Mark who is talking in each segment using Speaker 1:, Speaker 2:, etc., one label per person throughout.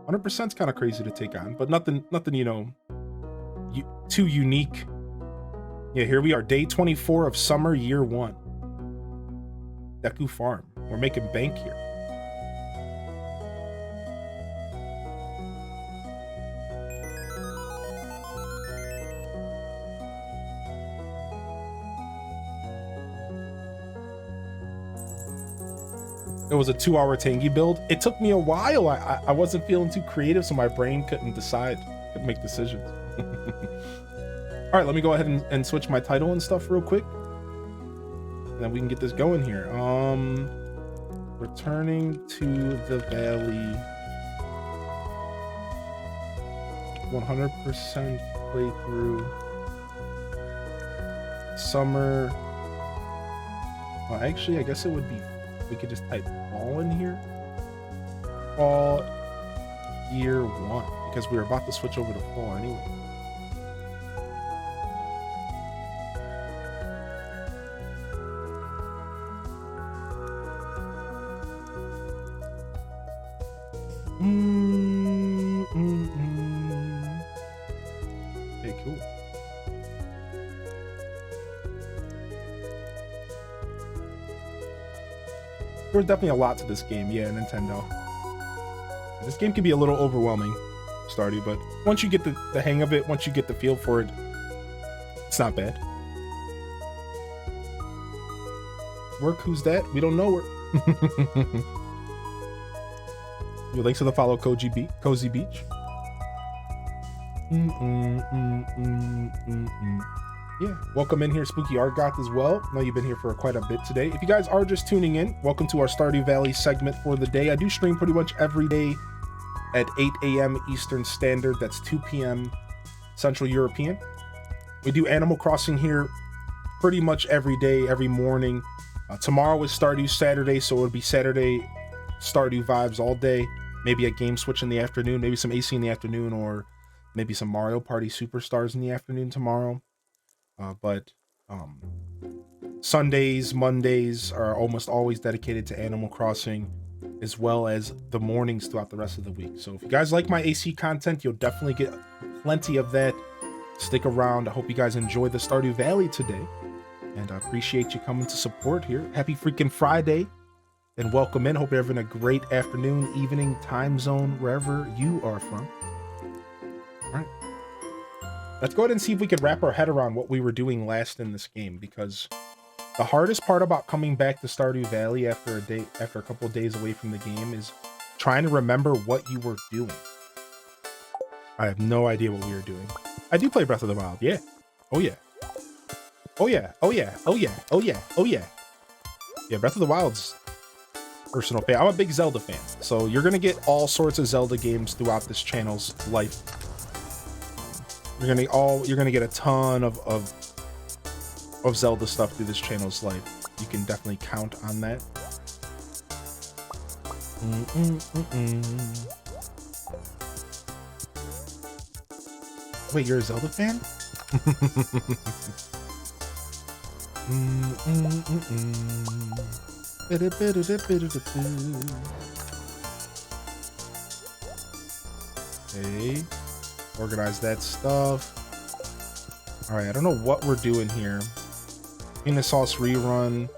Speaker 1: 100% is kind of crazy to take on, but nothing, you know, too unique. Yeah, here we are, day 24 of summer, year 1. Deku Farm. We're making bank here. It was a 2-hour Tangy build. It took me a while. I wasn't feeling too creative, so my brain couldn't make decisions. All right, let me go ahead and switch my title and stuff real quick. And then we can get this going here. Returning to the valley. 100% playthrough. Summer. Well, actually, I guess it would be, we could just type fall in here. Fall year 1, because we were about to switch over to fall anyway. Okay, cool. There's definitely a lot to this game, yeah, Nintendo. This game can be a little overwhelming, Stardew, but once you get the hang of it, once you get the feel for it, it's not bad. Work, who's that? We don't know her. Your links to the follow Cozy Beach. Yeah, welcome in here, Spooky Art Goth as well. I know you've been here for quite a bit today. If you guys are just tuning in, welcome to our Stardew Valley segment for the day. I do stream pretty much every day at 8 a.m. Eastern Standard. That's 2 p.m. Central European. We do Animal Crossing here pretty much every day, every morning. Tomorrow is Stardew Saturday, so it'll be Saturday Stardew vibes all day. Maybe a game switch in the afternoon, maybe some AC in the afternoon, or maybe some Mario Party Superstars in the afternoon tomorrow. But Sundays, Mondays are almost always dedicated to Animal Crossing, as well as the mornings throughout the rest of the week. So if you guys like my AC content, you'll definitely get plenty of that. Stick around. I hope you guys enjoy the Stardew Valley today, and I appreciate you coming to support here. Happy freaking Friday, and welcome in. Hope you're having a great afternoon, evening, time zone, wherever you are from. All right. Let's go ahead and see if we can wrap our head around what we were doing last in this game, because the hardest part about coming back to Stardew Valley after a couple of days away from the game is trying to remember what you were doing. I have no idea what we were doing. I do play Breath of the Wild, yeah. Oh yeah. Oh yeah, oh yeah, oh yeah, oh yeah, oh yeah. Yeah, Breath of the Wild's personal fan. I'm a big Zelda fan, so you're gonna get all sorts of Zelda games throughout this channel's life. You're gonna get a ton of Zelda stuff through this channel's life. You can definitely count on that. Wait, you're a Zelda fan? Okay. Organize that stuff. All right, I don't know what we're doing here. Peanut sauce rerun.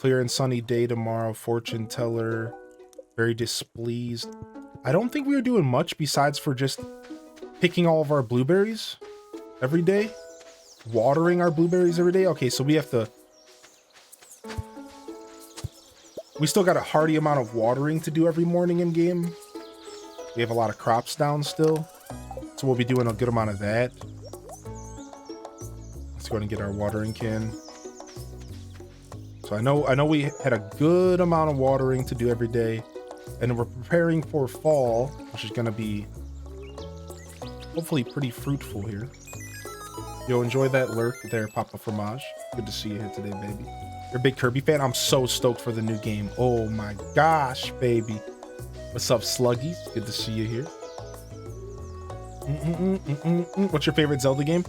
Speaker 1: Clear and sunny day tomorrow. Fortune teller. Very displeased. I don't think we were doing much besides for just picking all of our blueberries every day. Watering our blueberries every day. Okay, so we still got a hearty amount of watering to do every morning in game. We have a lot of crops down still, so we'll be doing a good amount of that. Let's go ahead and get our watering can. So I know we had a good amount of watering to do every day, and we're preparing for fall, which is going to be hopefully pretty fruitful here. Yo, enjoy that lurk there, Papa Fromage. Good to see you here today, baby. You're a big Kirby fan? I'm so stoked for the new game. Oh my gosh, baby. What's up, Sluggies? Good to see you here. What's your favorite Zelda game?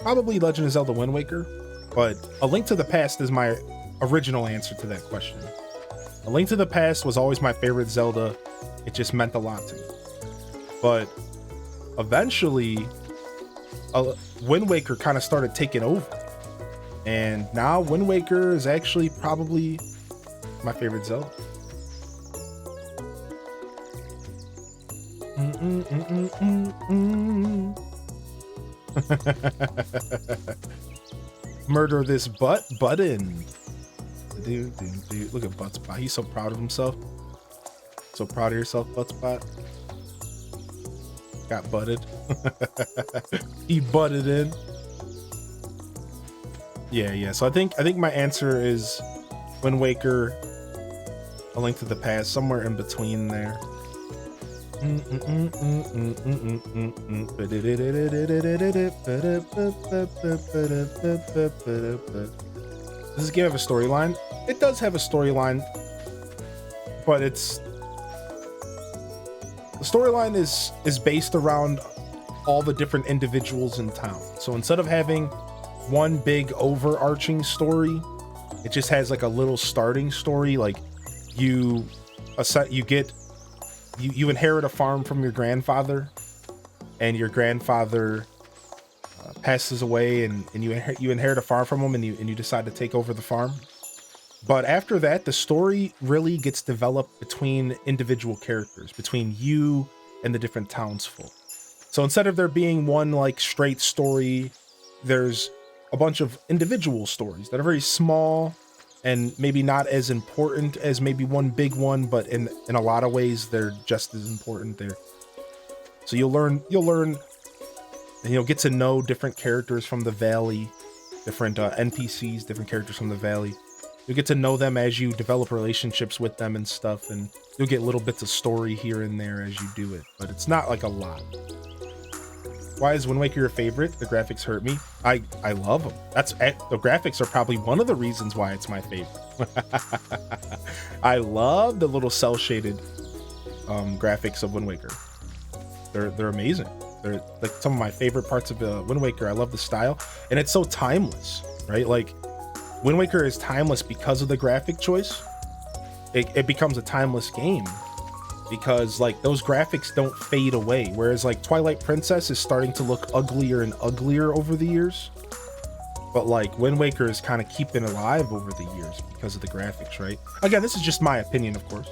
Speaker 1: Probably Legend of Zelda Wind Waker, but A Link to the Past is my original answer to that question. A Link to the Past was always my favorite Zelda. It just meant a lot to me. but eventually Wind Waker kind of started taking over, and now Wind Waker is actually probably my favorite Zelda. Murder this button. Dude. Look at Buttspot. He's so proud of himself. So proud of yourself, Buttspot. Got butted. He butted in. Yeah. So I think my answer is Wind Waker, A Link to the Past, somewhere in between there. Does this game have a storyline? It does have a storyline, but the storyline is based around all the different individuals in town. So instead of having one big overarching story, it just has like a little starting story. Like you inherit a farm from your grandfather, and your grandfather passes away, and you inherit a farm from him, and you decide to take over the farm. But after that, the story really gets developed between individual characters, between you and the different townsfolk. So instead of there being one like straight story, there's a bunch of individual stories that are very small and maybe not as important as maybe one big one, but in a lot of ways they're just as important there. So you'll learn and get to know different characters from the valley, different NPCs, different characters from the valley. You'll get to know them as you develop relationships with them and stuff, and you'll get little bits of story here and there as you do it, but it's not like a lot. Why is Wind Waker your favorite? The graphics hurt me. I love them. The graphics are probably one of the reasons why it's my favorite. I love the little cel shaded graphics of Wind Waker. They're amazing. They're like some of my favorite parts of Wind Waker. I love the style, and it's so timeless, right? Like Wind Waker is timeless because of the graphic choice. It becomes a timeless game because like those graphics don't fade away, whereas like Twilight Princess is starting to look uglier and uglier over the years, but like Wind Waker is kind of keeping alive over the years because of the graphics, right? Again, this is just my opinion, of course.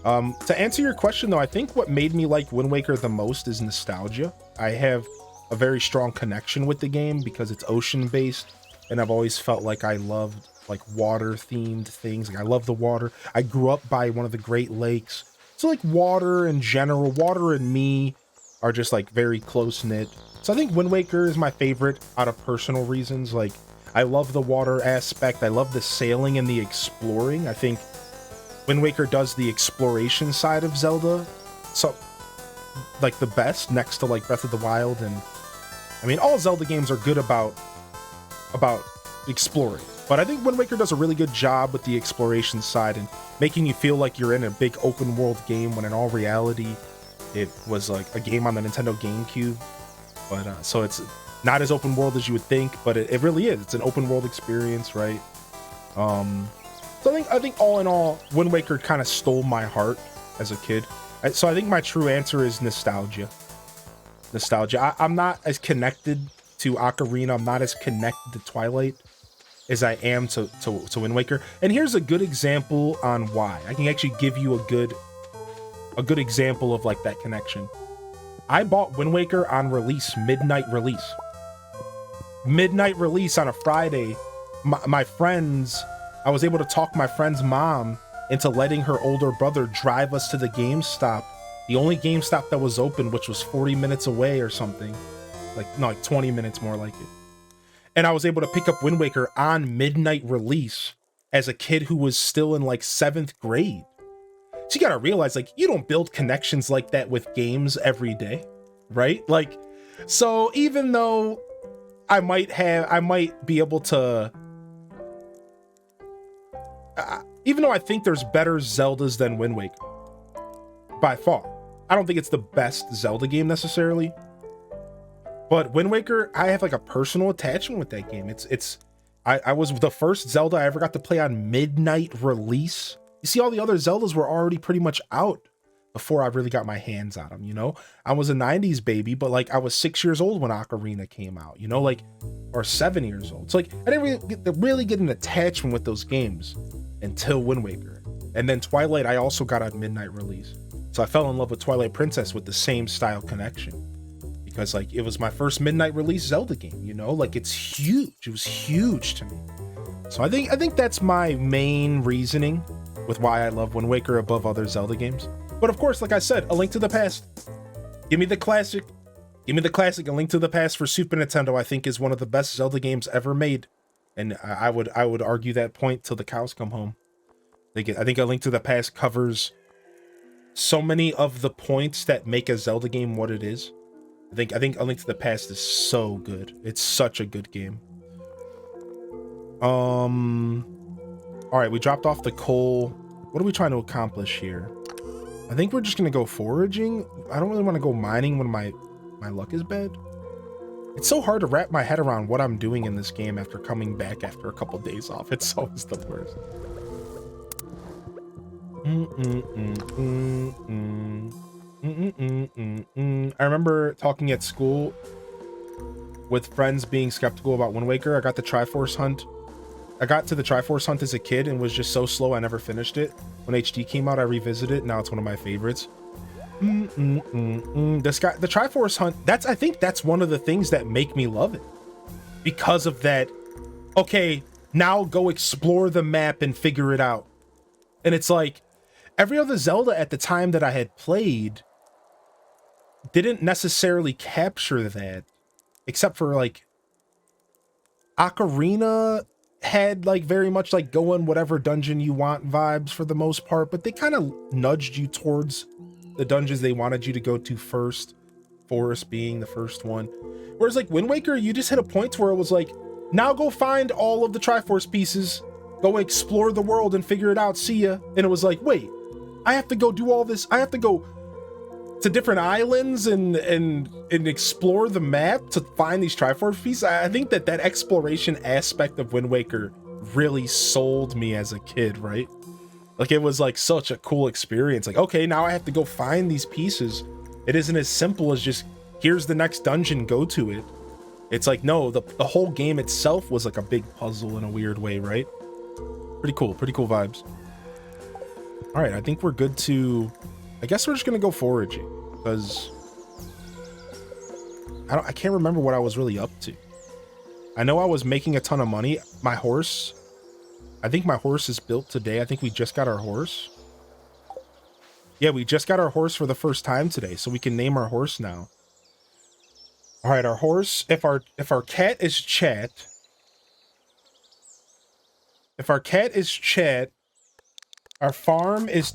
Speaker 1: To answer your question though, I think what made me like Wind Waker the most is nostalgia. I have a very strong connection with the game because it's ocean based, and I've always felt like I loved like water themed things. Like I love the water. I grew up by one of the Great Lakes. So like water in general, water and me are just like very close knit. So I think Wind Waker is my favorite out of personal reasons. Like I love the water aspect. I love the sailing and the exploring. I think Wind Waker does the exploration side of Zelda so like the best, next to like Breath of the Wild. And I mean, all Zelda games are good about exploring, but I think Wind Waker does a really good job with the exploration side and making you feel like you're in a big open world game when in all reality it was like a game on the Nintendo GameCube. But so it's not as open world as you would think, but it really is. It's an open world experience, right? So I think all in all, Wind Waker kind of stole my heart as a kid. So I think my true answer is nostalgia. I'm not as connected to Ocarina. I'm not as connected to Twilight as I am to Wind Waker. And here's a good example on why. I can actually give you a good example of like that connection. I bought Wind Waker on release, midnight release on a Friday. My friends, I was able to talk my friend's mom into letting her older brother drive us to the GameStop, the only GameStop that was open, which was 40 minutes away or something. Like 20 minutes more like it. And I was able to pick up Wind Waker on midnight release as a kid who was still in like 7th grade. So you gotta realize, like, you don't build connections like that with games every day, right? Like, so even though I might be able to, even though I think there's better Zeldas than Wind Waker, by far, I don't think it's the best Zelda game necessarily. But Wind Waker, I have like a personal attachment with that game. I was the first Zelda I ever got to play on midnight release. You see, all the other Zeldas were already pretty much out before I really got my hands on them, you know? I was a 90s baby, but like I was 6 years old when Ocarina came out, you know, like, or 7 years old. So like I didn't really get an attachment with those games until Wind Waker. And then Twilight, I also got on midnight release. So I fell in love with Twilight Princess with the same style connection. Because like it was my first midnight release Zelda game, you know, like it's huge. It was huge to me. So I think that's my main reasoning with why I love Wind Waker above other Zelda games. But of course, like I said, A Link to the Past. Give me the classic. Give me the classic. A Link to the Past for Super Nintendo, I think, is one of the best Zelda games ever made. And I would argue that point till the cows come home. I think A Link to the Past covers so many of the points that make a Zelda game what it is. I think A Link to the Past is so good. It's such a good game. All right, we dropped off the coal. What are we trying to accomplish here? I think we're just gonna go foraging. I don't really want to go mining when my luck is bad. It's so hard to wrap my head around what I'm doing in this game after coming back after a couple days off. It's always the worst. I remember talking at school with friends being skeptical about Wind Waker. I got the Triforce Hunt. I got to the Triforce Hunt as a kid and was just so slow I never finished it. When HD came out, I revisited it. Now it's one of my favorites. The Triforce Hunt, I think that's one of the things that make me love it. Because of that, okay, now go explore the map and figure it out. And it's like, every other Zelda at the time that I had played didn't necessarily capture that, except for like Ocarina had like very much like go in whatever dungeon you want vibes for the most part, but they kind of nudged you towards the dungeons they wanted you to go to first, Forest being the first one. Whereas like Wind Waker, you just hit a point where it was like, now go find all of the Triforce pieces, go explore the world and figure it out, see ya. And it was like, wait, I have to go do all this. I have to go to different islands and explore the map to find these Triforce pieces. I think that exploration aspect of Wind Waker really sold me as a kid, right? Like it was like such a cool experience. Like, okay, now I have to go find these pieces. It isn't as simple as just, here's the next dungeon, go to it. It's like, no, the whole game itself was like a big puzzle in a weird way, right? Pretty cool vibes. All right, I think we're good to, I guess we're just gonna go foraging because I can't remember what I was really up to. I know I was making a ton of money. My horse, I think my horse is built today. I think we just got our horse. Yeah, we just got our horse for the first time today, so we can name our horse now. All right, our horse, if our cat is Chat, our farm is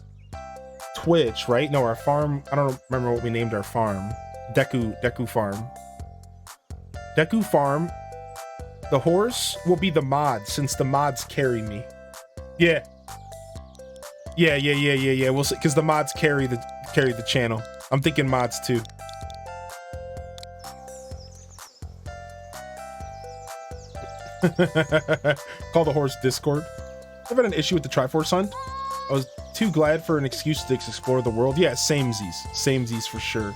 Speaker 1: Twitch, right? No, our farm, I don't remember what we named our farm. Deku Farm. Deku Farm. The horse will be the mod, since the mods carry me. Yeah. We'll see, because the mods carry the channel. I'm thinking mods too. Call the horse Discord. I've had an issue with the Triforce Hunt. I was too glad for an excuse to explore the world. Yeah, samesies for sure.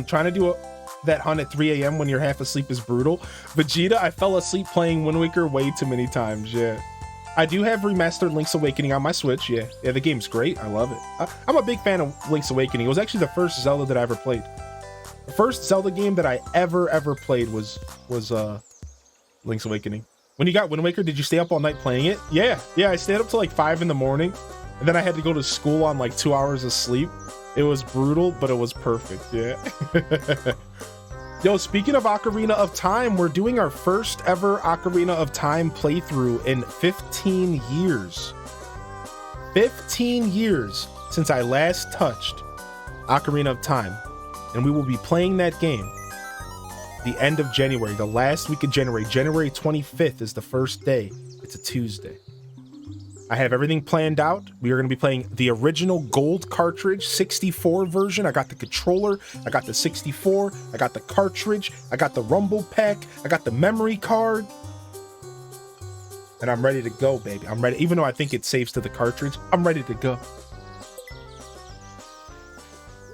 Speaker 1: Trying to do that hunt at 3 a.m. when you're half asleep is brutal. Vegeta, I fell asleep playing Wind Waker way too many times. Yeah, I do have remastered Link's Awakening on my Switch. Yeah, the game's great. I love it. I'm a big fan of Link's Awakening. It was actually the first Zelda that I ever played. The first Zelda game that I ever played was Link's Awakening. When you got Wind Waker, did you stay up all night playing it? Yeah, I stayed up till like 5 in the morning, and then I had to go to school on like 2 hours of sleep. It was brutal, but it was perfect. Yeah. Yo, speaking of Ocarina of Time, we're doing our first ever Ocarina of Time playthrough in 15 years. 15 years since I last touched Ocarina of Time. And we will be playing that game the end of January, the last week of January. January 25th is the first day. It's a Tuesday. I have everything planned out. We are going to be playing the original gold cartridge 64 version. I got the controller, I got the 64, I got the cartridge, I got the rumble pack, I got the memory card. And I'm ready to go, baby. I'm ready. Even though I think it saves to the cartridge, I'm ready to go.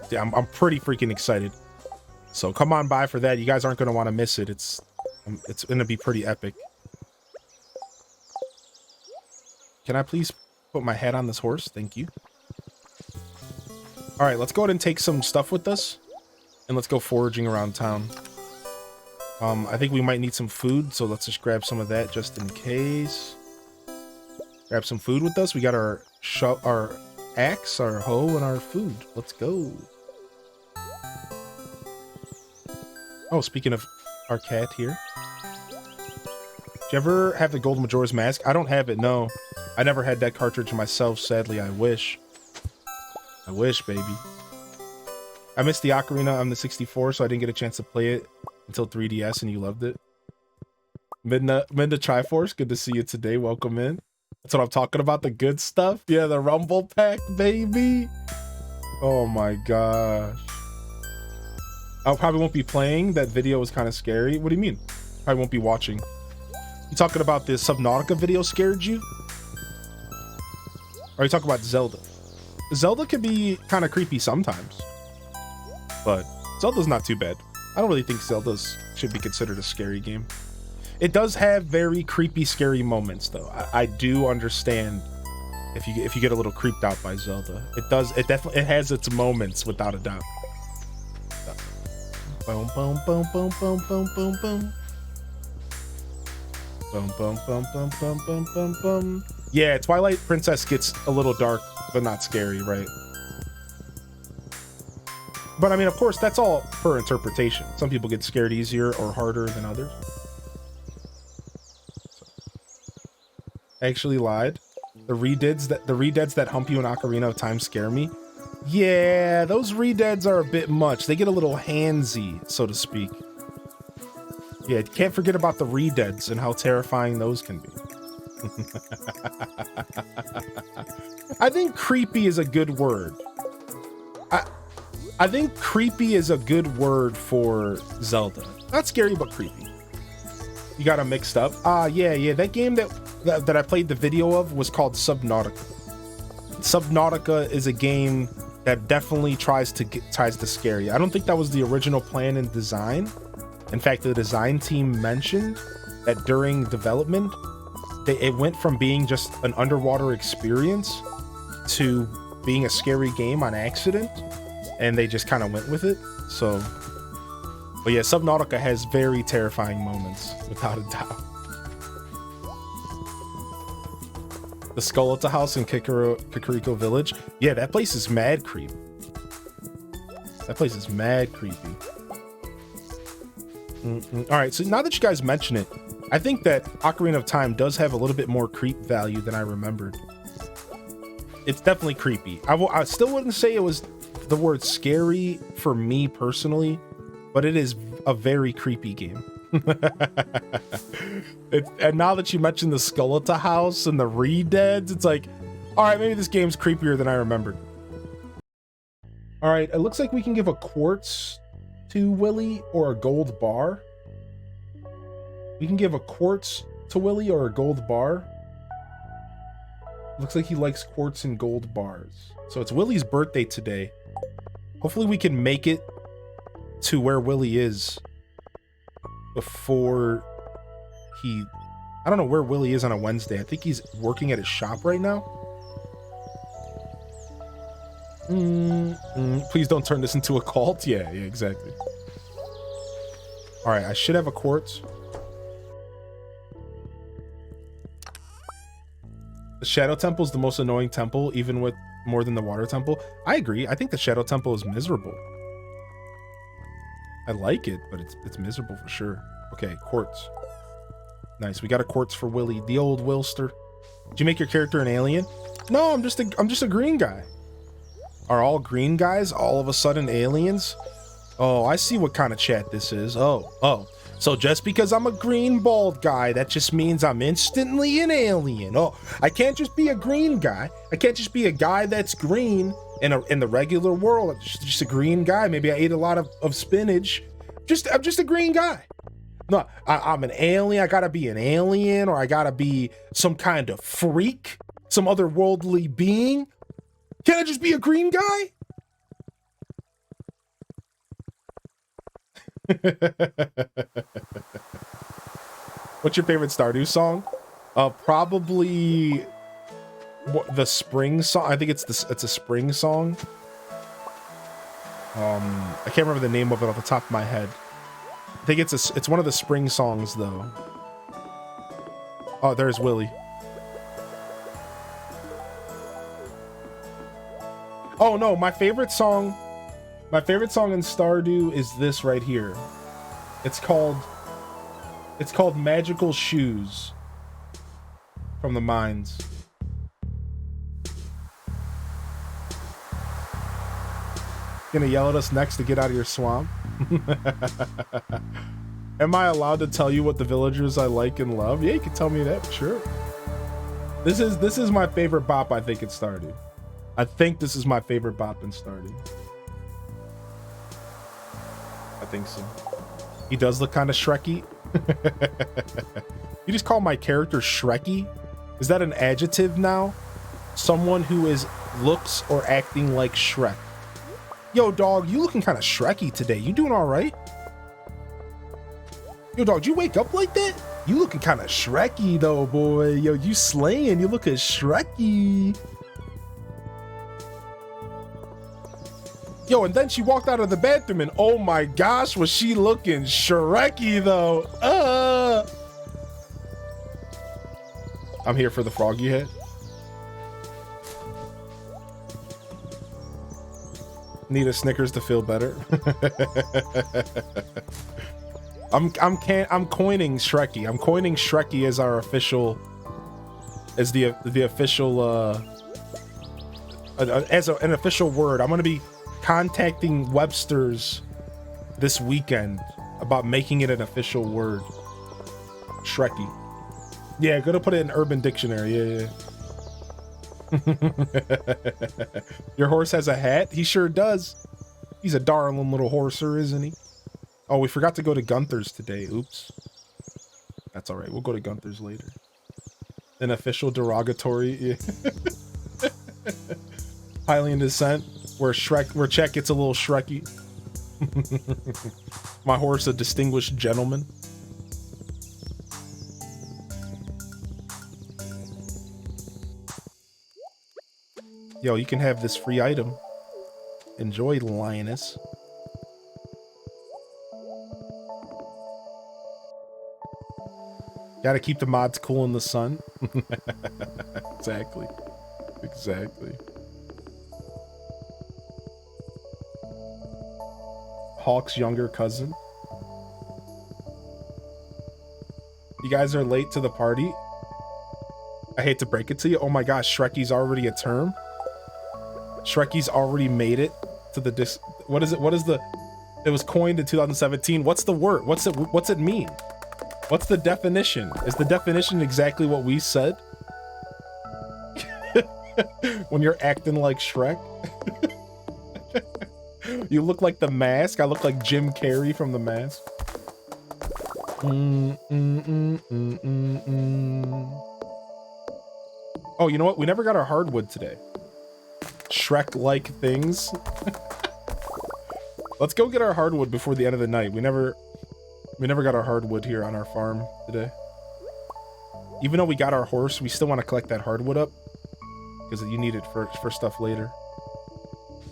Speaker 1: Yeah, I'm pretty freaking excited. So come on by for that. You guys aren't going to want to miss it. It's going to be pretty epic. Can I please put my head on this horse? Thank you. All right, let's go ahead and take some stuff with us. And let's go foraging around town. I think we might need some food, so let's just grab some of that just in case. Grab some food with us. We got our axe, our hoe, and our food. Let's go. Oh, speaking of our cat here. Did you ever have the Gold Majora's Mask? I don't have it, no. I never had that cartridge myself, sadly. I wish. I wish, baby. I missed the Ocarina on the 64, so I didn't get a chance to play it until 3DS, and you loved it. Minda Triforce, good to see you today. Welcome in. That's what I'm talking about, the good stuff. Yeah, the Rumble Pack, baby. Oh my gosh. I probably won't be playing. That video was kind of scary. What do you mean? I won't be watching. You talking about the Subnautica video scared you? Or are you talking about Zelda? Zelda can be kind of creepy sometimes. But Zelda's not too bad. I don't really think Zelda should be considered a scary game. It does have very creepy, scary moments, though. I do understand if you get a little creeped out by Zelda. It does. It definitely has its moments, without a doubt. Boom, boom, boom, boom, boom, boom, boom, boom. Boom, boom, boom, boom, boom, boom, boom, boom. Yeah, Twilight Princess gets a little dark, but not scary, right? But I mean, of course, that's all per interpretation. Some people get scared easier or harder than others. I actually lied. The redeads that hump you in Ocarina of Time scare me. Yeah, those redeads are a bit much. They get a little handsy, so to speak. Yeah, can't forget about the redeads and how terrifying those can be. I think creepy is a good word. I think creepy is a good word for Zelda. Not scary, but creepy. You got them mixed up. Yeah. That game that I played the video of was called Subnautica. Subnautica is a game that definitely tries to scare you. I don't think that was the original plan and design. In fact, the design team mentioned that during development, it went from being just an underwater experience to being a scary game on accident, and they just kind of went with it. So, but yeah, Subnautica has very terrifying moments, without a doubt. The Skullata House in Kakariko Village. Yeah, that place is mad creepy. That place is mad creepy. All right, so now that you guys mention it, I think that Ocarina of Time does have a little bit more creep value than I remembered. It's definitely creepy. I still wouldn't say it was the word scary for me personally, but it is a very creepy game. And now that you mentioned the Skullata House and the redeads, it's like, all right, maybe this game's creepier than I remembered. All right, it looks like we can give a quartz to Willy or a gold bar. We can give a quartz to Willy or a gold bar. Looks like he likes quartz and gold bars. So it's Willy's birthday today. Hopefully we can make it to where Willy is before he... I don't know where Willy is on a Wednesday. I think he's working at his shop right now. Please don't turn this into a cult. Yeah, exactly. All right, I should have a quartz. The Shadow Temple is the most annoying temple, even with more than the Water Temple. I agree. I think the Shadow Temple is miserable. I like it, but it's miserable for sure. Okay, quartz. Nice. We got a quartz for Willy, the old Wilster. Did you make your character an alien? No, I'm just a green guy. Are all green guys all of a sudden aliens? Oh, I see what kind of chat this is. Oh. So just because I'm a green bald guy, that just means I'm instantly an alien. Oh, I can't just be a green guy. I can't just be a guy that's green in the regular world. I'm just a green guy. Maybe I ate a lot of spinach. I'm just a green guy. No, I'm an alien. I gotta be an alien, or I gotta be some kind of freak, some otherworldly being. Can't I just be a green guy? What's your favorite Stardew song? Probably the spring song. I think it's a spring song. I can't remember the name of it off the top of my head. I think it's one of the spring songs though. Oh, there's Willy. Oh no, my favorite song in Stardew is this right here. It's called Magical Shoes from the Mines. Gonna yell at us next to get out of your swamp? Am I allowed to tell you what the villagers I like and love? Yeah, you can tell me that, sure. This is my favorite bop, I think, in Stardew. I think this is my favorite bop in Stardew. I think so. He does look kind of Shreky. You just call my character Shreky? Is that an adjective now? Someone who looks or acting like Shrek. Yo, dog, you looking kind of Shreky today. You doing all right? Yo, dog, did you wake up like that? You looking kind of Shreky though, boy. Yo, you slaying. You looking Shreky. Yo, and then she walked out of the bathroom and oh my gosh, was she looking Shreky though. I'm here for the froggy head. Need a Snickers to feel better. I'm coining Shreky. I'm coining Shreky as our official, as the official as an official word. I'm gonna be contacting Webster's this weekend about making it an official word. Shreky. Yeah, gonna put it in Urban Dictionary. Yeah. Your horse has a hat? He sure does. He's a darling little horser, isn't he? Oh, we forgot to go to Gunther's today. Oops. That's all right. We'll go to Gunther's later. An official derogatory. Yeah. Hylian descent, where Chet gets a little Shreky. My horse, a distinguished gentleman. Yo, you can have this free item. Enjoy, lioness. Gotta keep the mods cool in the sun. Exactly. Exactly. Hawk's younger cousin. You guys are late to the party. I hate to break it to you. Oh my gosh, Shreky's already a term. Shreky's already made it to the what is it? What is the? It was coined in 2017. What's the word? What's it mean? What's the definition? Is the definition exactly what we said? When you're acting like Shrek? You look like The Mask. I look like Jim Carrey from The Mask. Oh, you know what? We never got our hardwood today. Shrek-like things. Let's go get our hardwood before the end of the night. We never got our hardwood here on our farm today. Even though we got our horse, we still want to collect that hardwood up because you need it for stuff later.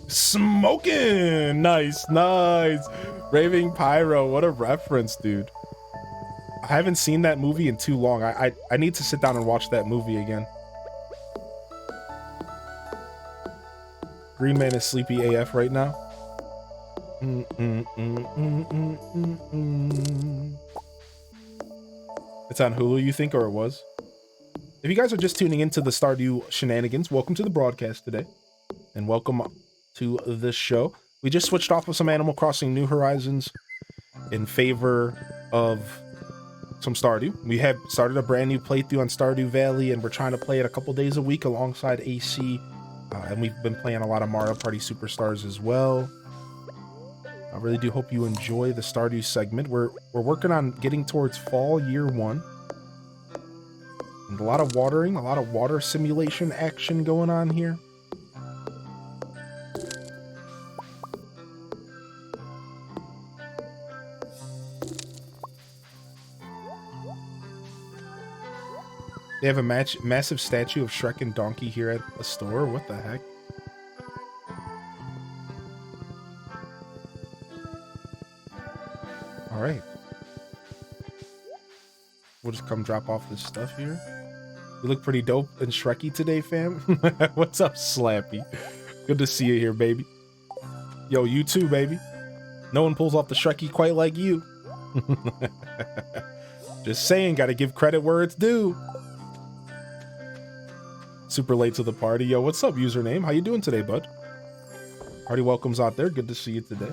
Speaker 1: Smoking! Nice, nice. Raving Pyro, what a reference, dude. I haven't seen that movie in too long. I need to sit down and watch that movie again. Green Man is sleepy AF right now. It's on Hulu, you think, or it was? If you guys are just tuning into the Stardew shenanigans, welcome to the broadcast today. And welcome to this show. We just switched off of some Animal Crossing New Horizons in favor of some Stardew. We have started a brand new playthrough on Stardew Valley, and we're trying to play it a couple days a week alongside AC. And we've been playing a lot of Mario Party Superstars as well. I really do hope you enjoy the Stardew segment. We're working on getting towards fall year 1. And a lot of watering, a lot of water simulation action going on here. They have a massive statue of Shrek and Donkey here at the store. What the heck? All right. We'll just come drop off this stuff here. You look pretty dope and Shreky today, fam. What's up, Slappy? Good to see you here, baby. Yo, you too, baby. No one pulls off the Shreky quite like you. Just saying, gotta give credit where it's due. Super late to the party. Yo, what's up, username? How you doing today, bud? Party welcomes out there. Good to see you today.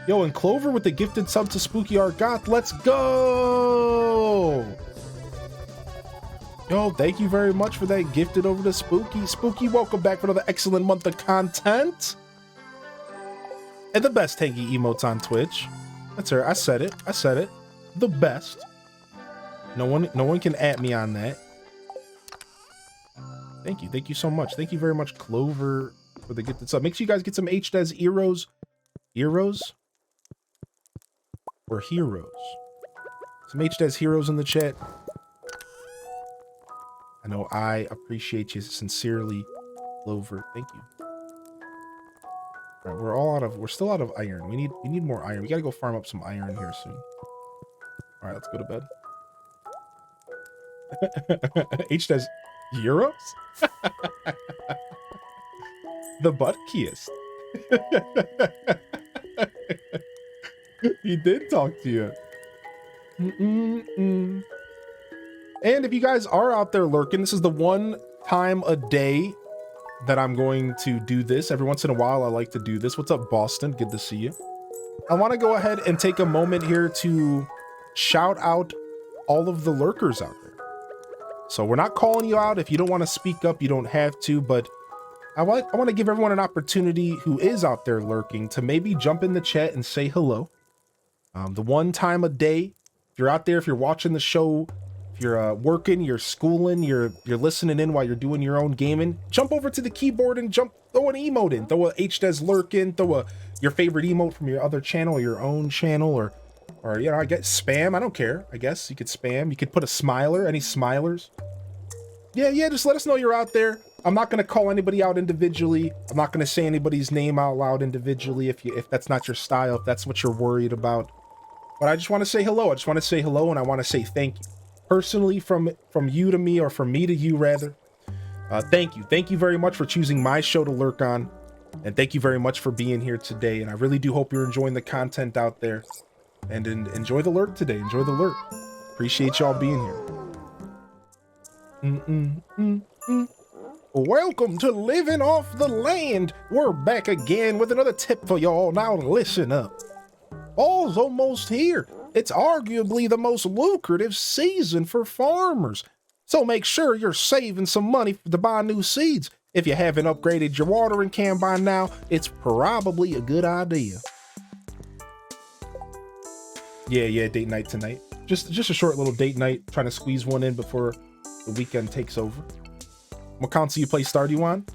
Speaker 1: Yo, and Clover with the gifted sub to Spooky Art Goth. Let's go! Yo, thank you very much for that gifted over to Spooky. Spooky, welcome back for another excellent month of content. And the best tanky emotes on Twitch. That's her. I said it. I said it. The best. No one can at me on that. Thank you. Thank you so much. Thank you very much, Clover, for the gifted sub. Make sure you guys get some HDES heroes. Heroes? Or heroes? Some HDES heroes in the chat. I know I appreciate you sincerely, Clover. Thank you. All right, we're still out of iron. We need more iron. We gotta go farm up some iron here soon. All right, let's go to bed. HDES heroes? The butt keyist. He did talk to you. And if you guys are out there lurking, this is the one time a day that I'm going to do this. Every once in a while, I like to do this. What's up, Boston? Good to see you. I want to go ahead and take a moment here to shout out all of the lurkers out there. So we're not calling you out. If you don't want to speak up, you don't have to, but I want to give everyone an opportunity who is out there lurking to maybe jump in the chat and say hello. The one time a day, if you're out there, if you're watching the show, if you're working, you're schooling, you're listening in while you're doing your own gaming, jump over to the keyboard and throw an emote in, throw a HDES lurk in, throw your favorite emote from your other channel, or your own channel, or you know, I guess spam. I don't care. I guess you could spam. You could put a smiler. Any smilers? Yeah. Just let us know you're out there. I'm not gonna call anybody out individually. I'm not gonna say anybody's name out loud individually if that's not your style, if that's what you're worried about. But I just want to say hello. I just want to say hello, and I want to say thank you. Personally, from you to me, or from me to you, rather. Thank you. Thank you very much for choosing my show to lurk on. And thank you very much for being here today. And I really do hope you're enjoying the content out there. And enjoy the lurk today. Enjoy the lurk. Appreciate y'all being here. Welcome to Living Off the Land. We're back again with another tip for y'all. Now listen up. Fall's almost here. It's arguably the most lucrative season for farmers. So make sure you're saving some money to buy new seeds. If you haven't upgraded your watering can by now, it's probably a good idea. Yeah, date night tonight. Just a short little date night, trying to squeeze one in before the weekend takes over. What console you play Stardew on?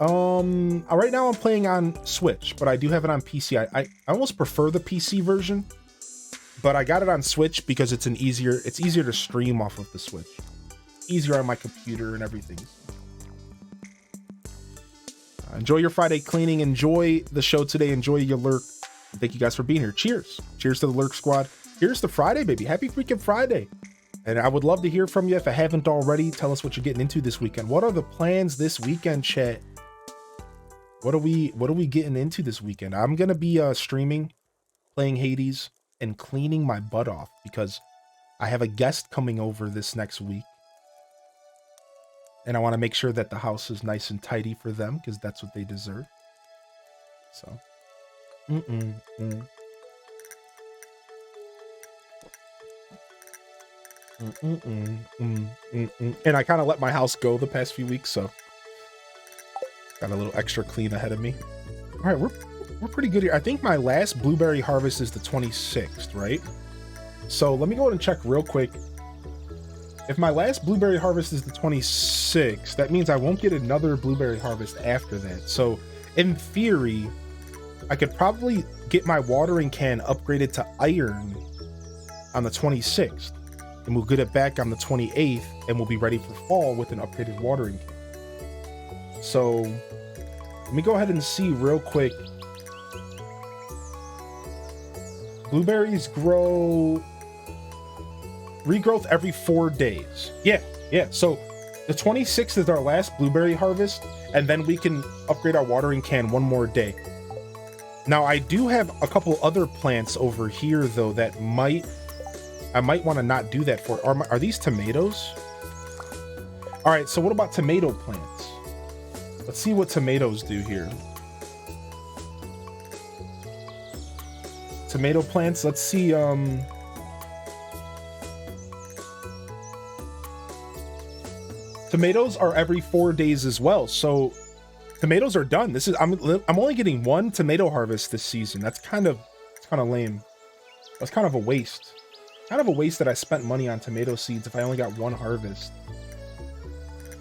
Speaker 1: Right now I'm playing on Switch, but I do have it on PC. I almost prefer the PC version, but I got it on Switch because it's easier to stream off of the Switch. Easier on my computer and everything. Enjoy your Friday cleaning. Enjoy the show today. Enjoy your lurk. Thank you guys for being here. Cheers. Cheers to the lurk squad. Here's to Friday, baby. Happy freaking Friday. And I would love to hear from you. If I haven't already, tell us what you're getting into this weekend. What are the plans this weekend, chat? What are we getting into this weekend? I'm going to be streaming, playing Hades, and cleaning my butt off because I have a guest coming over this next week. And I want to make sure that the house is nice and tidy for them because that's what they deserve. So. And I kind of let my house go the past few weeks, so got a little extra clean ahead of me. All right, we're pretty good here. I think my last blueberry harvest is the 26th, right? So let me go ahead and check real quick. If my last blueberry harvest is the 26th, that means I won't get another blueberry harvest after that. So in theory, I could probably get my watering can upgraded to iron on the 26th, and we'll get it back on the 28th, and we'll be ready for fall with an upgraded watering can. So let me go ahead and see real quick. Blueberries grow regrowth every 4 days. Yeah. So the 26th is our last blueberry harvest, and then we can upgrade our watering can one more day. Now I do have a couple other plants over here though that I might want to not do that for. Are these tomatoes? All right, so what about tomato plants? Let's see what tomatoes do here. Tomato plants, let's see. Tomatoes are every 4 days as well, so tomatoes are done. I'm only getting one tomato harvest this season. It's kind of lame. That's kind of a waste. Kind of a waste that I spent money on tomato seeds if I only got one harvest.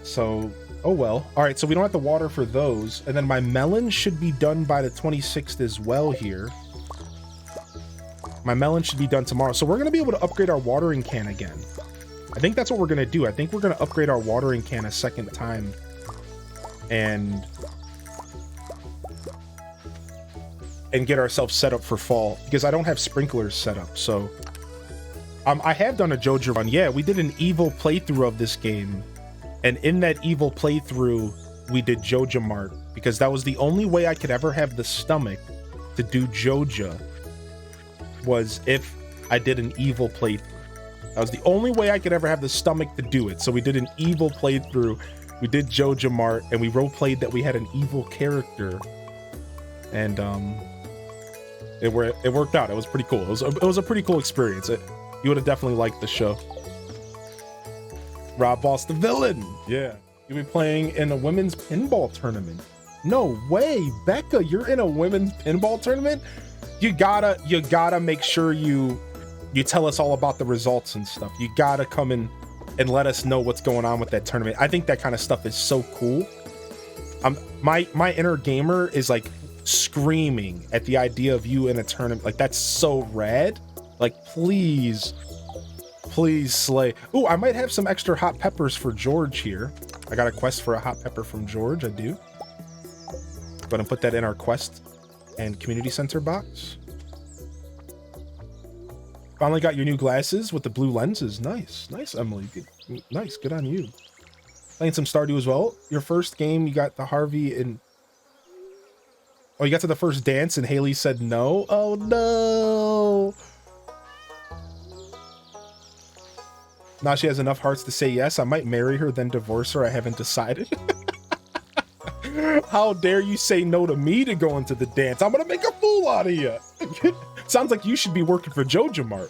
Speaker 1: So, oh well. All right, so we don't have to water for those. And then my melon should be done by the 26th as well here. My melon should be done tomorrow. So we're going to be able to upgrade our watering can again. I think that's what we're going to do. I think we're going to upgrade our watering can a second time. And get ourselves set up for fall. Because I don't have sprinklers set up, so... I have done a Joja run. Yeah, we did an evil playthrough of this game. And in that evil playthrough, we did Joja Mart. Because that was the only way I could ever have the stomach to do Joja. Was if I did an evil playthrough. That was the only way I could ever have the stomach to do it. So we did an evil playthrough. We did Joja Mart. And we roleplayed that we had an evil character. And it worked out. It was pretty cool. It was a pretty cool experience. You would have definitely liked the show. Rob Boss the villain. Yeah. You'll be playing in a women's pinball tournament. No way. Becca, you're in a women's pinball tournament? You gotta make sure you tell us all about the results and stuff. You gotta come in and let us know what's going on with that tournament. I think that kind of stuff is so cool. My inner gamer is like screaming at the idea of you in a tournament. Like, that's so rad. Like, please slay. Ooh, I might have some extra hot peppers for George here. I got a quest for a hot pepper from George. I do. Go ahead and put that in our quest and community center box. Finally got your new glasses with the blue lenses. Nice, Emily. Good on you. Playing some Stardew as well. Your first game, you got the Harvey and... Oh, you got to the first dance and Haley said no? Oh, no. Now she has enough hearts to say yes. I might marry her, then divorce her. I haven't decided. How dare you say no to me to go into the dance? I'm going to make a fool out of you. Sounds like you should be working for Joja Mart.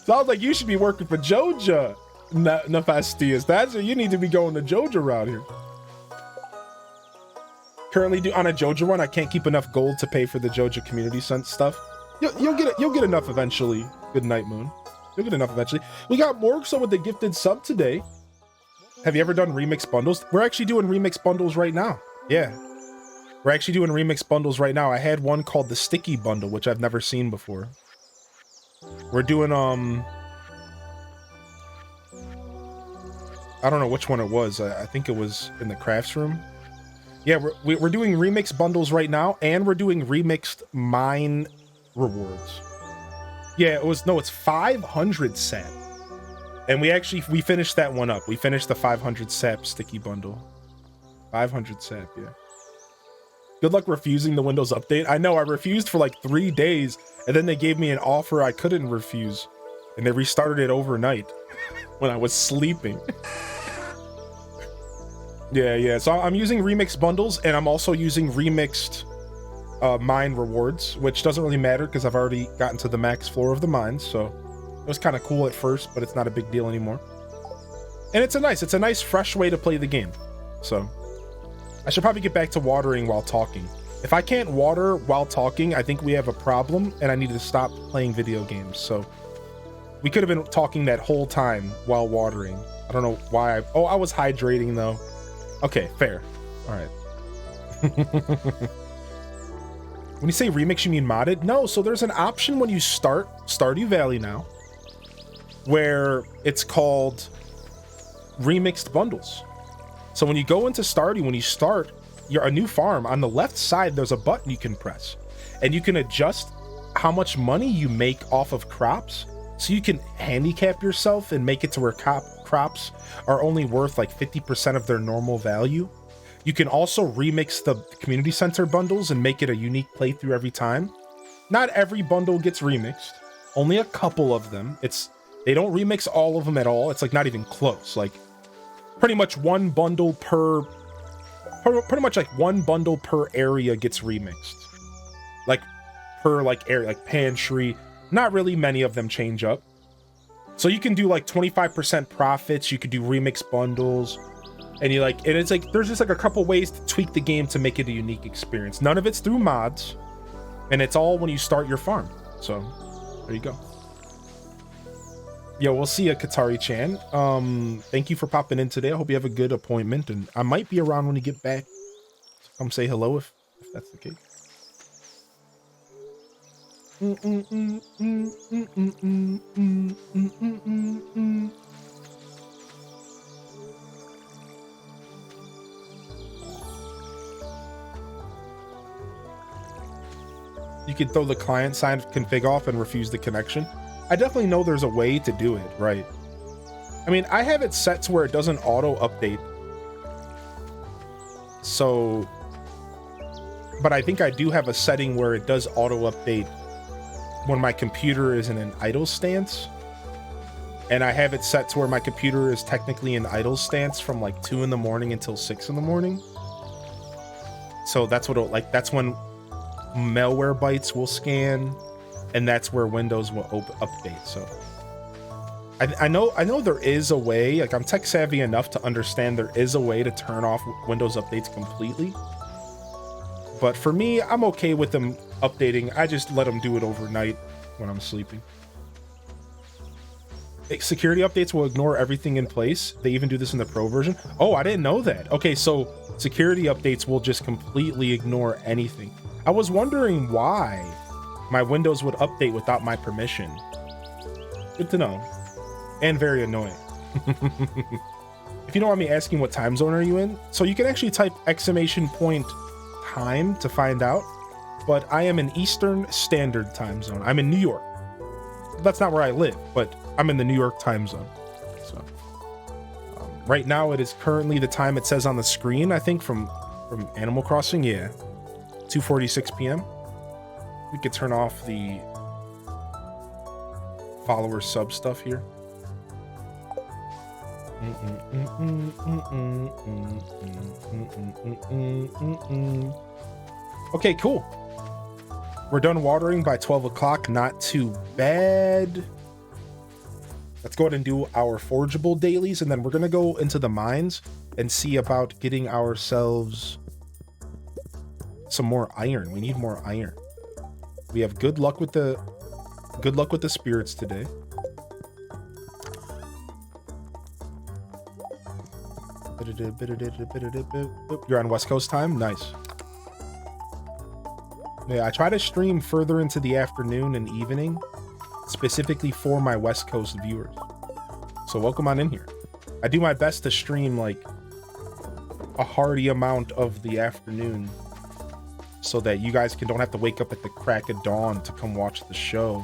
Speaker 1: Sounds like you should be working for Joja. Nefastius. That's what you need to be going to Joja around here. Currently on a Joja run, I can't keep enough gold to pay for the Joja community stuff. You'll get enough eventually. Good night, Moon. You'll get enough eventually. We got Morgso with the gifted sub today. Have you ever done remix bundles? We're actually doing remix bundles right now. Yeah. We're actually doing remix bundles right now. I had one called the Sticky Bundle, which I've never seen before. We're doing, I don't know which one it was. I think it was in the crafts room. Yeah, we're doing remix bundles right now, and we're doing remixed mine rewards. Yeah, it's 500 sap. And we finished that one up. We finished the 500 sap sticky bundle. 500 sap, yeah. Good luck refusing the Windows update. I know, I refused for like 3 days, and then they gave me an offer I couldn't refuse. And they restarted it overnight when I was sleeping. Yeah. So I'm using remixed bundles, and I'm also using remixed mine rewards, which doesn't really matter because I've already gotten to the max floor of the mines. So it was kind of cool at first, but it's not a big deal anymore. And it's a nice fresh way to play the game. So I should probably get back to watering while talking. If I can't water while talking, I think we have a problem and I need to stop playing video games. So we could have been talking that whole time while watering. I don't know why. Oh, I was hydrating though. Okay, fair. All right. When you say remix, you mean modded? No, so there's an option when you start Stardew Valley now where it's called remixed bundles. So when you go into Stardew, when you start a new farm, on the left side there's a button you can press and you can adjust how much money you make off of crops. So you can handicap yourself and make it to where crops are only worth like 50% of their normal value. You can also remix the community center bundles and make it a unique playthrough every time. Not every bundle gets remixed, only a couple of them. They don't remix all of them at all. It's like not even close. Like pretty much one bundle per area gets remixed. Like per like area, like pantry. Not really many of them change up. So you can do like 25% profits. You could do remix bundles. And it's like, there's just like a couple ways to tweak the game to make it a unique experience. None of it's through mods. And it's all when you start your farm. So there you go. Yo, we'll see you, Katari-chan. Thank you for popping in today. I hope you have a good appointment. And I might be around when you get back. So come say hello if that's the case. You can throw the client side config off and refuse the connection. I definitely know there's a way to do it, right? I mean, I have it set to where it doesn't auto update. So, but I think I do have a setting where it does auto update when my computer is in an idle stance. And I have it set to where my computer is technically in idle stance from like 2 in the morning until 6 in the morning. So that's what that's when malware bytes will scan, and that's where Windows will update. So I know there is a way, like I'm tech savvy enough to understand there is a way to turn off Windows updates completely. But for me, I'm okay with them updating. I just let them do it overnight when I'm sleeping. Security updates will ignore everything in place. They even do this in the pro version. Oh, I didn't know that. Okay, so security updates will just completely ignore anything. I was wondering why my Windows would update without my permission. Good to know. And very annoying. If you don't want me asking what time zone are you in, so you can actually type !time to find out, but I am in Eastern Standard Time Zone. I'm in New York. That's not where I live, but I'm in the New York time zone. So right now it is currently the time it says on the screen, I think from Animal Crossing. Yeah, 2:46 p.m. We could turn off the follower sub stuff here. Okay, cool. We're done watering by 12 o'clock. Not too bad. Let's go ahead and do our forgeable dailies, and then we're gonna go into the mines and see about getting ourselves some more iron. We need more iron. We have good luck with the spirits today. You're on West Coast time? Nice. Yeah, I try to stream further into the afternoon and evening, specifically for my West Coast viewers. So welcome on in here. I do my best to stream like a hearty amount of the afternoon so that you guys don't have to wake up at the crack of dawn to come watch the show,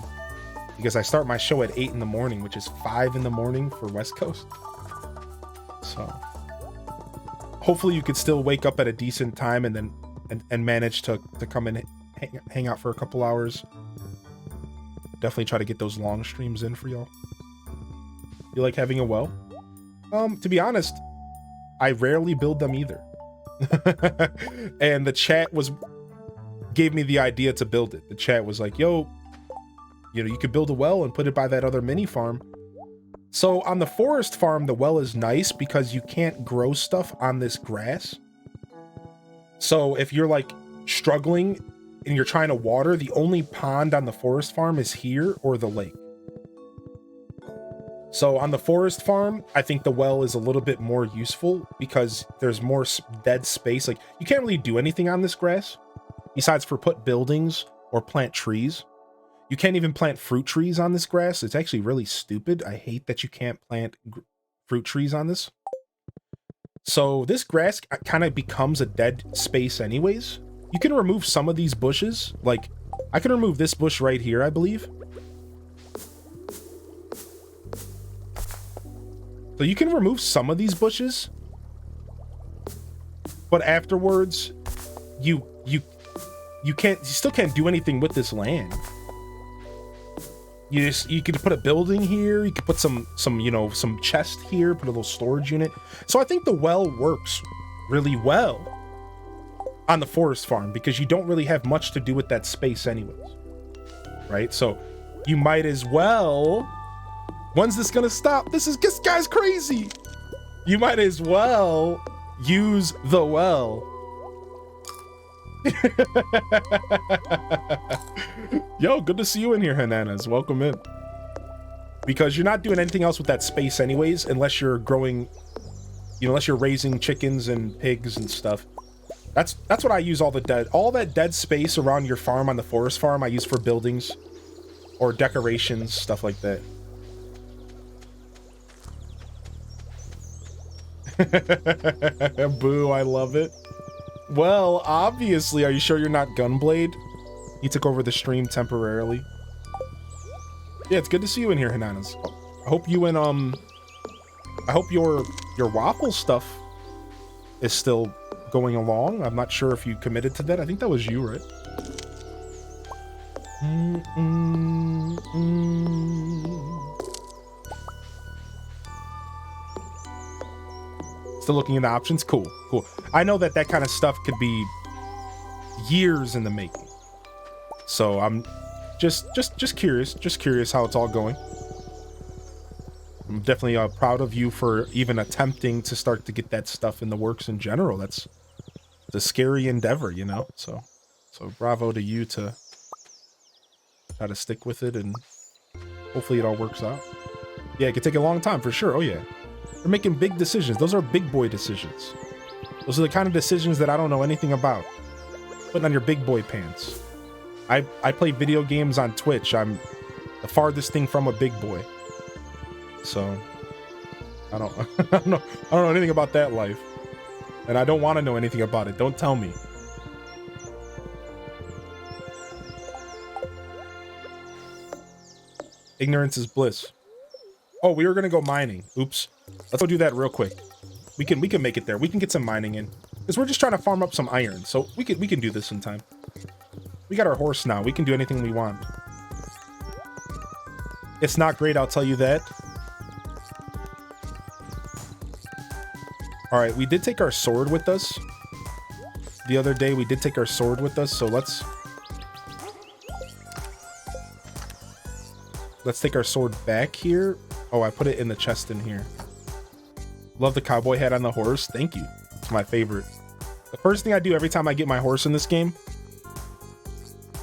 Speaker 1: because I start my show at 8 in the morning, which is 5 in the morning for West Coast. So hopefully you could still wake up at a decent time and then and manage to come and hang out for a couple hours. Definitely try to get those long streams in for y'all. You like having a well? To be honest, I rarely build them either. And the chat gave me the idea to build it. The chat was like, yo, you could build a well and put it by that other mini farm. So on the forest farm, the well is nice because you can't grow stuff on this grass. So if you're like struggling and you're trying to water, the only pond on the forest farm is here or the lake. So on the forest farm, I think the well is a little bit more useful because there's more dead space. Like, you can't really do anything on this grass besides for put buildings or plant trees. You can't even plant fruit trees on this grass. It's actually really stupid. I hate that you can't plant fruit trees on this. So this grass kind of becomes a dead space anyways. You can remove some of these bushes. Like, I can remove this bush right here, I believe. So you can remove some of these bushes, but afterwards, you still can't do anything with this land. You could put a building here. You could put some chest here. Put a little storage unit. So I think the well works really well on the forest farm because you don't really have much to do with that space anyways, right? So you might as well. When's this gonna stop? This guy's crazy. You might as well use the well. Yo, good to see you in here, Hananas. Welcome in. Because you're not doing anything else with that space anyways, unless you're growing, unless you're raising chickens and pigs and stuff. That's what I use all that dead space around your farm on the forest farm I use for buildings or decorations, stuff like that. Boo, I love it. Well, obviously, are you sure you're not Gunblade? He took over the stream temporarily. Yeah, it's good to see you in here, Hananas. I hope you and I hope your waffle stuff is still going along. I'm not sure if you committed to that. I think that was you, right? Still looking into options. Cool. I know that kind of stuff could be years in the making, so I'm just curious how it's all going. I'm definitely proud of you for even attempting to start to get that stuff in the works in general. That's a scary endeavor, so bravo to you to try to stick with it, and hopefully it all works out. Yeah, it could take a long time for sure. Oh yeah. We're making big decisions. Those are big boy decisions. Those are the kind of decisions that I don't know anything about. Putting on your big boy pants. I play video games on Twitch. I'm the farthest thing from a big boy. So I don't know anything about that life. And I don't want to know anything about it. Don't tell me. Ignorance is bliss. Oh, we were gonna go mining. Oops. Let's go do that real quick. We can make it there. We can get some mining in. Because we're just trying to farm up some iron. So we can do this in time. We got our horse now. We can do anything we want. It's not great, I'll tell you that. Alright, we did take our sword with us. The other day we did take our sword with us, so let's take our sword back here. Oh, I put it in the chest in here. Love the cowboy hat on the horse. Thank you. It's my favorite. The first thing I do every time I get my horse in this game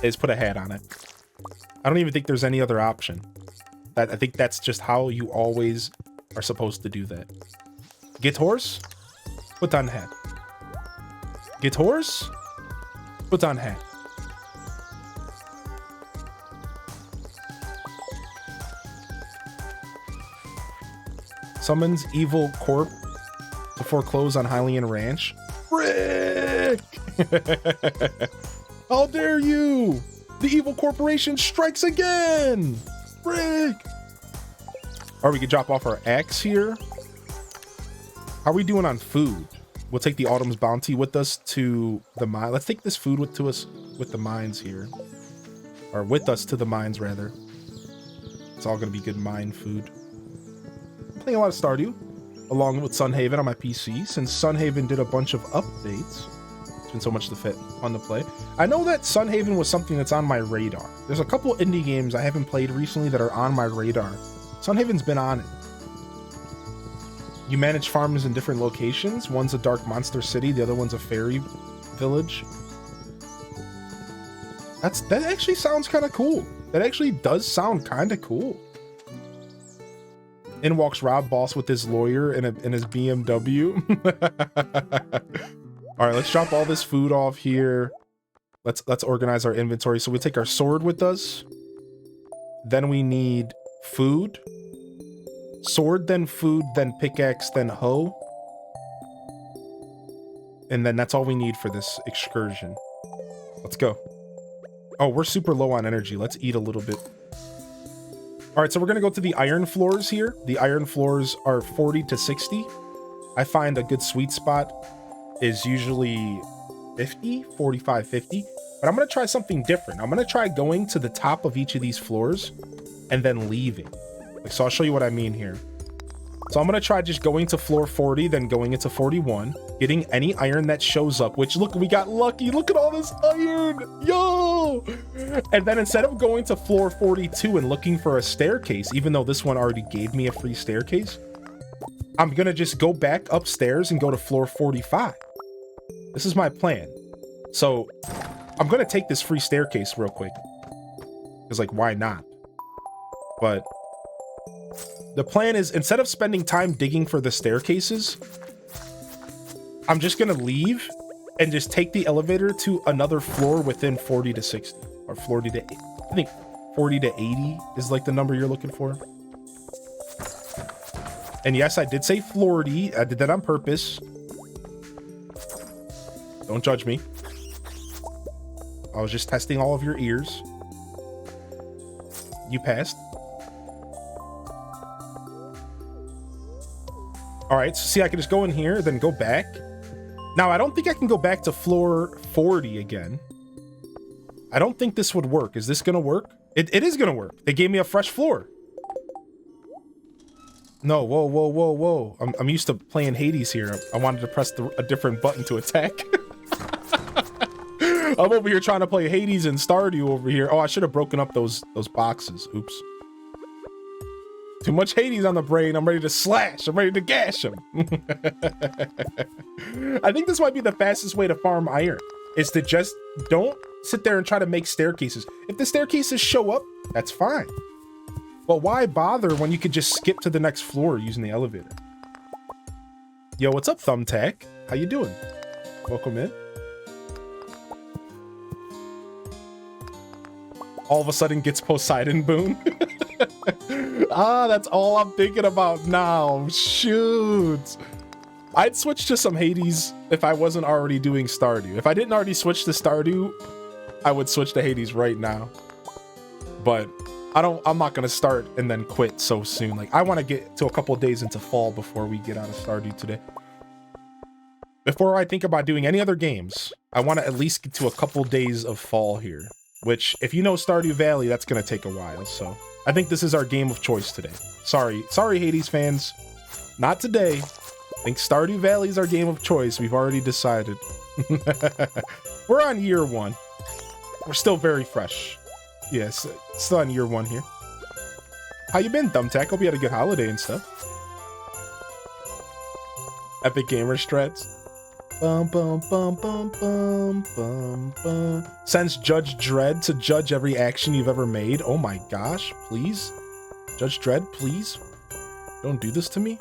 Speaker 1: is put a hat on it. I don't even think there's any other option. I think that's just how you always are supposed to do that. Get horse, put on hat. Get horse, put on hat. Summons evil corp to foreclose on Hylian Ranch. Frick! How dare you! The evil corporation strikes again! Frick! Or we could drop off our axe here. How are we doing on food? We'll take the Autumn's Bounty with us to the mine. Let's take this food with the mines here. Or with us to the mines, rather. It's all going to be good mine food. Playing a lot of Stardew, along with Sunhaven on my PC, since Sunhaven did a bunch of updates. It's been so much fun to play. I know that Sunhaven was something that's on my radar. There's a couple indie games I haven't played recently that are on my radar. Sunhaven's been on it. You manage farms in different locations. One's a dark monster city, the other one's a fairy village. That actually sounds kind of cool. That actually does sound kind of cool. In walks Rob Boss with his lawyer in his BMW. All right, let's drop all this food off here. Let's organize our inventory. So we take our sword with us. Then we need food. Sword, then food, then pickaxe, then hoe. And then that's all we need for this excursion. Let's go. Oh, we're super low on energy. Let's eat a little bit. All right, so we're going to go to the iron floors here. The iron floors are 40 to 60. I find a good sweet spot is usually 50, 45, 50. But I'm going to try something different. I'm going to try going to the top of each of these floors and then leaving. So I'll show you what I mean here. So I'm going to try just going to floor 40, then going into 41, getting any iron that shows up, which look, we got lucky. Look at all this iron. Yo! And then instead of going to floor 42 and looking for a staircase, even though this one already gave me a free staircase, I'm going to just go back upstairs and go to floor 45. This is my plan. So I'm going to take this free staircase real quick. Because, like, why not? But the plan is, instead of spending time digging for the staircases, I'm just going to leave and just take the elevator to another floor within 40 to 60. Or 40 to 80. I think 40 to 80 is like the number you're looking for. And yes, I did say 40. I did that on purpose. Don't judge me. I was just testing all of your ears. You passed. All right, so see, I can just go in here, then go back. Now, I don't think I can go back to floor 40 again. I don't think this would work. Is this gonna work? It is gonna work. They gave me a fresh floor. No, whoa, whoa, whoa, whoa. I'm used to playing Hades here. I wanted to press a different button to attack. I'm over here trying to play Hades and Stardew over here. Oh, I should have broken up those boxes. Oops. Too much Hades on the brain. I'm ready to slash. I'm ready to gash him. I think this might be the fastest way to farm iron, is to just don't sit there and try to make staircases. If the staircases show up, that's fine. But why bother when you could just skip to the next floor using the elevator? Yo, what's up, Thumbtack? How you doing? Welcome in. All of a sudden gets Poseidon boon. That's all I'm thinking about now. Shoot. I'd switch to some Hades if I wasn't already doing Stardew. If I didn't already switch to Stardew, I would switch to Hades right now. But I'm not gonna start and then quit so soon. Like, I want to get to a couple days into fall before we get out of Stardew today. Before I think about doing any other games, I want to at least get to a couple days of fall here. Which, if you know Stardew Valley, that's gonna take a while, so I think this is our game of choice today. Sorry, Hades fans. Not today. I think Stardew Valley is our game of choice. We've already decided. We're on year 1. We're still very fresh. Yes, still on year 1 here. How you been, Thumbtack? Hope you had a good holiday and stuff. Epic Gamer strats. Bum, bum, bum, bum, bum, bum, bum. Sends Judge Dredd to judge every action you've ever made. Oh my gosh, please. Judge Dredd, please. Don't do this to me.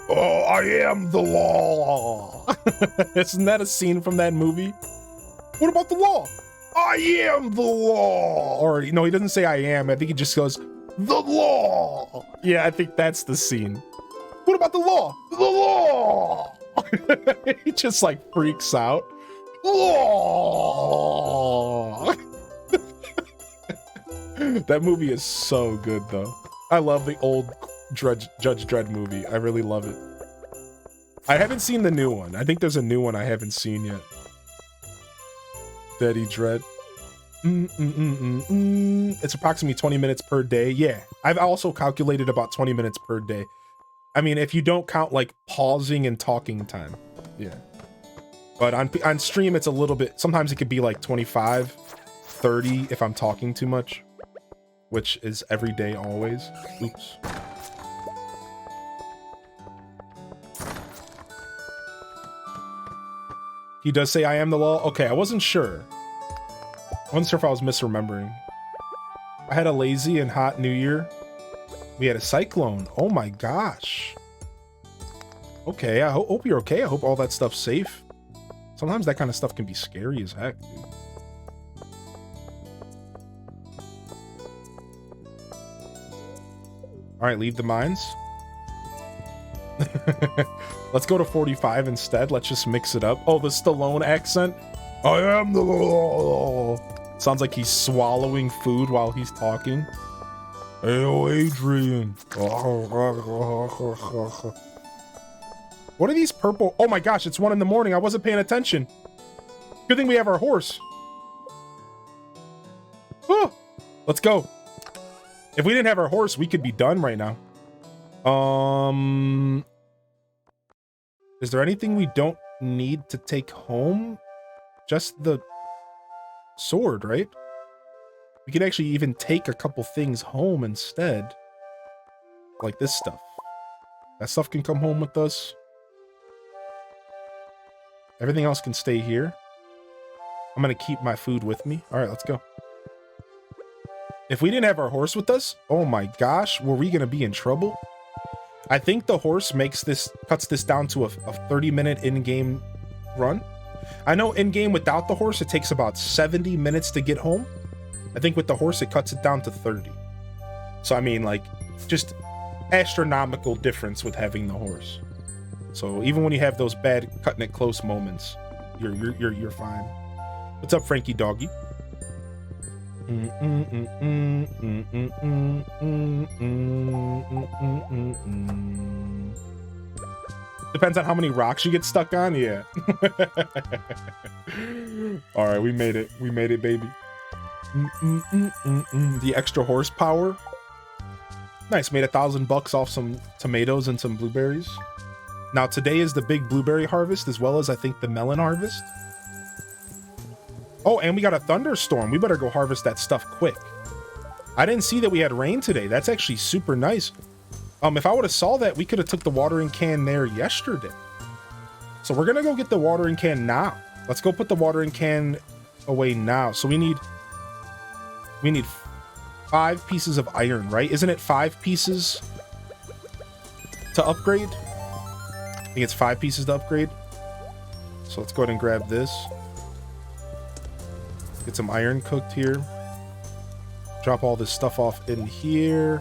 Speaker 1: Oh, I am the law. Isn't that a scene from that movie? What about the law? I am the law. Or, no, he doesn't say I am. I think he just goes, the law. Yeah, I think that's the scene. What about the law? The law. He just like freaks out. Law. That movie is so good though. I love the old Judge Dredd movie. I really love it. I haven't seen the new one. I think there's a new one I haven't seen yet. Daddy Dredd. It's approximately 20 minutes per day. Yeah, I've also calculated about 20 minutes per day. I mean, if you don't count like pausing and talking time. Yeah. But on stream, it's a little bit, sometimes it could be like 25, 30 if I'm talking too much, which is every day always. Oops. He does say I am the law. Okay, I wasn't sure. wasn't sure if I was misremembering. I had a lazy and hot New Year. We had a cyclone. Oh my gosh. Okay, I hope you're okay. I hope all that stuff's safe. Sometimes that kind of stuff can be scary as heck, dude. All right, leave the mines. Let's go to 45 instead. Let's just mix it up. Oh, the Stallone accent. I am the... Sounds like he's swallowing food while he's talking. Hey, Adrian. What are these purple? Oh my gosh, it's 1 in the morning. I wasn't paying attention. Good thing we have our horse. Oh, let's go. If we didn't have our horse, we could be done right now. Is there anything we don't need to take home? Just the sword, right? We could actually even take a couple things home instead. Like this stuff. That stuff can come home with us. Everything else can stay here. I'm gonna keep my food with me. All right, let's go. If we didn't have our horse with us, oh my gosh, were we gonna be in trouble? I think the horse cuts this down to a 30-minute in-game run. I know in-game without the horse, it takes about 70 minutes to get home. I think with the horse, it cuts it down to 30. So I mean, like, just astronomical difference with having the horse. So even when you have those bad cutting it close moments, you're fine. What's up, Frankie Doggy? Depends on how many rocks you get stuck on. Yeah. All right, we made it. We made it, baby. The extra horsepower. Nice, made $1,000 off some tomatoes and some blueberries. Now today is the big blueberry harvest, as well as I think the melon harvest. Oh, and we got a thunderstorm. We better go harvest that stuff quick. I didn't see that we had rain today. That's actually super nice. If I would have saw that, we could have took the watering can there yesterday. So we're gonna go get the watering can now. Let's go put the watering can away now. So we need 5 pieces of iron, right? Isn't it 5 pieces to upgrade? I think it's 5 pieces to upgrade. So let's go ahead and grab this. Get some iron cooked here. Drop all this stuff off in here.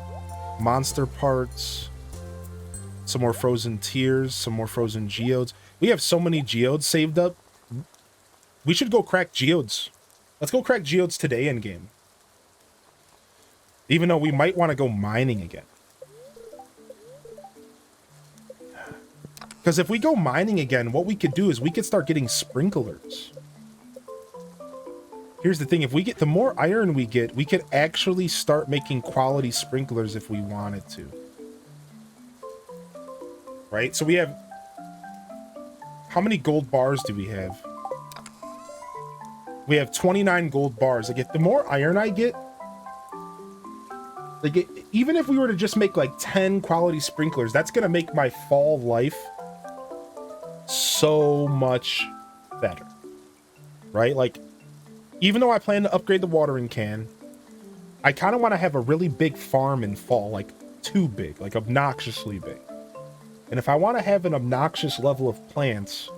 Speaker 1: Monster parts. Some more frozen tears. Some more frozen geodes. We have so many geodes saved up. We should go crack geodes. Let's go crack geodes today in game. Even though we might want to go mining again. Because if we go mining again, what we could do is we could start getting sprinklers. Here's the thing, if we get the more iron we get, we could actually start making quality sprinklers if we wanted to. Right? So we have... How many gold bars do we have? We have 29 gold bars. The more iron I get, even if we were to just make like 10 quality sprinklers, that's gonna make my fall life so much better. Right? Like, even though I plan to upgrade the watering can, I kind of want to have a really big farm in fall, like too big, like obnoxiously big. And if I want to have an obnoxious level of plants,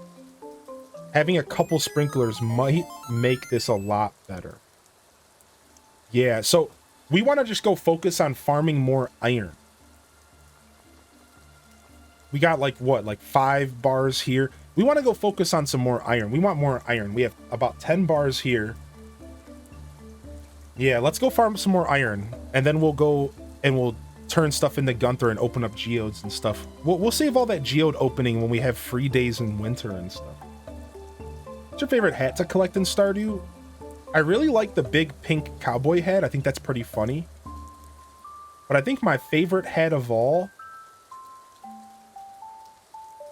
Speaker 1: having a couple sprinklers might make this a lot better. Yeah, so we want to just go focus on farming more iron. We got like what, like 5 bars here. We want to go focus on some more iron. We want more iron. We have about 10 bars here. Yeah, let's go farm some more iron, and then we'll go and we'll turn stuff into Gunther and open up geodes and stuff. We'll save all that geode opening when we have free days in winter and stuff. What's your favorite hat to collect in Stardew? I really like the big pink cowboy hat. I think that's pretty funny. But I think my favorite hat of all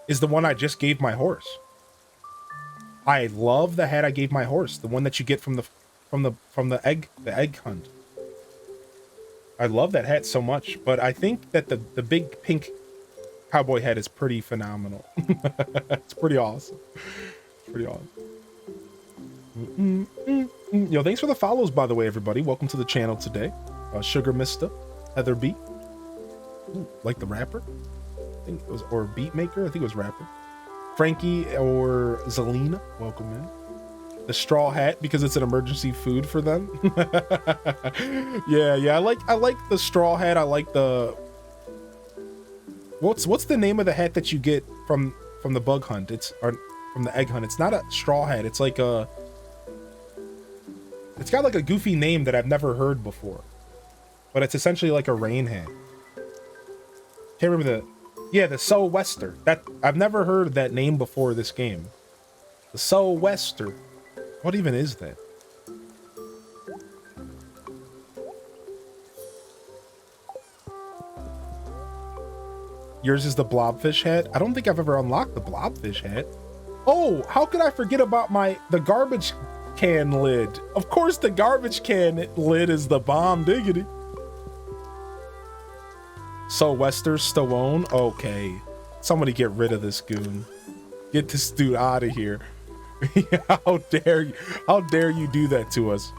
Speaker 1: is the one I just gave my horse. I love the hat I gave my horse, the one that you get from the egg hunt. I love that hat so much, but I think that the big pink cowboy hat is pretty phenomenal. It's pretty awesome. Pretty awesome. Yo, thanks for the follows, by the way, everybody. Welcome to the channel today. Sugar Mista, Heather B. Ooh, like the rapper? I think it was, or beat maker. I think it was rapper. Frankie or Zelina, welcome in. The straw hat because it's an emergency food for them. yeah, I like the straw hat. I like the what's the name of the hat that you get from the bug hunt? Or from the egg hunt. It's not a straw hat. It's like it's got like a goofy name that I've never heard before, but it's essentially like a rain hat. Can't remember the sou'wester. That I've never heard that name before this game. The sou'wester. What even is that? Yours is the blobfish hat? I don't think I've ever unlocked the blobfish hat. Oh, how could I forget about the garbage can lid? Of course the garbage can lid is the bomb diggity. Sou'wester Stallone? Okay. Somebody get rid of this goon. Get this dude out of here. How dare you? How dare you do that to us?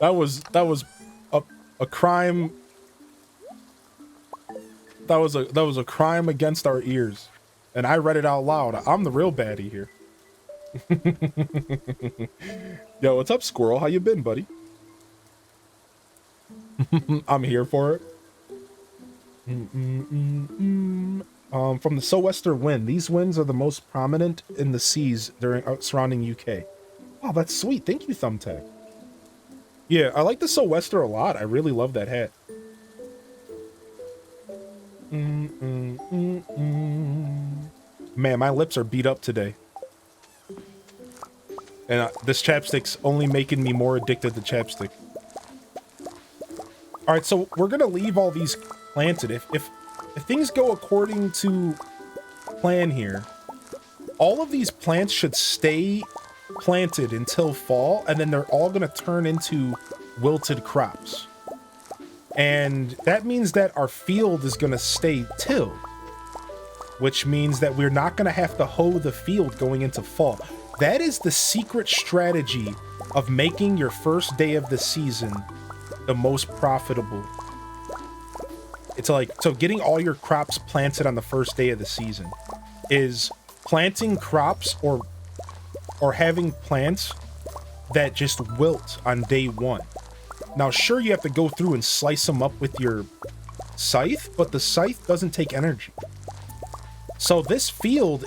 Speaker 1: that was a crime. That was a crime against our ears, and I read it out loud. I'm the real baddie here. Yo, what's up, Squirrel? How you been, buddy? I'm here for it. From the sou'wester wind. These winds are the most prominent in the seas during surrounding UK. Wow, that's sweet. Thank you, Thumbtack. Yeah, I like the sou'wester a lot. I really love that hat. Man, my lips are beat up today. And this chapstick's only making me more addicted to chapstick. Alright, so we're gonna leave all these planted. If things go according to plan here, all of these plants should stay planted until fall, and then they're all gonna turn into wilted crops. And that means that our field is gonna stay tilled, which means that we're not gonna have to hoe the field going into fall. That is the secret strategy of making your first day of the season the most profitable. It's like, so getting all your crops planted on the first day of the season is planting crops or having plants that just wilt on day one. Now, sure, you have to go through and slice them up with your scythe, but the scythe doesn't take energy. So this field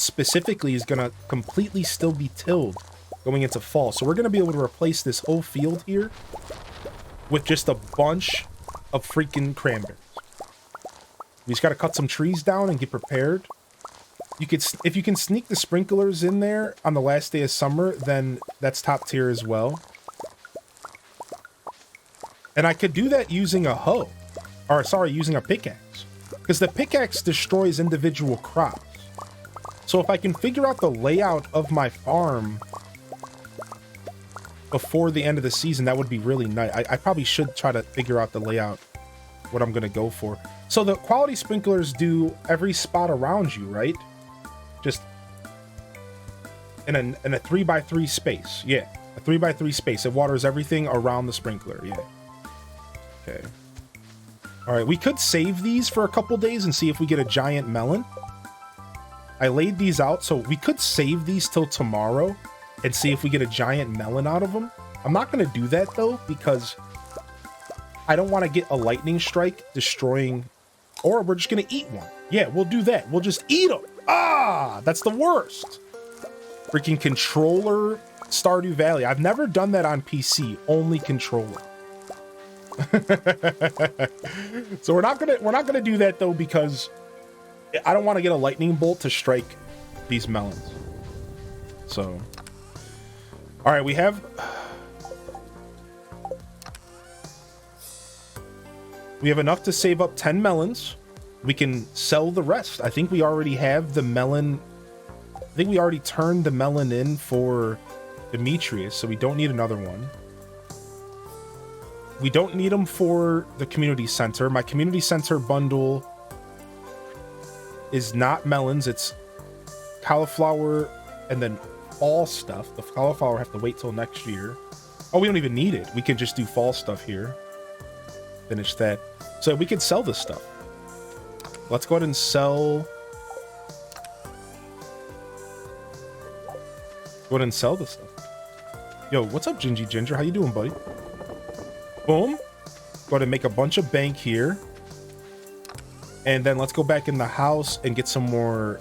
Speaker 1: specifically is gonna completely still be tilled going into fall. So we're gonna be able to replace this whole field here with just a bunch of freaking cranberries. We just gotta cut some trees down and get prepared. If you can sneak the sprinklers in there on the last day of summer, then that's top tier as well. And I could do that using a hoe, or sorry, using a pickaxe, because the pickaxe destroys individual crops. So if I can figure out the layout of my farm before the end of the season, that would be really nice. I probably should try to figure out the layout, what I'm gonna go for. So the quality sprinklers do every spot around you, right? Just in a 3x3 space. Yeah, a 3x3 space. It waters everything around the sprinkler. Yeah. Okay. All right, we could save these for a couple days and see if we get a giant melon. I laid these out, so we could save these till tomorrow and see if we get a giant melon out of them. I'm not going to do that, though, because I don't want to get a lightning strike destroying... Or we're just going to eat one. Yeah, we'll do that. We'll just eat them. Ah, that's the worst. Freaking controller Stardew Valley. I've never done that on PC, only controller. So we're not gonna do that though, because I don't want to get a lightning bolt to strike these melons. So, all right, we have enough to save up 10 melons. We can sell the rest. I think we already have the melon. I think we already turned the melon in for Demetrius, so we don't need another one. We don't need them for the community center. My community center bundle is not melons. It's cauliflower and then fall stuff. The cauliflower have to wait till next year. Oh, we don't even need it. We can just do fall stuff here. Finish that. So we can sell this stuff. Let's go ahead and sell. Go ahead and sell this stuff. Yo, what's up, Gingy Ginger? How you doing, buddy? Boom. Go ahead and make a bunch of bank here. And then let's go back in the house and get some more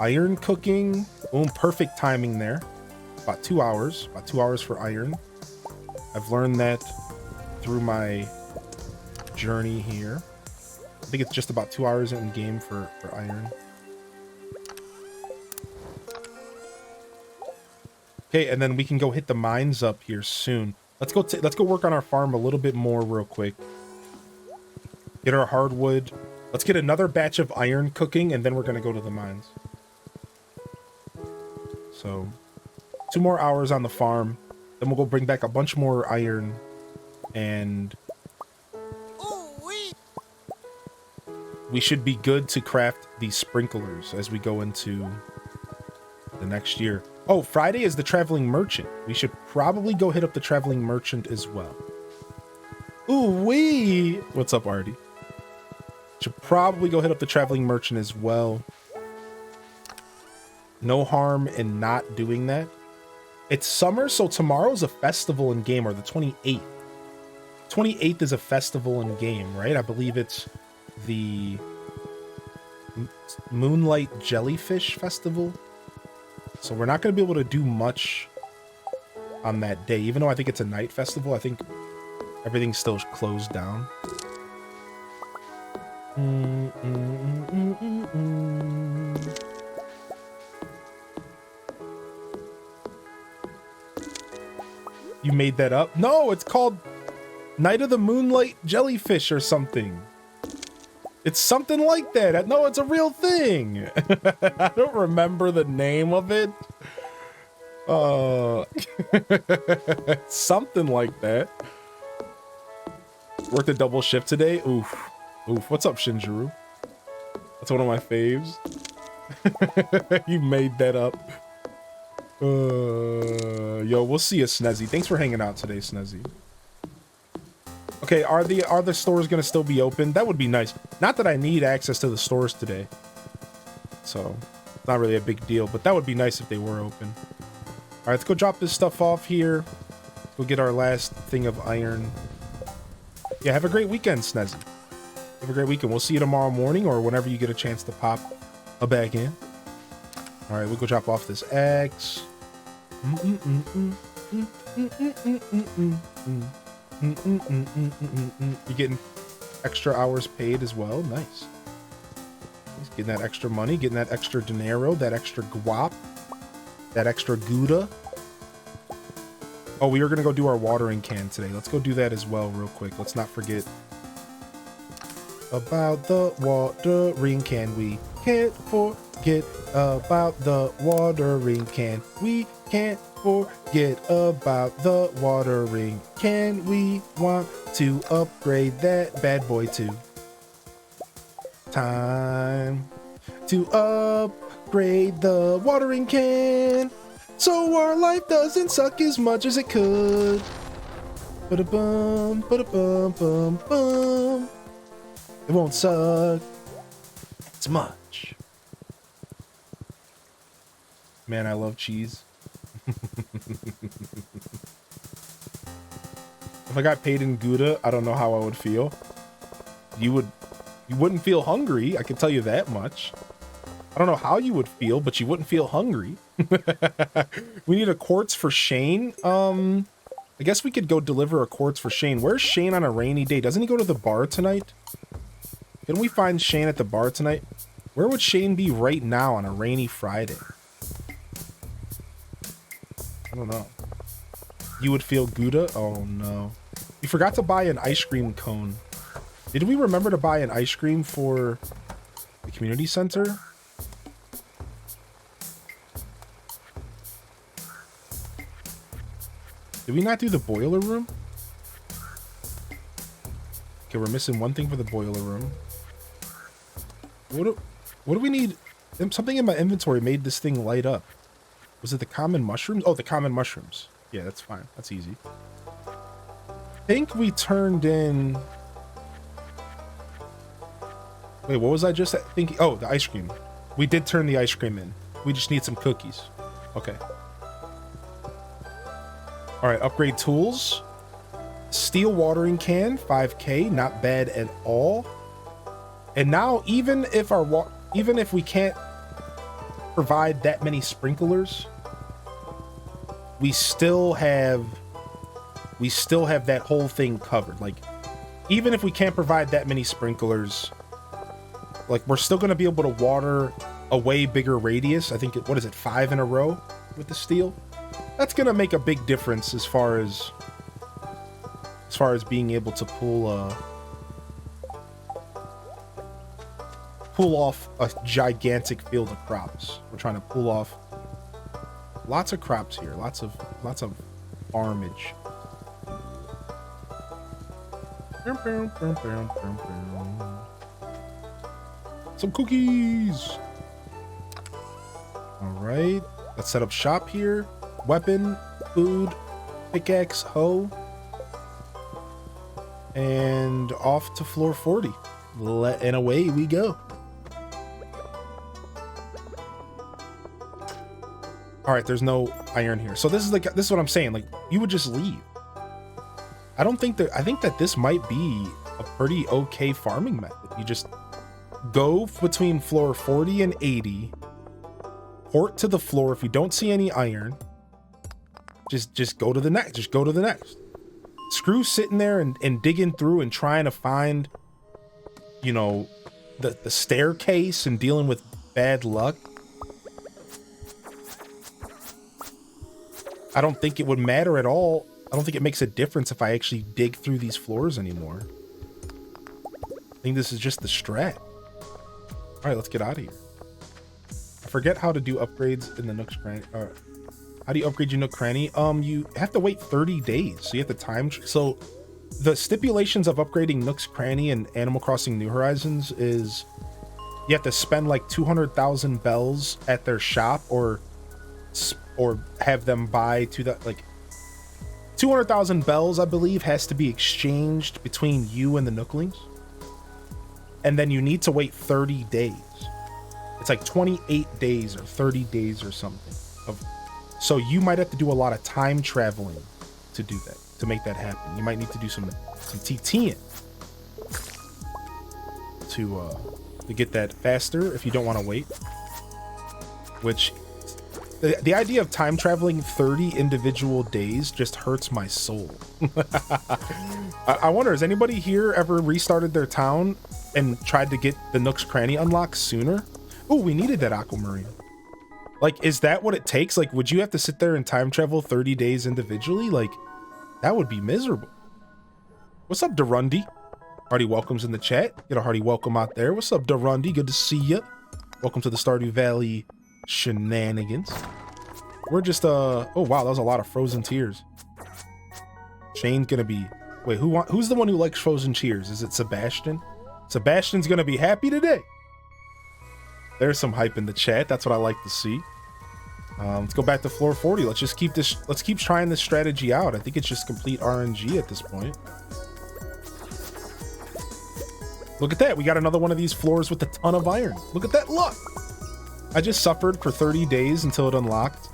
Speaker 1: iron cooking. Boom, perfect timing there. About 2 hours. About 2 hours for iron. I've learned that through my journey here. I think it's just about 2 hours in game for iron. Okay, and then we can go hit the mines up here soon. Let's go work on our farm a little bit more real quick. Get our hardwood. Let's get another batch of iron cooking, and then we're gonna go to the mines. So 2 more hours on the farm. Then we'll go bring back a bunch more iron, and we should be good to craft these sprinklers as we go into the next year. Oh, Friday is the traveling merchant. We should probably go hit up the traveling merchant as well. Ooh wee! What's up, Artie? Should probably go hit up the traveling merchant as well. No harm in not doing that. It's summer, so tomorrow's a festival in game, or the 28th. 28th is a festival in game, right? I believe it's the Moonlight Jellyfish Festival. So we're not going to be able to do much on that day. Even though I think it's a night festival, I think everything's still closed down. You made that up? No, it's called Night of the Moonlight Jellyfish or something. It's something like that. No, it's a real thing. I don't remember the name of it. Something like that. Worked a double shift today. Oof. Oof. What's up, Shinjuru? That's one of my faves. You made that up. Yo, we'll see you, Snezzy. Thanks for hanging out today, Snezzy. Okay, are the stores gonna still be open? That would be nice. Not that I need access to the stores today, so not really a big deal, but that would be nice if they were open. All right, let's go drop this stuff off here. Go get our last thing of iron. Yeah, have a great weekend, Snezzy. Have a great weekend. We'll see you tomorrow morning or whenever you get a chance to pop a bag in. All right, we'll go drop off this axe. You're getting extra hours paid as well. Nice. He's getting that extra money, getting that extra dinero, that extra guap, that extra gouda. Oh, we are going to go do our watering can today. Let's go do that as well real quick. Let's not forget about the watering can. We can't forget about the watering can. We can't forget about the watering can. We want to upgrade that bad boy too. Time to upgrade the watering can so our life doesn't suck as much as it could. Ba-da-bum, ba-da-bum, bum, bum. It won't suck as much. Man, I love cheese. If I got paid in Gouda, I don't know how I would feel. You wouldn't feel hungry, I can tell you that much. I don't know how you would feel, but you wouldn't feel hungry. We need a quartz for Shane. I guess we could go deliver a quartz for Shane. Where's Shane on a rainy day? Doesn't he go to the bar tonight? Can we find Shane at the bar tonight? Where would Shane be right now on a rainy Friday? I don't know. You would feel Gouda? Oh no. We forgot to buy an ice cream cone. Did we remember to buy an ice cream for the community center? Did we not do the boiler room? Okay, we're missing one thing for the boiler room. What do we need? Something in my inventory made this thing light up. Was it the common mushrooms? Oh, the common mushrooms. Yeah, that's fine. That's easy. I think we turned in... Wait, what was I just thinking? Oh, the ice cream. We did turn the ice cream in. We just need some cookies. Okay. All right, upgrade tools. Steel watering can, 5K, not bad at all. And now, even if we can't provide that many sprinklers, we still have that whole thing covered. Like, even if we can't provide that many sprinklers, like, we're still going to be able to water a way bigger radius. I think, what is it, 5 in a row with the steel? That's going to make a big difference as far as being able to pull off a gigantic field of crops. We're trying to pull off lots of crops here, lots of farmage. Some cookies. All right, let's set up shop here. Weapon, food, pickaxe, hoe, and off to floor 40. And away we go. All right, there's no iron here. So this is what I'm saying. Like, you would just leave. I think that this might be a pretty okay farming method. You just go between floor 40 and 80, port to the floor. If you don't see any iron, just go to the next. Just go to the next. Screw sitting there and digging through and trying to find, you know, the staircase and dealing with bad luck. I don't think it would matter at all. I don't think it makes a difference if I actually dig through these floors anymore. I think this is just the strat. All right, let's get out of here. I forget how to do upgrades in the Nook's Cranny. How do you upgrade your Nook Cranny? You have to wait 30 days. So you have to time. So the stipulations of upgrading Nook's Cranny and Animal Crossing New Horizons is you have to spend like 200,000 bells at their shop or have them buy to the, like, 200,000 bells, I believe, has to be exchanged between you and the Nooklings. And then you need to wait 30 days. It's like 28 days or 30 days or something. So you might have to do a lot of time traveling to do that, to make that happen. You might need to do some TTing to get that faster if you don't want to wait. Which... The idea of time traveling 30 individual days just hurts my soul. I wonder, has anybody here ever restarted their town and tried to get the Nook's Cranny unlocked sooner? Oh, we needed that aquamarine. Like, is that what it takes? Like, would you have to sit there and time travel 30 days individually? Like, that would be miserable. What's up, Durundy? Hearty welcomes in the chat. Get a hearty welcome out there. What's up, Durundy? Good to see you. Welcome to the Stardew Valley shenanigans. We're just oh wow, that was a lot of frozen tears. Shane's gonna be, wait, who's the one who likes frozen tears? Is it Sebastian? Sebastian's gonna be happy today. There's some hype in the chat. That's what I like to see. Let's go back to floor 40. Let's keep trying this strategy out. I think it's just complete RNG at this point. Look at that, we got another one of these floors with a ton of iron. Look at that luck. I just suffered for 30 days until it unlocked.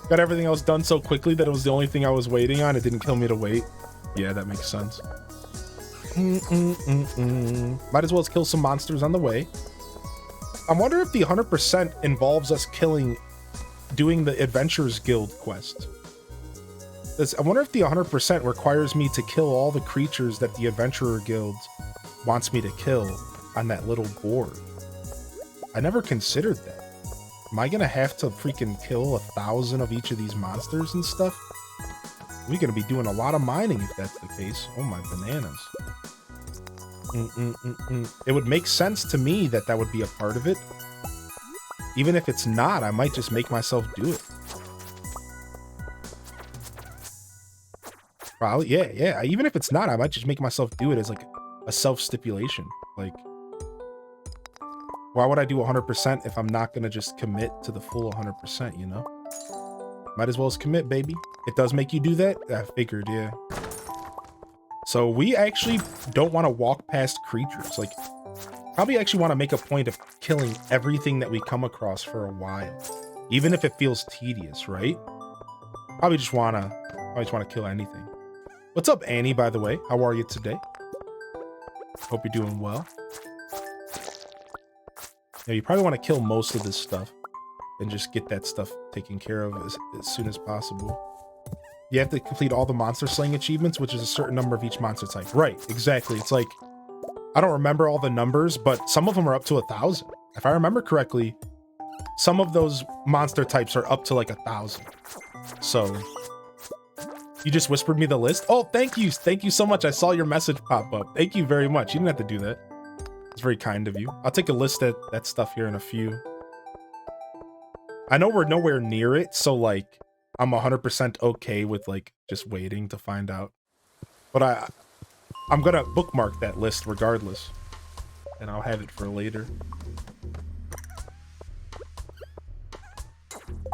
Speaker 1: Got everything else done so quickly that it was the only thing I was waiting on. It didn't kill me to wait. Yeah, that makes sense. Might as well kill some monsters on the way. I wonder if the 100% involves us doing the Adventurers Guild quest. I wonder if the 100% requires me to kill all the creatures that the Adventurer Guild wants me to kill on that little board. I never considered that. Am I gonna have to freaking kill 1,000 of each of these monsters and stuff? We're gonna be doing a lot of mining if that's the case. Oh my bananas. It would make sense to me that would be a part of it. Even if it's not, I might just make myself do it. Probably, yeah. Even if it's not, I might just make myself do it as like a self-stipulation. Like, why would I do 100% if I'm not gonna just commit to the full 100%, you know? Might as well as commit, baby. It does make you do that? I figured, yeah. So we actually don't want to walk past creatures. Like, probably actually want to make a point of killing everything that we come across for a while. Even if it feels tedious, right? Probably just wanna kill anything. What's up, Annie, by the way? How are you today? Hope you're doing well. Yeah, you probably want to kill most of this stuff and just get that stuff taken care of as soon as possible. You have to complete all the monster slaying achievements, which is a certain number of each monster type. Right, exactly. It's like, I don't remember all the numbers, but some of them are up to 1,000. If I remember correctly, some of those monster types are up to like 1,000. So, you just whispered me the list? Oh, thank you. Thank you so much. I saw your message pop up. Thank you very much. You didn't have to do that. It's very kind of you. I'll take a list at that stuff here in a few. I know we're nowhere near it, so like, I'm 100% okay with like just waiting to find out. But I'm gonna bookmark that list regardless, and I'll have it for later.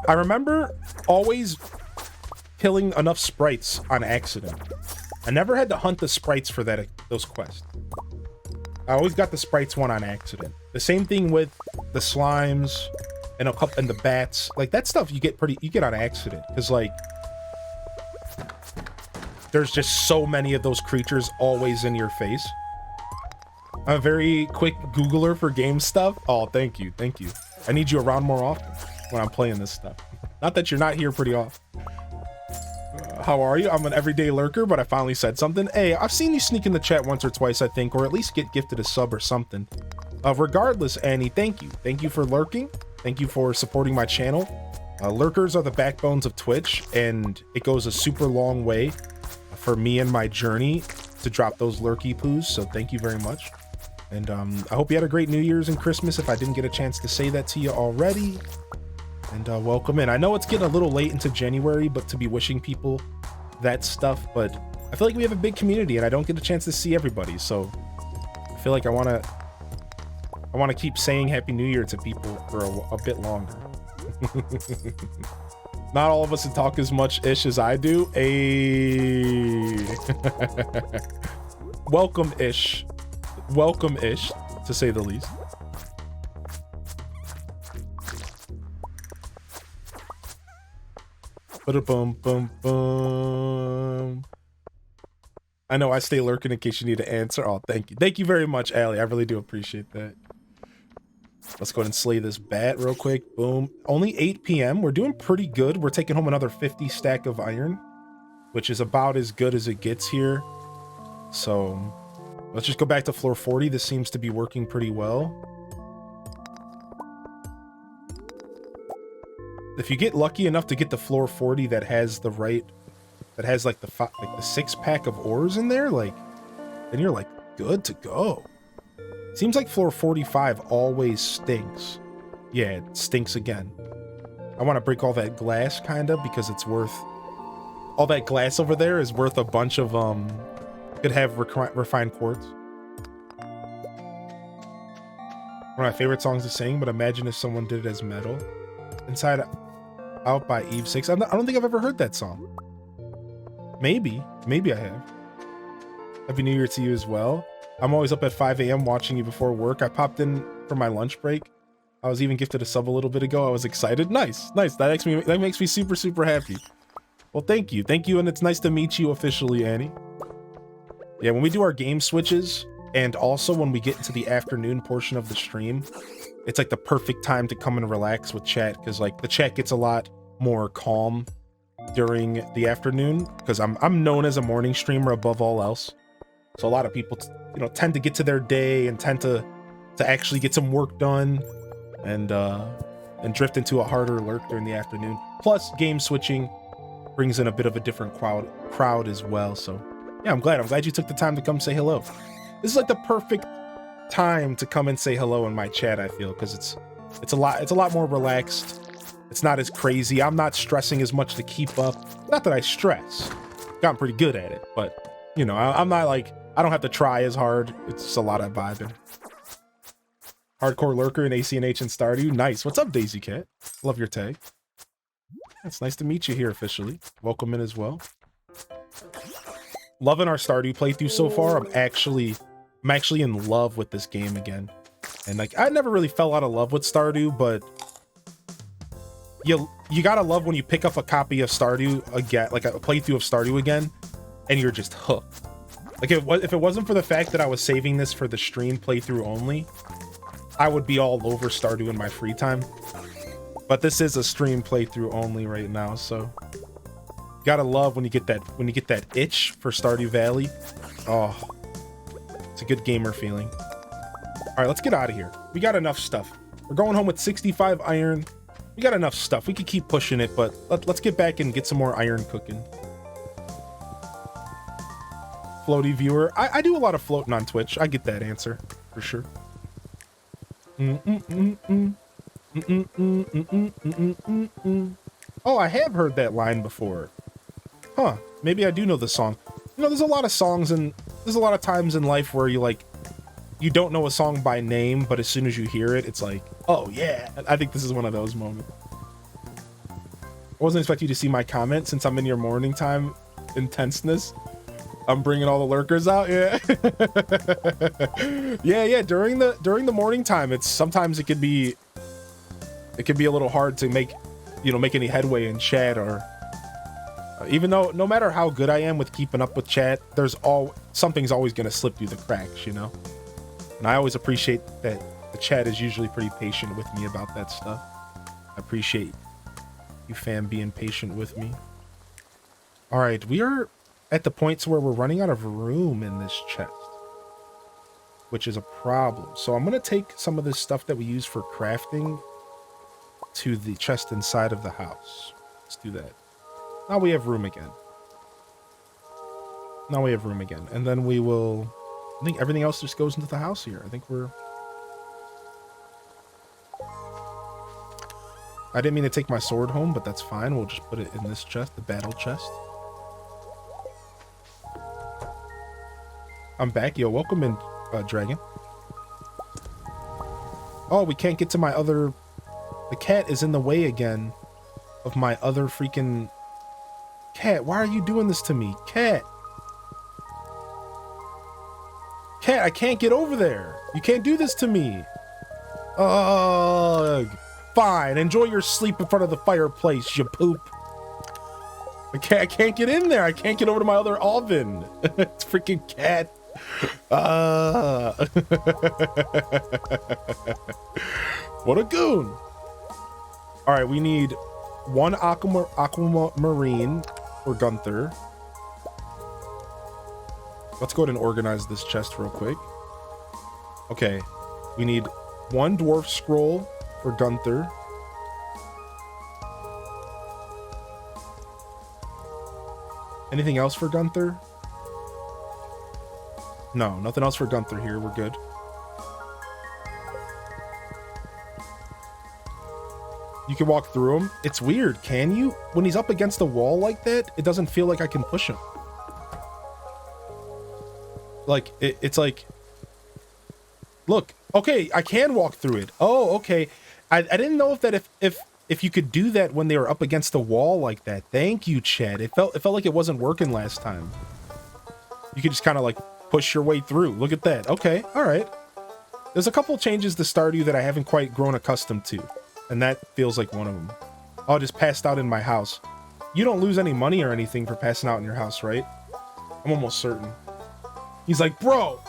Speaker 1: I remember always killing enough sprites on accident. I never had to hunt the sprites for those quests. I always got the sprites one on accident. The same thing with the slimes and the bats. Like that stuff you get on accident, because like there's just so many of those creatures always in your face. I'm a very quick Googler for game stuff. Oh, thank you. I need you around more often when I'm playing this stuff. Not that you're not here pretty often. How are you? I'm an everyday lurker, but I finally said something. Hey, I've seen you sneak in the chat once or twice, I think, or at least get gifted a sub or something. Regardless, Annie, thank you. Thank you for lurking. Thank you for supporting my channel. Lurkers are the backbones of Twitch, and it goes a super long way for me and my journey to drop those lurky poos, so thank you very much. And I hope you had a great New Year's and Christmas if I didn't get a chance to say that to you already. And welcome in. I know it's getting a little late into January, but to be wishing people that stuff, but I feel like we have a big community and I don't get a chance to see everybody, so I feel like I want to keep saying Happy New Year to people for a bit longer. Not all of us can talk as much ish as I do. Welcome ish, to say the least. Boom, boom, boom. I know I stay lurking in case you need to answer. Oh, thank you. Thank you very much, Allie. I really do appreciate that. Let's go ahead and slay this bat real quick. Boom. Only 8 p.m. We're doing pretty good. We're taking home another 50 stack of iron, which is about as good as it gets here. So let's just go back to floor 40. This seems to be working pretty well. If you get lucky enough to get the floor 40 that has the like the 6-pack of ores in there, like, then you're like good to go. Seems like floor 45 always stinks. Yeah, it stinks again. I want to break all that glass kind of because it's worth, all that glass over there is worth a bunch of could have refined quartz. One of my favorite songs to sing, but imagine if someone did it as metal. Inside Out by Eve 6. I don't think I've ever heard that song. Maybe I have. Happy New Year to you as well. I'm always up at 5 a.m. watching you before work. I popped in for my lunch break. I was even gifted a sub a little bit ago. I was excited. Nice. That makes me super happy. Well, thank you, and it's nice to meet you officially, Annie. Yeah, when we do our game switches, and also when we get into the afternoon portion of the stream, it's like the perfect time to come and relax with chat, because like the chat gets a lot more calm during the afternoon, because I'm known as a morning streamer above all else. So a lot of people, tend to get to their day and tend to actually get some work done and drift into a harder lurk during the afternoon. Plus, game switching brings in a bit of a different crowd as well. So yeah, I'm glad you took the time to come say hello. This is like the perfect time to come and say hello in my chat, I feel, because it's a lot more relaxed. It's not as crazy. I'm not stressing as much to keep up. Not that I stress. Gotten pretty good at it, but I'm not like, I don't have to try as hard. It's just a lot of vibing. Hardcore lurker in ACNH and Stardew. Nice. What's up, Daisy Cat? Love your tag. It's nice to meet you here officially. Welcome in as well. Loving our Stardew playthrough so far. I'm actually in love with this game again. And like, I never really fell out of love with Stardew, but you gotta love when you pick up a copy of Stardew again, like a playthrough of Stardew again, and you're just hooked. Like if it wasn't for the fact that I was saving this for the stream playthrough only, I would be all over Stardew in my free time. But this is a stream playthrough only right now, so gotta love when you get that itch for Stardew Valley. Oh, it's a good gamer feeling. All right, let's get out of here. We got enough stuff. We're going home with 65 iron. We got enough stuff. We could keep pushing it, but let's get back and get some more iron cooking. Floaty viewer. I do a lot of floating on Twitch. I get that answer for sure. Oh, I have heard that line before. Huh. Maybe I do know the song. You know, there's a lot of songs and there's a lot of times in life where you don't know a song by name, but as soon as you hear it, it's like, oh yeah. I think this is one of those moments. I wasn't expecting you to see my comment since I'm in your morning time intenseness. I'm bringing all the lurkers out. Yeah. yeah. During the morning time, sometimes it can be a little hard to make any headway in chat, or even though no matter how good I am with keeping up with chat, something's always going to slip through the cracks, And I always appreciate that the chat is usually pretty patient with me about that stuff. I appreciate you fam being patient with me. All right, we are at the points where we're running out of room in this chest, which is a problem. So I'm going to take some of this stuff that we use for crafting to the chest inside of the house. Let's do that. Now we have room again. And then we will... I think everything else just goes into the house here. I think I didn't mean to take my sword home, but that's fine. We'll just put it in this chest, the battle chest. I'm back. Yo, welcome in, Dragon. Oh, we can't get to my other... The cat is in the way again of my other freaking... Cat, why are you doing this to me? Cat! Cat, I can't get over there. You can't do this to me. Ugh. Fine, enjoy your sleep in front of the fireplace, you poop. I can't get in there. I can't get over to my other oven. It's freaking cat. What a goon. All right, we need one aquamarine for Gunther. Let's go ahead and organize this chest real quick. Okay, we need one dwarf scroll for Gunther. Anything else for Gunther? No, nothing else for Gunther here. We're good. You can walk through him. It's weird. Can you? When he's up against the wall like that, it doesn't feel like I can push him. Like, it's like... Look. Okay, I can walk through it. Oh, okay. I didn't know if you could do that when they were up against the wall like that. Thank you, Chad. It felt like it wasn't working last time. You could just kind of like push your way through. Look at that. Okay, all right. There's a couple changes to Stardew that I haven't quite grown accustomed to, and that feels like one of them. Oh, I just passed out in my house. You don't lose any money or anything for passing out in your house, right? I'm almost certain. He's like, bro.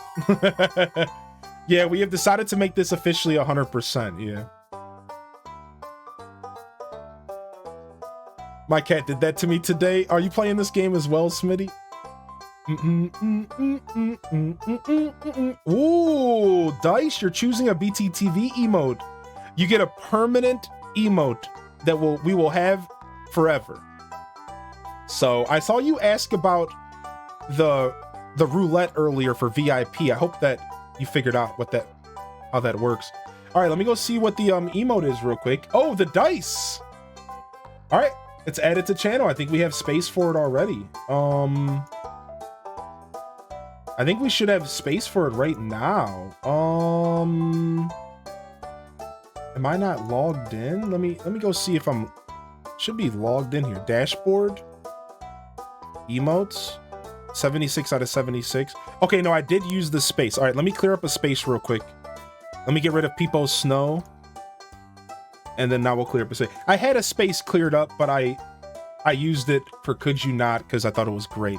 Speaker 1: Yeah, we have decided to make this officially 100%. Yeah. My cat did that to me today. Are you playing this game as well, Smitty? Ooh, Dice, you're choosing a BTTV emote. You get a permanent emote that we will have forever. So I saw you ask about the roulette earlier for VIP. I hope that you figured out how that works. All right, let me go see what the emote is real quick. Oh, the dice. All right, it's added to channel. I think we have space for it already. I think we should have space for it right now. Am I not logged in? Let me go see if I'm should be logged in here. Dashboard. Emotes. 76 out of 76. Okay, no, I did use the space. All right, let me clear up a space real quick. Let me get rid of Peepo's Snow. And then now we'll clear up a space. I had a space cleared up, but I used it for Could You Not because I thought it was great.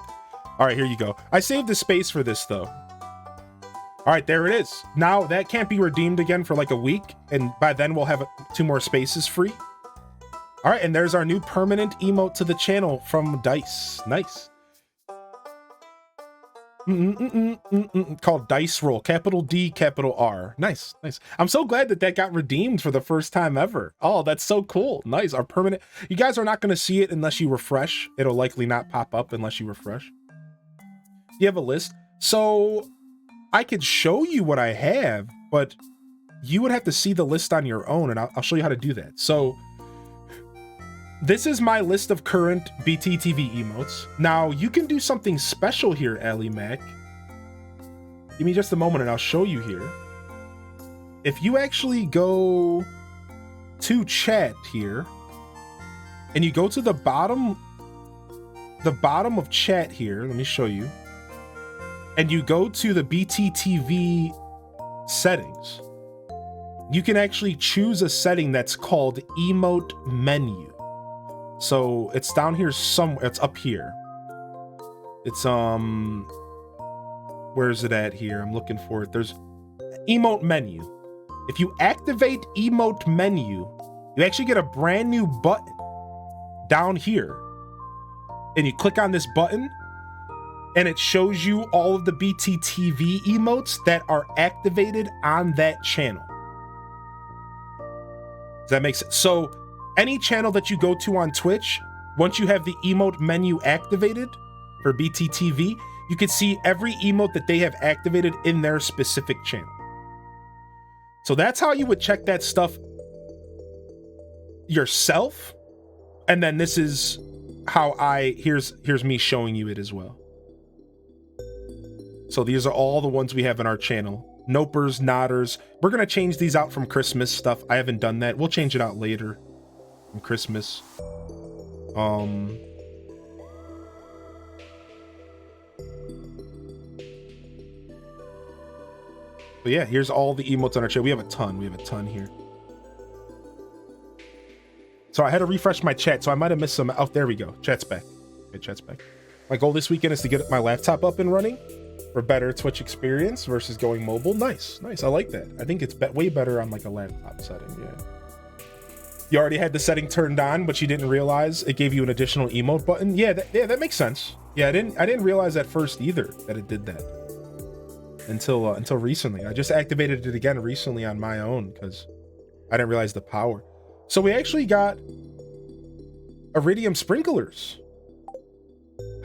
Speaker 1: All right, here you go. I saved the space for this, though. All right, there it is. Now, that can't be redeemed again for like a week, and by then we'll have 2 more spaces free. All right, and there's our new permanent emote to the channel from Dice. Nice. Called Dice Roll. Capital D, capital R. Nice, nice. I'm so glad that that got redeemed for the first time ever. Oh, that's so cool. Nice. Our permanent. You guys are not going to see it unless you refresh. It'll likely not pop up unless you refresh. You have a list. So I could show you what I have, but you would have to see the list on your own, and I'll show you how to do that. So this is my list of current BTTV emotes. Now, you can do something special here, Ally Mac. Give me just a moment and I'll show you here. If you actually go to chat here, and you go to the bottom of chat here, let me show you, and you go to the BTTV settings, you can actually choose a setting that's called emote menu. So it's down here somewhere. It's up here. It's where is it at here? I'm looking for it. There's emote menu. If you activate emote menu, you actually get a brand new button down here. And you click on this button, and it shows you all of the BTTV emotes that are activated on that channel. Does that make sense? So any channel that you go to on Twitch, once you have the emote menu activated for BTTV, you can see every emote that they have activated in their specific channel. So that's how you would check that stuff yourself. And then this is how here's me showing you it as well. So these are all the ones we have in our channel. Nopers, Nodders. We're going to change these out from Christmas stuff. I haven't done that. We'll change it out later. Christmas. But yeah, here's all the emotes on our channel. We have a ton here. So I had to refresh my chat, so I might have missed some. Oh, there we go. Chat's back. Okay, chat's back. My goal this weekend is to get my laptop up and running for better Twitch experience versus going mobile. Nice. I like that. I think it's way better on like a laptop setting. Yeah. You already had the setting turned on, but you didn't realize it gave you an additional emote button. Yeah, that makes sense. Yeah, I didn't realize at first either that it did that until recently. I just activated it again recently on my own because I didn't realize the power. So we actually got Iridium sprinklers.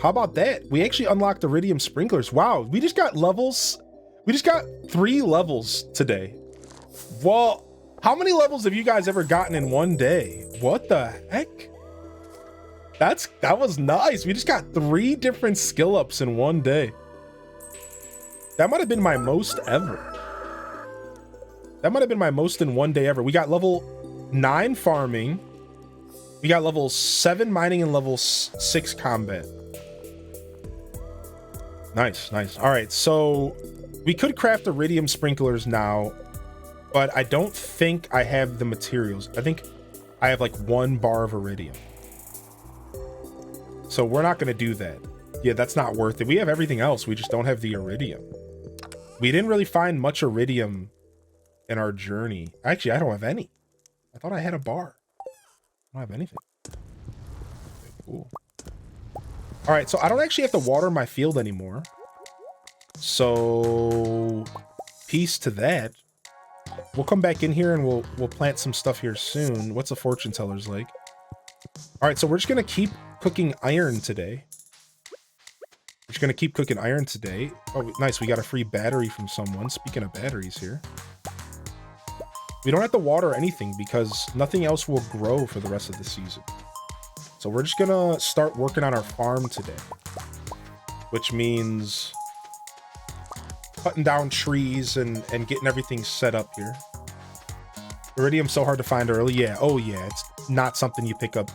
Speaker 1: How about that? We actually unlocked Iridium sprinklers. Wow, we just got levels. We just got 3 levels today. Well, how many levels have you guys ever gotten in one day? What the heck? That was nice. We just got 3 different skill ups in one day. That might have been my most ever. That might have been my most in one day ever. We got level 9 farming. We got level 7 mining and level 6 combat. Nice. All right, so we could craft Iridium sprinklers now, but I don't think I have the materials. I think I have like 1 bar of Iridium. So we're not going to do that. Yeah, that's not worth it. We have everything else. We just don't have the Iridium. We didn't really find much Iridium in our journey. Actually, I don't have any. I thought I had a bar. I don't have anything. Okay, cool. All right, so I don't actually have to water my field anymore. So peace to that. We'll come back in here and we'll plant some stuff here soon. What's the fortune teller's like? All right, so we're just gonna keep cooking iron today. We're just gonna keep cooking iron today. Oh, nice, we got a free battery from someone. Speaking of batteries here. We don't have to water anything because nothing else will grow for the rest of the season. So we're just gonna start working on our farm today. Which means cutting down trees and getting everything set up here. Iridium's so hard to find early. Yeah. Oh, yeah. It's not something you pick up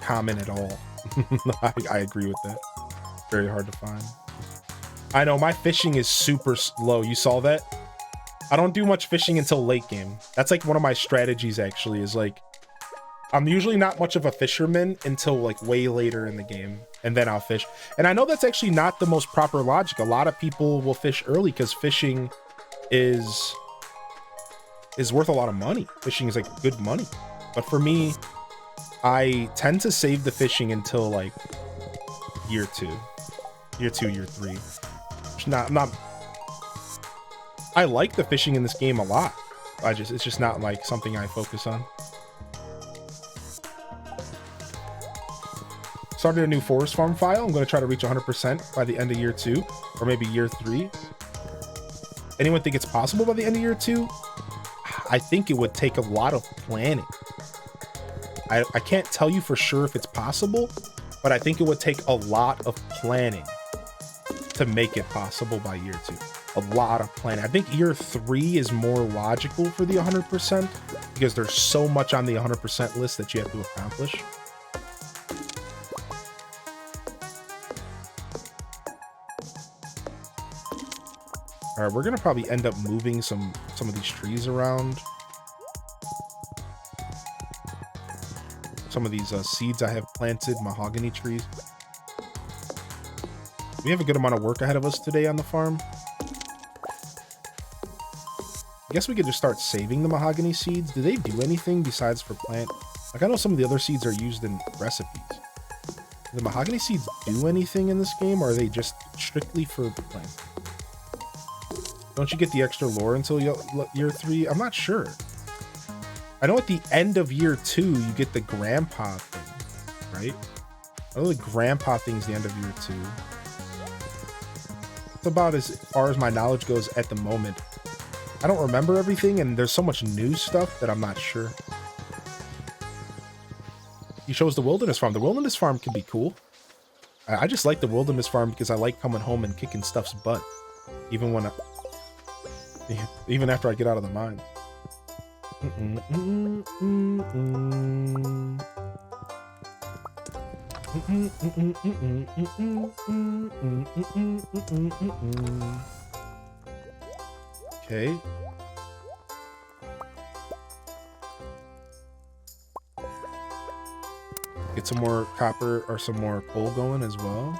Speaker 1: common at all. I agree with that. Very hard to find. I know, my fishing is super slow. You saw that? I don't do much fishing until late game. That's like one of my strategies, actually, is like, I'm usually not much of a fisherman until like way later in the game, and then I'll fish. And I know that's actually not the most proper logic. A lot of people will fish early because fishing is worth a lot of money. Fishing is like good money. But for me, I tend to save the fishing until like year 2, year 3. It's not. I like the fishing in this game a lot. It's just not like something I focus on. Started a new forest farm file. I'm going to try to reach 100% by the end of year 2, or maybe year 3. Anyone think it's possible by the end of year 2? I think it would take a lot of planning. I can't tell you for sure if it's possible, but I think it would take a lot of planning to make it possible by year 2. A lot of planning. I think year 3 is more logical for the 100% because there's so much on the 100% list that you have to accomplish. All right, we're gonna probably end up moving some of these trees around. Some of these seeds I have planted, mahogany trees. We have a good amount of work ahead of us today on the farm. I guess we could just start saving the mahogany seeds. Do they do anything besides for plant? Like, I know some of the other seeds are used in recipes. Do the mahogany seeds do anything in this game, or are they just strictly for plant? Don't you get the extra lore until year 3? I'm not sure. I know at the end of year 2, you get the grandpa thing, right? I know the grandpa thing's the end of year 2. It's about as far as my knowledge goes at the moment. I don't remember everything, and there's so much new stuff that I'm not sure. You chose the wilderness farm. The wilderness farm can be cool. I just like the wilderness farm because I like coming home and kicking stuff's butt, even after I get out of the mine. Okay. Get some more copper or some more coal going as well.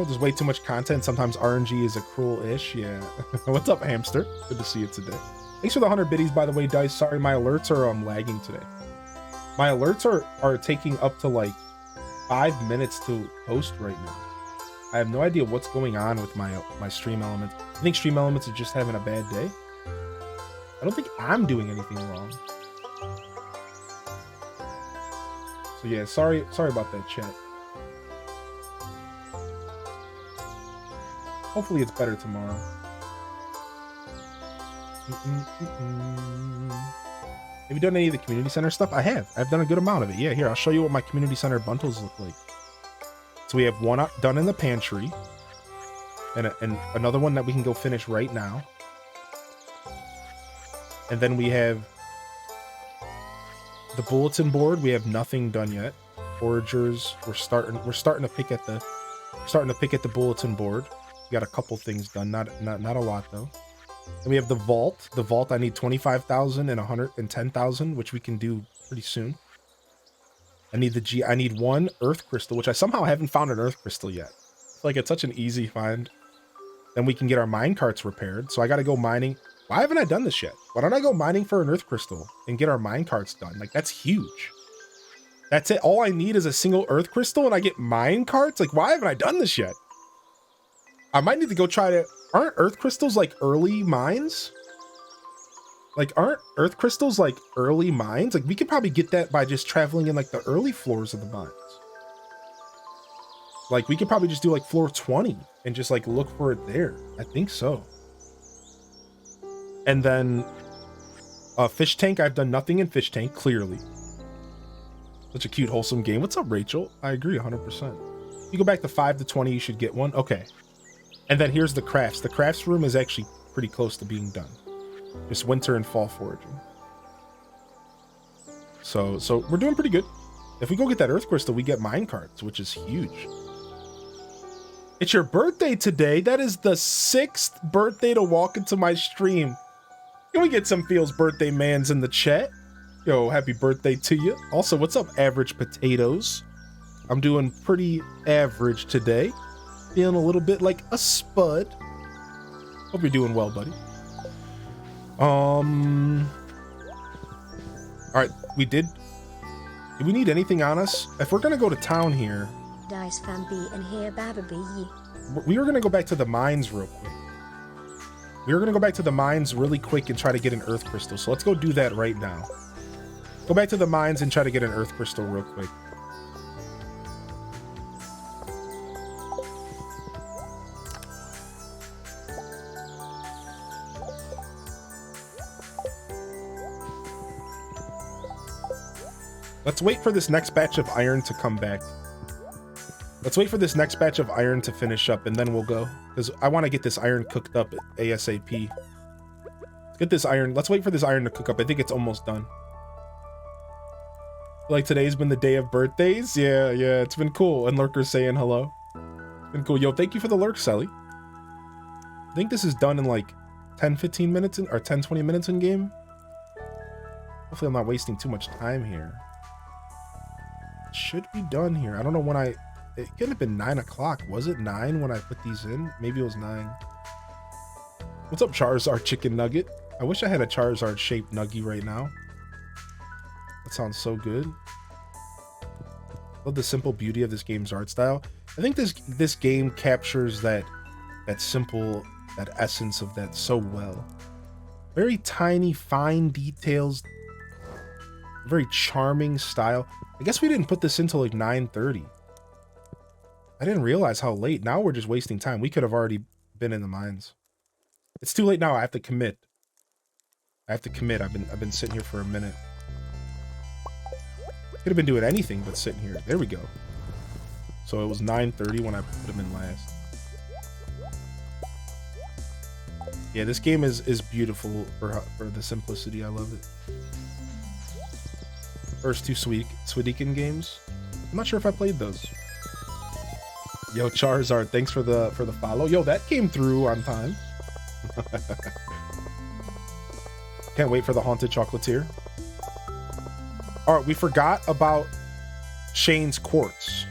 Speaker 1: There's way too much content. Sometimes RNG is a cruel-ish. Yeah. What's up, hamster? Good to see you today. Thanks for the 100 biddies, by the way, Dice. Sorry, my alerts are lagging today. My alerts are taking up to like 5 minutes to post right now. I have no idea what's going on with my stream elements. I think stream elements are just having a bad day. I don't think I'm doing anything wrong. So yeah, sorry about that, chat. Hopefully it's better tomorrow. Have you done any of the community center stuff? I have. I've done a good amount of it. Yeah, here, I'll show you what my community center bundles look like. So we have one done in the pantry, and another one that we can go finish right now. And then we have the bulletin board. We have nothing done yet. Foragers, we're starting to pick at the bulletin board. We got a couple things done, not a lot though. And we have the vault. The vault, I need 25,000 and 110,000, which we can do pretty soon. I need one earth crystal, which I somehow haven't found an earth crystal yet. Like, it's such an easy find. Then we can get our mine carts repaired. So I got to go mining. Why haven't I done this yet? Why don't I go mining for an earth crystal and get our mine carts done? Like, that's huge. That's it. All I need is a single earth crystal and I get mine carts? Like, why haven't I done this yet? I might need to go try to... Aren't earth crystals like early mines? Like, aren't earth crystals like early mines? Like, we could probably get that by just traveling in like the early floors of the mines. Like, we could probably just do like floor 20 and just like look for it there. I think so. And then fish tank. I've done nothing in fish tank, clearly. Such a cute, wholesome game. What's up, Rachel? I agree 100%. you go back to 5 to 20, you should get one. Okay. And then here's the crafts. The crafts room is actually pretty close to being done. Just winter and fall foraging. So we're doing pretty good. If we go get that earth crystal, we get mine cards, which is huge. It's your birthday today. That is the 6th birthday to walk into my stream. Can we get some Feels birthday mans in the chat? Yo, happy birthday to you. Also, what's up, Average Potatoes? I'm doing pretty average today. Feeling a little bit like a spud. Hope you're doing well, buddy. All right, do we need anything on us? If we're gonna go to town here,
Speaker 2: Dice fan B and here Bababy.
Speaker 1: we were gonna go back to the mines real quick. We were gonna go back to the mines really quick and try to get an earth crystal. So let's go do that right now. Go back to the mines and try to get an earth crystal real quick. Let's wait for this next batch of iron to come back. Let's wait for this next batch of iron to finish up, and then we'll go. Because I want to get this iron cooked up ASAP. Let's get this iron. Let's wait for this iron to cook up. I think it's almost done. Like today's been the day of birthdays. Yeah, it's been cool. And Lurker's saying hello. Been cool. Yo, thank you for the lurk, Sally. I think this is done in like 10-15 minutes or 10-20 minutes in game. Hopefully I'm not wasting too much time here. Should be done here. I don't know when it could have been 9 o'clock. Was it 9 when I put these in? Maybe it was 9. What's up, Charizard Chicken Nugget? I wish I had a Charizard shaped nuggie right now. That sounds so good. Love the simple beauty of this game's art style. I think this game captures that simple, that essence of that so well. Very tiny, fine details. Very charming style. I guess we didn't put this into like 9:30. I didn't realize how late. Now we're just wasting time. We could have already been in the mines. It's too late now. I have to commit. I've been sitting here for a minute. Could have been doing anything but sitting here. There we go. So it was 9:30 when I put them in last. Yeah, this game is beautiful for the simplicity. I love it. First two Suidican games. I'm not sure if I played those. Yo, Charizard, thanks for the follow. Yo, that came through on time. Can't wait for the Haunted Chocolatier. All right, we forgot about Shane's quartz.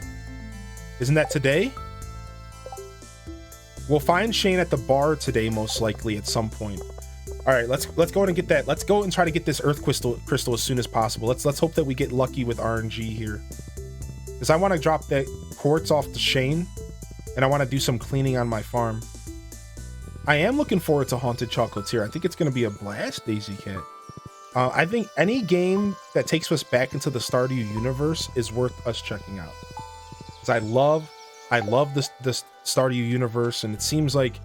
Speaker 1: Isn't that today? We'll find Shane at the bar today, most likely at some point. All right, let's go ahead and get that. Let's go and try to get this earth crystal as soon as possible. Let's hope that we get lucky with RNG here, because I want to drop that quartz off to Shane, and I want to do some cleaning on my farm. I am looking forward to Haunted Chocolatier. I think it's going to be a blast, Daisy Cat. I think any game that takes us back into the Stardew universe is worth us checking out, because I love this Stardew universe, and it seems like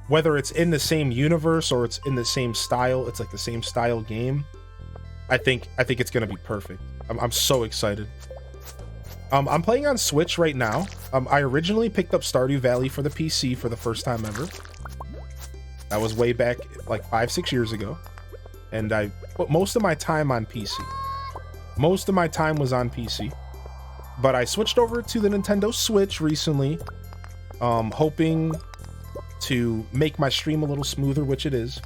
Speaker 1: whether it's in the same universe or it's in the same style, it's like the same style game. I think it's gonna be perfect. I'm so excited. I'm playing on Switch right now. I originally picked up Stardew Valley for the PC for the first time ever. That was way back like 5-6 years ago, and I put most of my time on PC. Most of my time was on PC, but I switched over to the Nintendo Switch recently, hoping to make my stream a little smoother, which it is,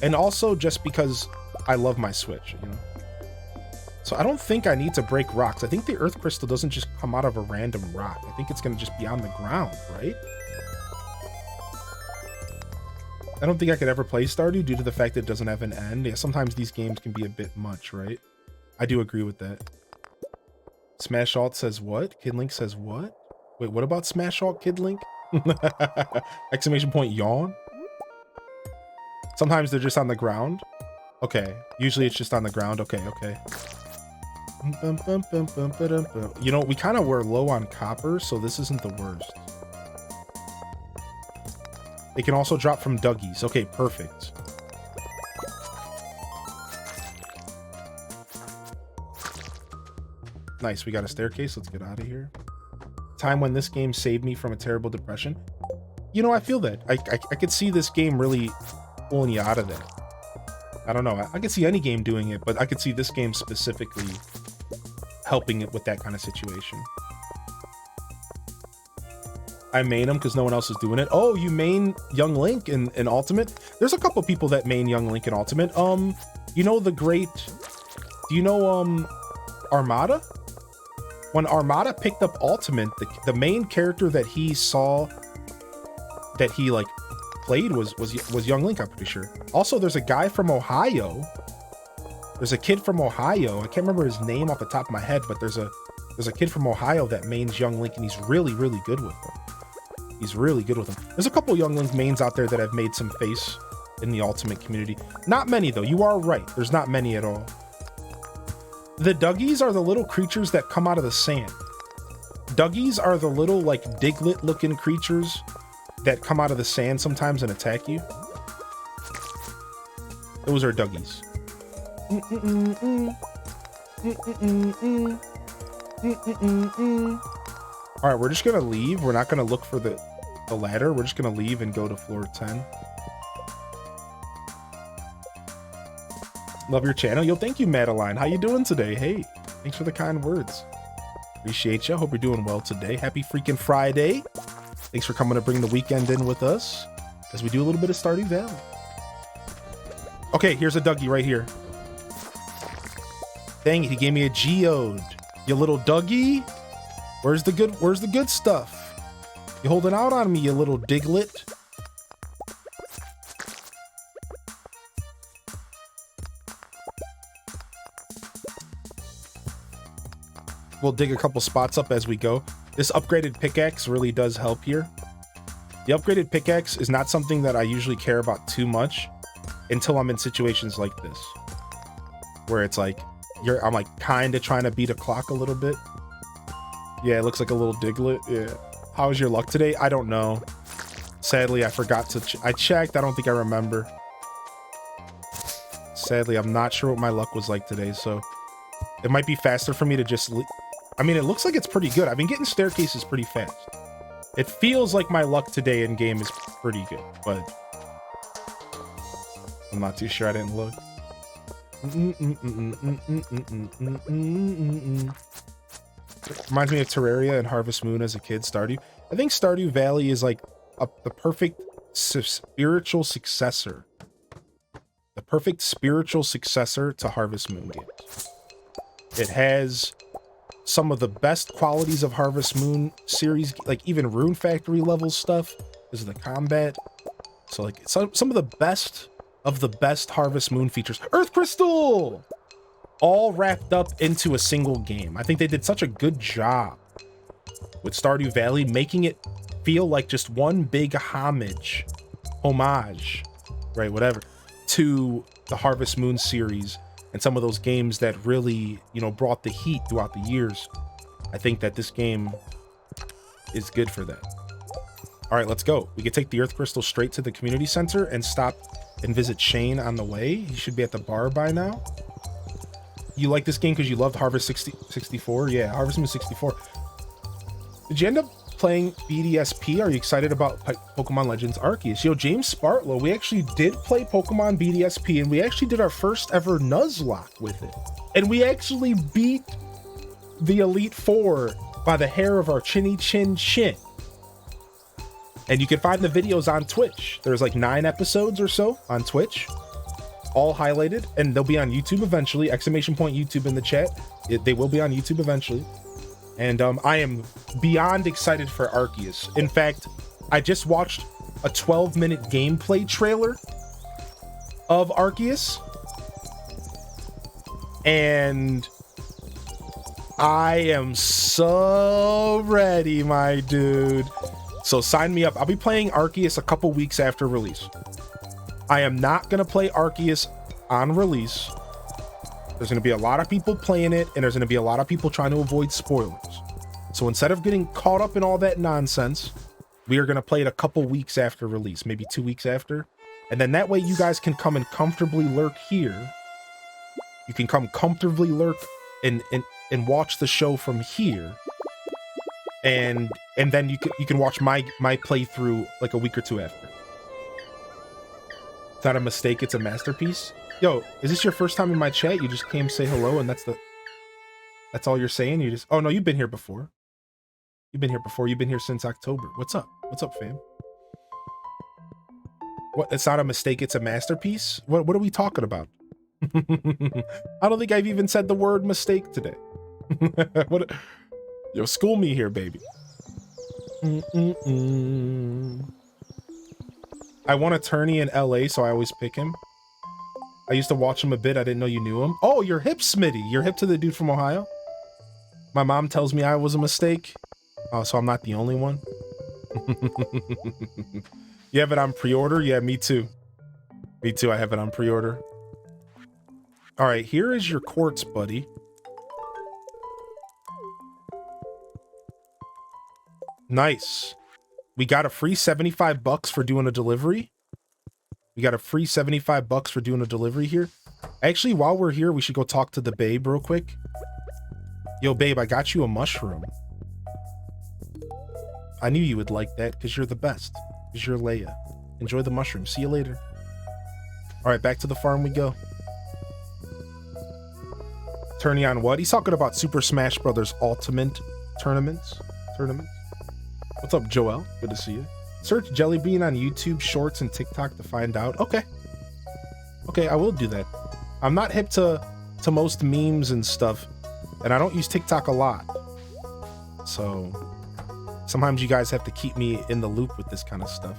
Speaker 1: and also just because I love my Switch, you know. So I don't think I need to break rocks. I think the earth crystal doesn't just come out of a random rock. I think it's gonna just be on the ground, right? I don't think I could ever play Stardew due to the fact that it doesn't have an end. Yeah, sometimes these games can be a bit much, right? I do agree with that. Smash Alt says what? Kid Link says what? Wait, what about Smash Alt, Kid Link? Exclamation point yawn. Sometimes they're just on the ground. Okay, usually it's just on the ground. Okay. You know, we kind of were low on copper, so this isn't the worst. It can also drop from Dougie's. Okay, perfect. Nice, we got a staircase. Let's get out of here. time when this game saved me from a terrible depression. You know, I feel that. I could see this game really pulling you out of that. I don't know. I could see any game doing it, but I could see this game specifically helping it with that kind of situation. I main him because no one else is doing it. Oh, you main Young Link in Ultimate? There's a couple people that main Young Link in Ultimate. You know the great... Do you know, Armada? When Armada picked up Ultimate, the main character that he saw... that he, like, played was Young Link, I'm pretty sure. Also, there's a guy from Ohio. There's a kid from Ohio. I can't remember his name off the top of my head, but there's a kid from Ohio that mains Young Link, and he's really, really good with him. He's really good with him. There's a couple Young Link mains out there that have made some face in the Ultimate community. Not many, though. You are right. There's not many at all. The Duggies are the little creatures that come out of the sand. Duggies are the little, like, Diglett-looking creatures that come out of the sand sometimes and attack you. Those are Duggies. All right, we're just gonna leave. We're not gonna look for the ladder. We're just gonna leave and go to floor 10. Love your channel. Yo, thank you, Madeline. How you doing today? Hey, thanks for the kind words. Appreciate you. Hope you're doing well today. Happy freaking Friday. Thanks for coming to bring the weekend in with us as we do a little bit of Stardew Valley. Okay, here's a Dougie right here. Dang it, he gave me a geode. You little Dougie. Where's the good stuff? You holding out on me, you little Diglett. We'll dig a couple spots up as we go. This upgraded pickaxe really does help here. The upgraded pickaxe is not something that I usually care about too much until I'm in situations like this, where it's like I'm like kind of trying to beat a clock a little bit. Yeah, it looks like a little Diglett. Yeah. How was your luck today? I don't know. Sadly, I forgot to I checked. I don't think I remember. Sadly, I'm not sure what my luck was like today, so it might be faster for me to just I mean, it looks like it's pretty good. I've been getting staircases pretty fast. It feels like my luck today in game is pretty good, but I'm not too sure. I didn't look. Reminds me of Terraria and Harvest Moon as a kid. Stardew. I think Stardew Valley is like the perfect spiritual successor. The perfect spiritual successor to Harvest Moon games. It has some of the best qualities of Harvest Moon series, like even Rune Factory level stuff, is the combat. So like some of the best Harvest Moon features. Earth Crystal! All wrapped up into a single game. I think they did such a good job with Stardew Valley, making it feel like just one big homage, right, whatever, to the Harvest Moon series and some of those games that really, you know, brought the heat throughout the years. I think that this game is good for that. All right, let's go. We can take the Earth Crystal straight to the community center and stop and visit Shane on the way. He should be at the bar by now. You like this game because you loved Harvest 64? Yeah, Harvest Moon 64. Did you end up playing BDSP? Are you excited about Pokemon Legends Arceus? Yo, James Spartlow, we actually did play Pokemon BDSP, and we actually did our first ever Nuzlocke with it. And we actually beat the Elite Four by the hair of our chinny chin chin. And you can find the videos on Twitch. There's like 9 episodes or so on Twitch, all highlighted, and they'll be on YouTube eventually. Exclamation point YouTube in the chat. They will be on YouTube eventually. And I am beyond excited for Arceus. In fact, I just watched a 12-minute gameplay trailer of Arceus, and I am so ready, my dude. So sign me up. I'll be playing Arceus a couple weeks after release. I am not going to play Arceus on release. There's going to be a lot of people playing it, and there's going to be a lot of people trying to avoid spoilers. So instead of getting caught up in all that nonsense, we are going to play it a couple weeks after release, maybe 2 weeks after. And then that way you guys can come and comfortably lurk here. You can come comfortably lurk and watch the show from here. and then you can watch my playthrough like a week or two after. It's not a mistake, it's a masterpiece. Yo, is this your first time in my chat? You just came say hello and that's all you're saying? You just, oh no, you've been here before. You've been here before. You've been here since October. What's up? What's up, fam? What? It's not a mistake, it's a masterpiece? What are we talking about? I don't think I've even said the word mistake today. What? Yo, school me here, baby. I want attorney in LA, so I always pick him. I used to watch him a bit. I didn't know you knew him. Oh, you're hip, Smitty. You're hip to the dude from Ohio? My mom tells me I was a mistake. Oh, so I'm not the only one? You have it on pre-order? Yeah, me too. Me too, I have it on pre-order. All right, here is your quartz, buddy. Nice. We got a free 75 bucks for doing a delivery. We got a free 75 bucks for doing a delivery here. Actually, while we're here, we should go talk to the babe real quick. Yo, babe, I got you a mushroom. I knew you would like that because you're the best. Because you're Leia. Enjoy the mushroom. See you later. All right, back to the farm we go. Attorney on what? He's talking about Super Smash Brothers Ultimate tournaments. What's up, Joel? Good to see you. Search Jellybean on YouTube, Shorts, and TikTok to find out. Okay. Okay, I will do that. I'm not hip to most memes and stuff, and I don't use TikTok a lot. So sometimes you guys have to keep me in the loop with this kind of stuff.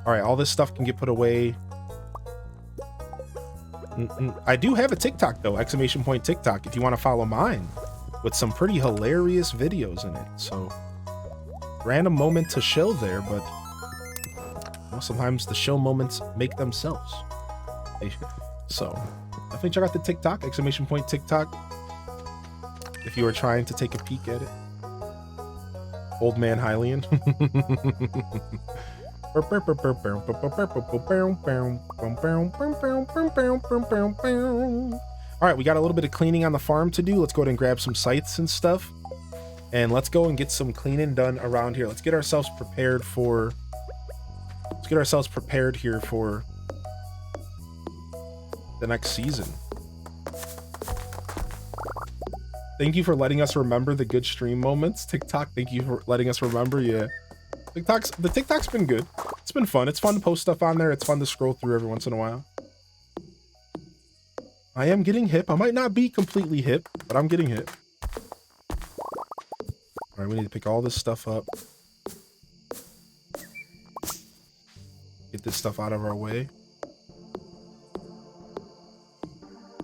Speaker 1: All right, all this stuff can get put away. I do have a TikTok though, ! TikTok, if you want to follow mine, with some pretty hilarious videos in it. So random moment to show there, but well, sometimes the show moments make themselves. So definitely check out the TikTok, ! TikTok, if you are trying to take a peek at it. Old man Hylian. All right, we got a little bit of cleaning on the farm to do. Let's go ahead and grab some scythes and stuff, and let's go and get some cleaning done around here. Let's get ourselves prepared for here for the next season. Thank you for letting us remember the good stream moments. TikTok, thank you for letting us remember. Yeah, the TikTok's been good. It's been fun. It's fun to post stuff on there. It's fun to scroll through every once in a while. I am getting hip. I might not be completely hip, but I'm getting hip. All right, we need to pick all this stuff up. Get this stuff out of our way.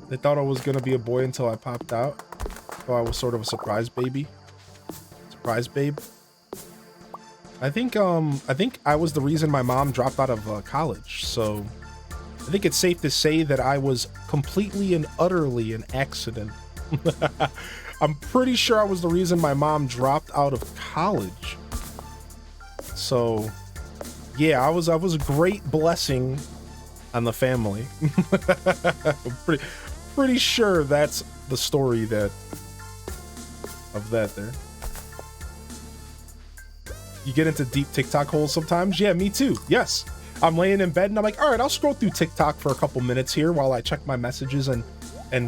Speaker 1: They thought I was gonna be a boy until I popped out. So I was sort of a surprise baby. Surprise babe. I think I was the reason my mom dropped out of college. So I think it's safe to say that I was completely and utterly an accident. I'm pretty sure I was the reason my mom dropped out of college. So yeah, I was a great blessing on the family. I'm pretty sure that's the story of that there. You get into deep TikTok holes sometimes? Yeah, me too. Yes. I'm laying in bed and I'm like, all right, I'll scroll through TikTok for a couple minutes here while I check my messages and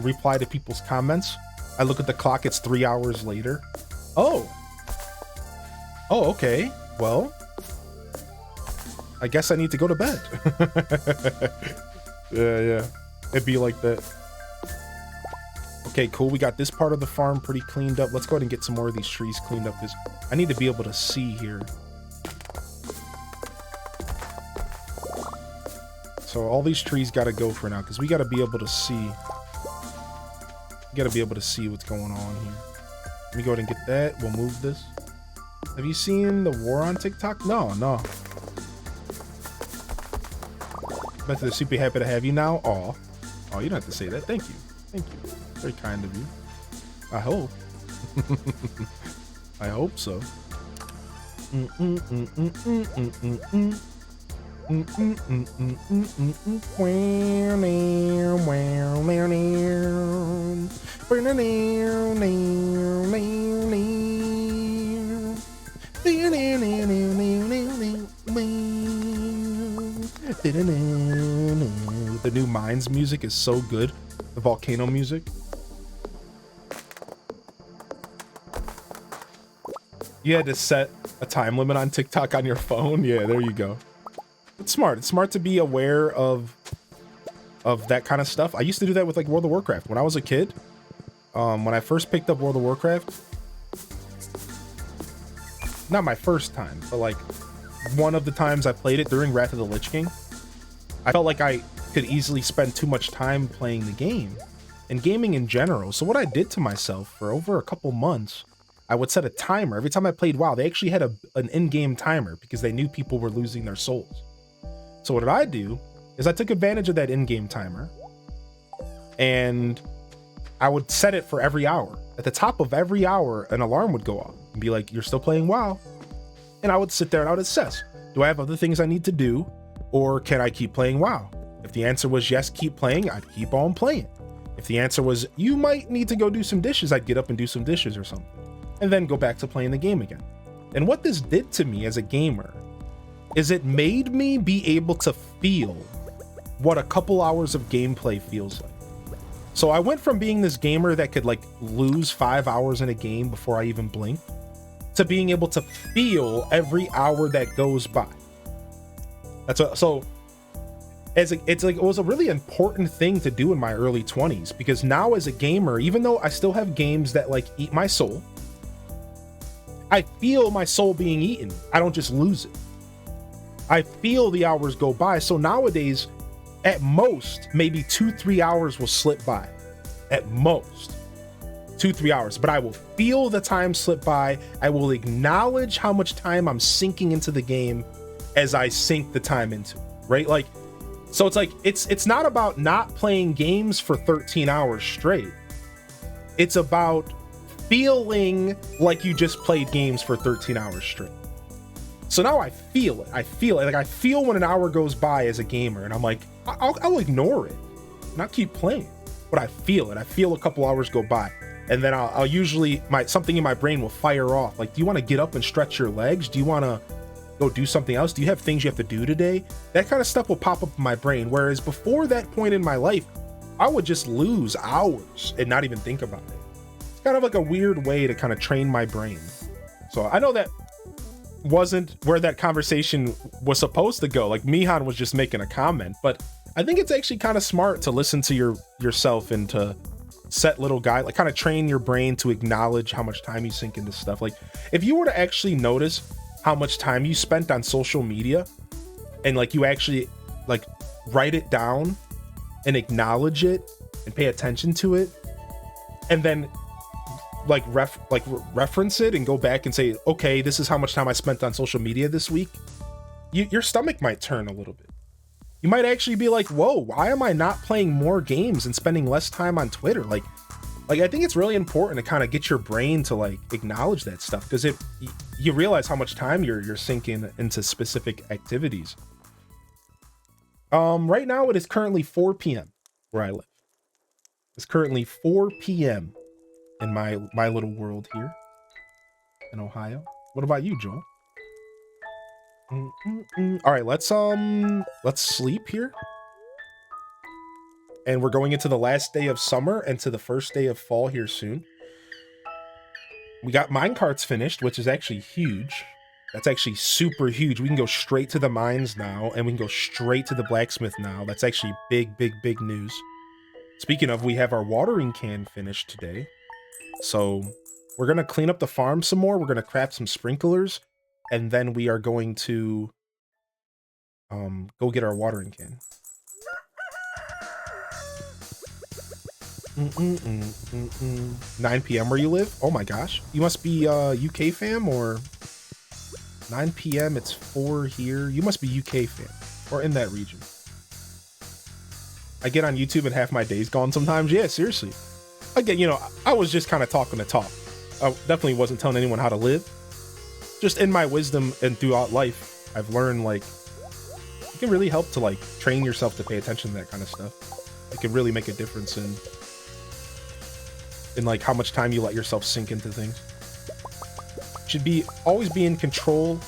Speaker 1: reply to people's comments. I look at the clock, it's 3 hours later. Oh, okay. Well, I guess I need to go to bed. Yeah. It'd be like that. Okay, cool. We got this part of the farm pretty cleaned up. Let's go ahead and get some more of these trees cleaned up, because I need to be able to see here. So all these trees got to go for now, because we got to be able to see. We got to be able to see what's going on here. Let me go ahead and get that. We'll move this. Have you seen the war on TikTok? No. Bet they're super happy to have you now. Oh, you don't have to say that. Thank you. Very kind of you. I hope. I hope so. The new Mines music is so good. The volcano music. You had to set a time limit on TikTok on your phone. Yeah, there you go. It's smart. It's smart to be aware of that kind of stuff. I used to do that with like World of Warcraft when I was a kid. When I first picked up World of Warcraft, not my first time, but like one of the times I played it during Wrath of the Lich King, I felt like I could easily spend too much time playing the game and gaming in general. So what I did to myself for over a couple months, I would set a timer. Every time I played WoW, they actually had an in-game timer because they knew people were losing their souls. So what did I do is I took advantage of that in-game timer and I would set it for every hour. At the top of every hour, an alarm would go off and be like, you're still playing WoW. And I would sit there and I would assess, do I have other things I need to do or can I keep playing WoW? If the answer was yes, keep playing, I'd keep on playing. If the answer was you might need to go do some dishes, I'd get up and do some dishes or something and then go back to playing the game again. And what this did to me as a gamer is it made me be able to feel what a couple hours of gameplay feels like. So I went from being this gamer that could like lose 5 hours in a game before I even blinked to being able to feel every hour that goes by. It was a really important thing to do in my early 20s because now as a gamer, even though I still have games that like eat my soul, I feel my soul being eaten. I don't just lose it. I feel the hours go by. So nowadays, at most, maybe 2-3 hours will slip by. At most, 2-3 hours. But I will feel the time slip by. I will acknowledge how much time I'm sinking into the game as I sink the time into it, right? Like, so it's like, it's not about not playing games for 13 hours straight. It's about feeling like you just played games for 13 hours straight. So now I feel it. I feel it. Like I feel when an hour goes by as a gamer and I'm like, I'll ignore it, not keep playing, but I feel it. I feel a couple hours go by and then I'll usually, something in my brain will fire off. Like, do you want to get up and stretch your legs? Do you want to go do something else? Do you have things you have to do today? That kind of stuff will pop up in my brain. Whereas before that point in my life, I would just lose hours and not even think about it. It's kind of like a weird way to kind of train my brain. So I know that wasn't where that conversation was supposed to go. Like Mihan was just making a comment, but I think it's actually kind of smart to listen to yourself and to set little guide, like kind of train your brain to acknowledge how much time you sink into stuff. Like if you were to actually notice how much time you spent on social media and like you actually like write it down and acknowledge it and pay attention to it and then like reference it and go back and say, okay, this is how much time I spent on social media this week, your stomach might turn a little bit. You might actually be like, whoa, why am I not playing more games and spending less time on Twitter? Like I think it's really important to kind of get your brain to like acknowledge that stuff because you realize how much time you're sinking into specific activities. Right now it is currently 4 p.m. where I live. It's currently 4 p.m. in my little world here in Ohio. What about you, Joel? All right, let's sleep here. And we're going into the last day of summer and to the first day of fall here soon. We got minecarts finished, which is actually huge. That's actually super huge. We can go straight to the mines now, and we can go straight to the blacksmith now. That's actually big news. Speaking of, we have our watering can finished today. So we're going to clean up the farm some more. We're going to craft some sprinklers, and then we are going to go get our watering can. 9 p.m. where you live? Oh my gosh. You must be UK fam, or 9 p.m. it's 4 here. You must be UK fam or in that region. I get on YouTube and half my day's gone sometimes. Yeah, seriously. Again, you know, I was just kind of talking to talk. I definitely wasn't telling anyone how to live. Just in my wisdom and throughout life, I've learned like you can really help to like train yourself to pay attention to that kind of stuff. It can really make a difference in like how much time you let yourself sink into things. Should be always be in control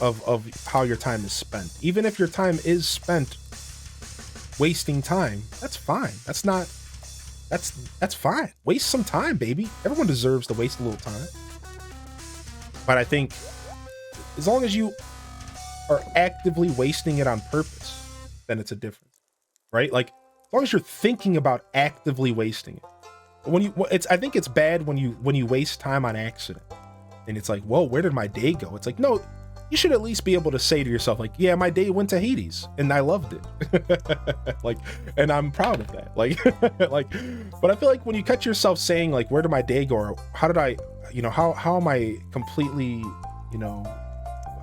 Speaker 1: of how your time is spent. Even if your time is spent wasting time, that's fine. That's fine. Waste some time, baby. Everyone deserves to waste a little time. But I think as long as you are actively wasting it on purpose, then it's a difference, right? Like as long as you're thinking about actively wasting it. I think it's bad when you waste time on accident. And it's like, whoa, where did my day go? It's like, no, you should at least be able to say to yourself, like, yeah, my day went to Hades and I loved it. Like, and I'm proud of that. Like, like, but I feel like when you catch yourself saying like, where did my day go? Or how did I, how am I completely,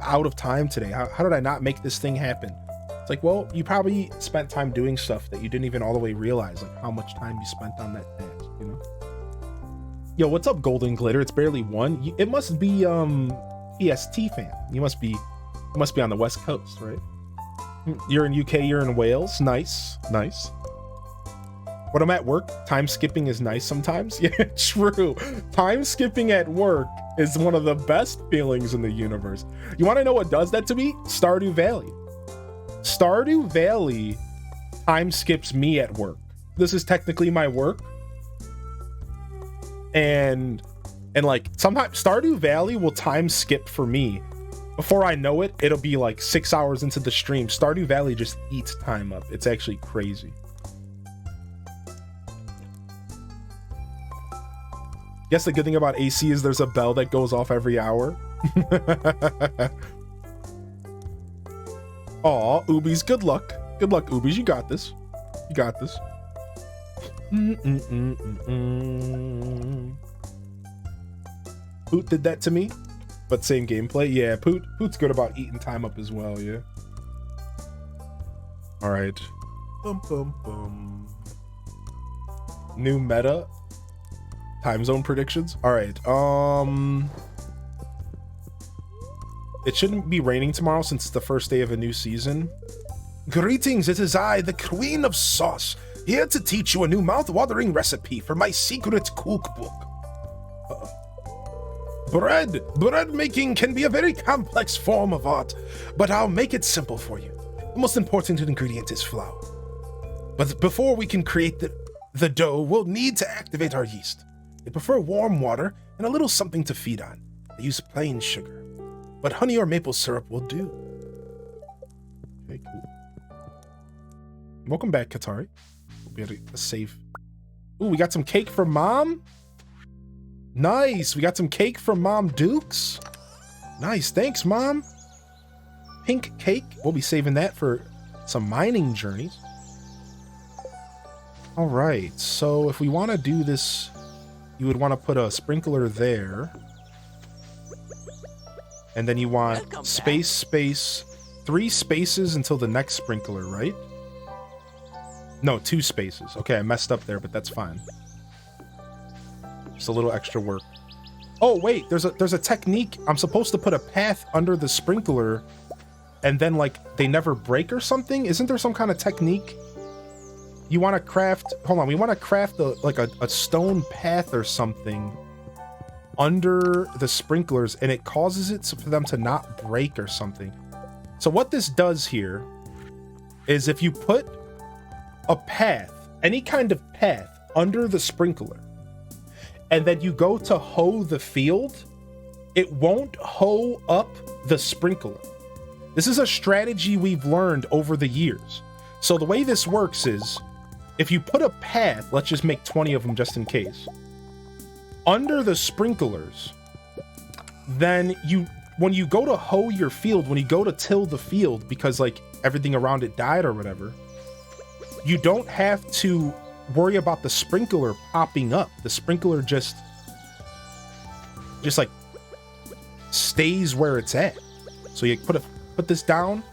Speaker 1: out of time today? How did I not make this thing happen? It's like, well, you probably spent time doing stuff that you didn't even all the way realize, like how much time you spent on that task, Yo, what's up, Golden Glitter? It's barely one. It must be PST fan. You must be on the West Coast, right? You're in UK, you're in Wales. Nice. When I'm at work, time skipping is nice sometimes. Yeah, true. Time skipping at work is one of the best feelings in the universe. You want to know what does that to me? Stardew Valley. Stardew Valley time skips me at work. This is technically my work. And like sometimes Stardew Valley will time skip for me. Before I know it, it'll be like 6 hours into the stream. Stardew Valley just eats time up. It's actually crazy. Guess the good thing about AC is there's a bell that goes off every hour. Aw, Ubies, good luck. Good luck, Ubies. You got this. You got this. Poot did that to me, but same gameplay. Yeah, Poot's good about eating time up as well, yeah. All right. New meta. Time zone predictions. All right. It shouldn't be raining tomorrow since it's the first day of a new season. Greetings, it is I, the Queen of Sauce, here to teach you a new mouth-watering recipe for my secret cookbook. Bread making can be a very complex form of art, but I'll make it simple for you. The most important ingredient is flour. But before we can create the dough, we'll need to activate our yeast. They prefer warm water and a little something to feed on. They use plain sugar, but honey or maple syrup will do. Okay, cool. Welcome back, Katari. We had a save. Ooh, we got some cake from Mom. Nice. We got some cake from Mom Dukes. Nice. Thanks, Mom. Pink cake. We'll be saving that for some mining journeys. All right. So if we want to do this, you would want to put a sprinkler there. And then you want space, 3 spaces until the next sprinkler, right? No, 2 spaces. Okay, I messed up there, but that's fine. Just a little extra work. Oh, wait, there's a technique. I'm supposed to put a path under the sprinkler and then, like, they never break or something? Isn't there some kind of technique? You want to craft... Hold on, we want to craft a stone path or something under the sprinklers, and it causes it for them to not break or something. So what this does here is if you put a path, any kind of path, under the sprinkler, and then you go to hoe the field, it won't hoe up the sprinkler. This is a strategy we've learned over the years. So the way this works is, if you put a path, let's just make 20 of them just in case, under the sprinklers, then when you go to hoe your field, when you go to till the field, because like everything around it died or whatever, you don't have to worry about the sprinkler popping up. The sprinkler just like stays where it's at. So you put this down,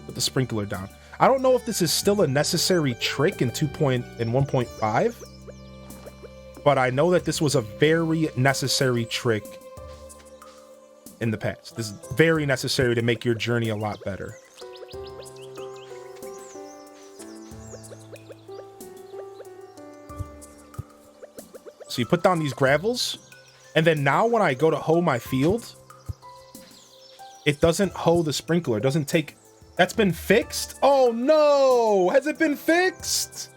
Speaker 1: put the sprinkler down. I don't know if this is still a necessary trick in 1.5, but I know that this was a very necessary trick in the past. This is very necessary to make your journey a lot better. So you put down these gravels, and then now when I go to hoe my field, it doesn't hoe the sprinkler. It doesn't take... That's been fixed? Oh no! Has it been fixed?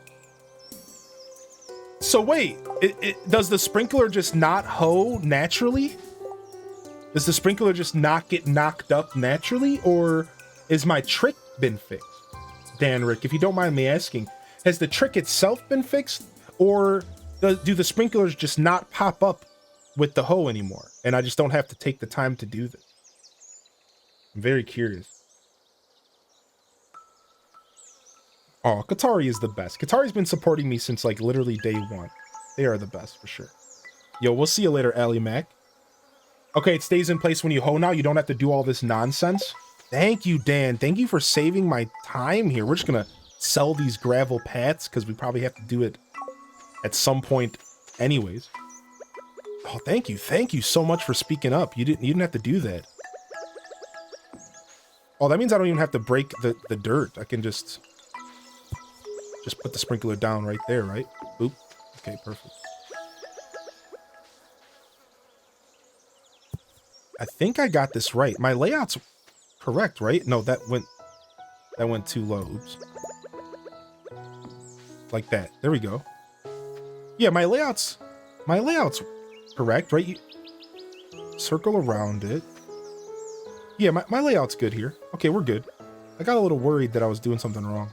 Speaker 1: So wait, does the sprinkler just not hoe naturally? Does the sprinkler just not get knocked up naturally? Or is my trick been fixed? Danrick, if you don't mind me asking, has the trick itself been fixed? Or do the sprinklers just not pop up with the hoe anymore? And I just don't have to take the time to do this? I'm very curious. Oh, Katari is the best. Katari's been supporting me since like literally day one. They are the best for sure. Yo, we'll see you later, Ally Mac. Okay, it stays in place when you hoe now. You don't have to do all this nonsense. Thank you, Dan. Thank you for saving my time here. We're just gonna sell these gravel paths because we probably have to do it at some point anyways. Oh, thank you. Thank you so much for speaking up. You didn't have to do that. Oh, that means I don't even have to break the dirt. I can just put the sprinkler down right there, right? Boop. Okay, perfect. I think I got this right. My layout's correct, right? No, that went too low. Oops. Like that. There we go. Yeah, my layout's correct, right? You circle around it. Yeah, my layout's good here. Okay, we're good. I got a little worried that I was doing something wrong.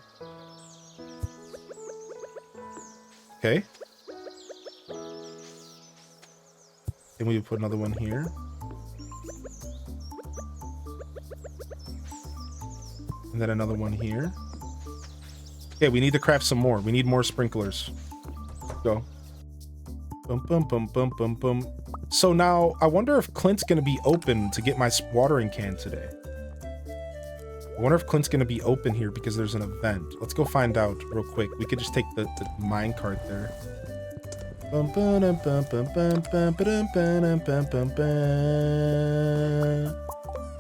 Speaker 1: Okay. Then we put another one here. And then another one here. Okay, we need to craft some more. We need more sprinklers. Go. Bum, bum, bum, bum, bum, bum. So now, I wonder if Clint's going to be open to get my watering can today. I wonder if Clint's going to be open here because there's an event. Let's go find out real quick. We could just take the minecart there.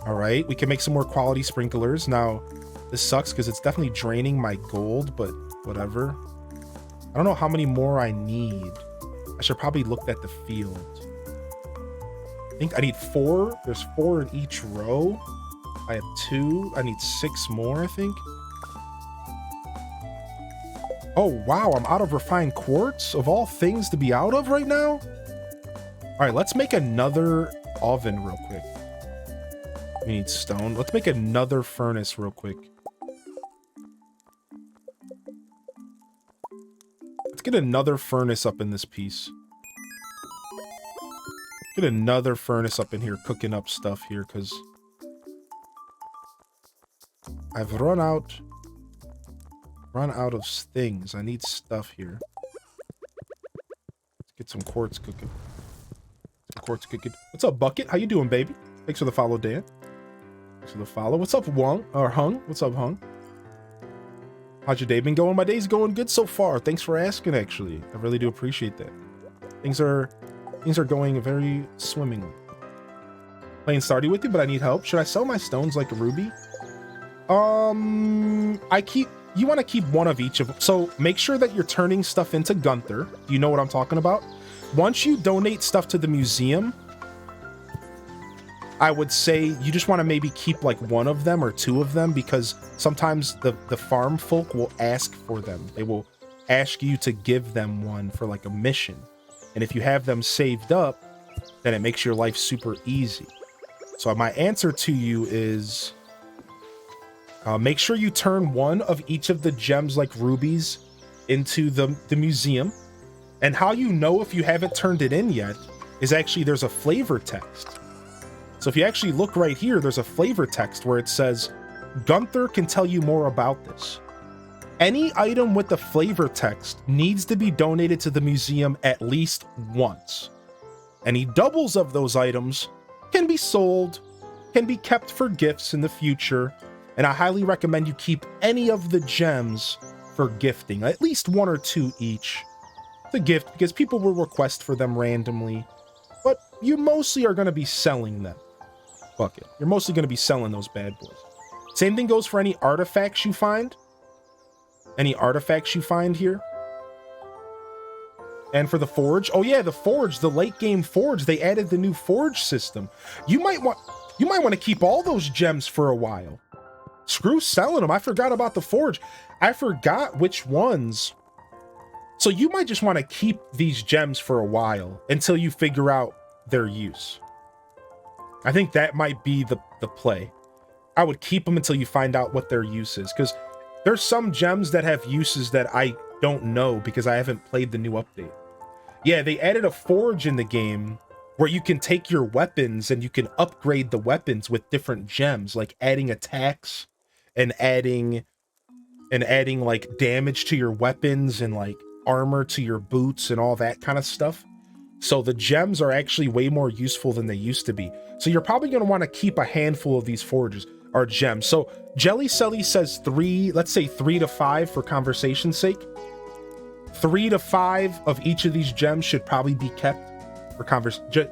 Speaker 1: All right, we can make some more quality sprinklers. Now, this sucks because it's definitely draining my gold, but whatever. I don't know how many more I need. I should probably look at the field. I think I need 4. There's 4 in each row. I have 2. I need 6 more, I think. Oh, wow. I'm out of refined quartz, of all things to be out of right now. All right, let's make another oven real quick. We need stone. Let's make another furnace real quick. Let's get another furnace up in this piece. Get another furnace up in here, cooking up stuff here, because I've run out of things. I need stuff here. Let's get some quartz cooking. What's up, Bucket? How you doing, baby? Thanks for the follow, Dan. Thanks for the follow. What's up, Hung? What's up, Hung? How's your day been going? My day's going good so far. Thanks for asking, actually. I really do appreciate that. Things are going very swimmingly. Playing Stardew with you, but I need help. Should I sell my stones like a ruby? You want to keep one of each of them. So make sure that you're turning stuff into Gunther. Do you know what I'm talking about? Once you donate stuff to the museum, I would say you just want to maybe keep like 1 of them or 2 of them, because sometimes the farm folk will ask for them. They will ask you to give them one for like a mission. And if you have them saved up, then it makes your life super easy. So my answer to you is make sure you turn 1 of each of the gems like rubies into the museum. And how you know if you haven't turned it in yet is actually there's a flavor text. So if you actually look right here, there's a flavor text where it says, Gunther can tell you more about this. Any item with the flavor text needs to be donated to the museum at least once. Any doubles of those items can be sold, can be kept for gifts in the future, and I highly recommend you keep any of the gems for gifting, at least 1 or 2 each. The gift, because people will request for them randomly, but you mostly are going to be selling them. Bucket. You're mostly going to be selling those bad boys. Same thing goes for any artifacts you find. Any artifacts you find here. And for the forge, oh yeah, the forge, the late game forge, they added the new forge system. You might want to keep all those gems for a while. Screw selling them. I forgot about the forge. I forgot which ones. So you might just want to keep these gems for a while until you figure out their use. I think that might be the play. I would keep them until you find out what their use is, because there's some gems that have uses that I don't know because I haven't played the new update. Yeah, they added a forge in the game where you can take your weapons and you can upgrade the weapons with different gems, like adding attacks and adding like damage to your weapons and like armor to your boots and all that kind of stuff. So the gems are actually way more useful than they used to be. So you're probably going to want to keep a handful of these forges or gems. So Jelly Selly says 3, let's say 3 to 5 for conversation's sake. 3 to 5 of each of these gems should probably be kept for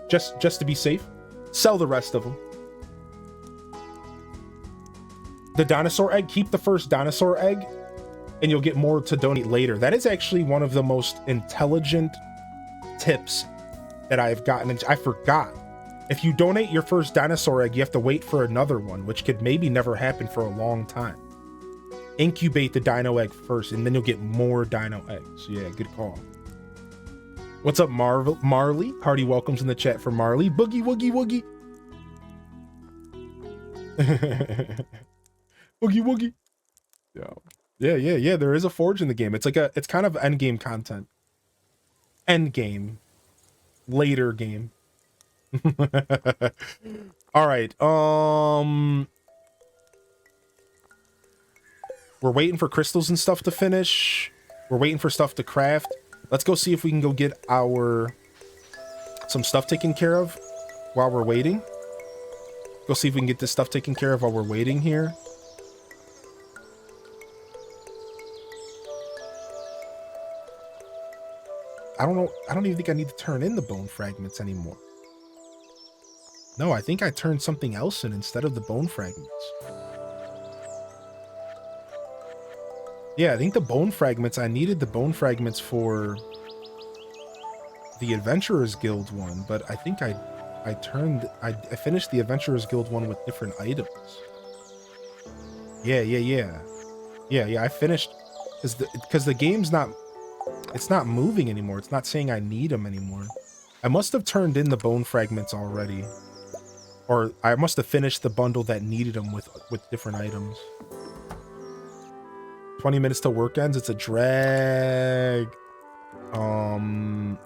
Speaker 1: just to be safe. Sell the rest of them. The dinosaur egg, keep the first dinosaur egg and you'll get more to donate later. That is actually one of the most intelligent tips that I've gotten. I forgot. If you donate your first dinosaur egg, you have to wait for another one, which could maybe never happen for a long time. Incubate the dino egg first, and then you'll get more dino eggs. Yeah, good call. What's up, Marley? Hearty welcomes in the chat for Marley. Boogie, woogie, woogie. Boogie, woogie. Yeah. There is a forge in the game. It's kind of end game content. End game. Later game. All right. We're waiting for crystals and stuff to finish. We're waiting for stuff to craft. Let's go see if we can go get some stuff taken care of while we're waiting. Go see if we can get this stuff taken care of while we're waiting here. I don't know. I don't even think I need to turn in the bone fragments anymore. No, I think I turned something else in instead of the bone fragments. Yeah, I think the bone fragments, I needed the bone fragments for the Adventurers Guild one, but I think I finished the Adventurers Guild one with different items. Yeah, I finished because the game's not, it's not moving anymore. It's not saying I need them anymore. I must have turned in the bone fragments already, or I must have finished the bundle that needed them with different items. 20 minutes till work ends. It's a drag. Let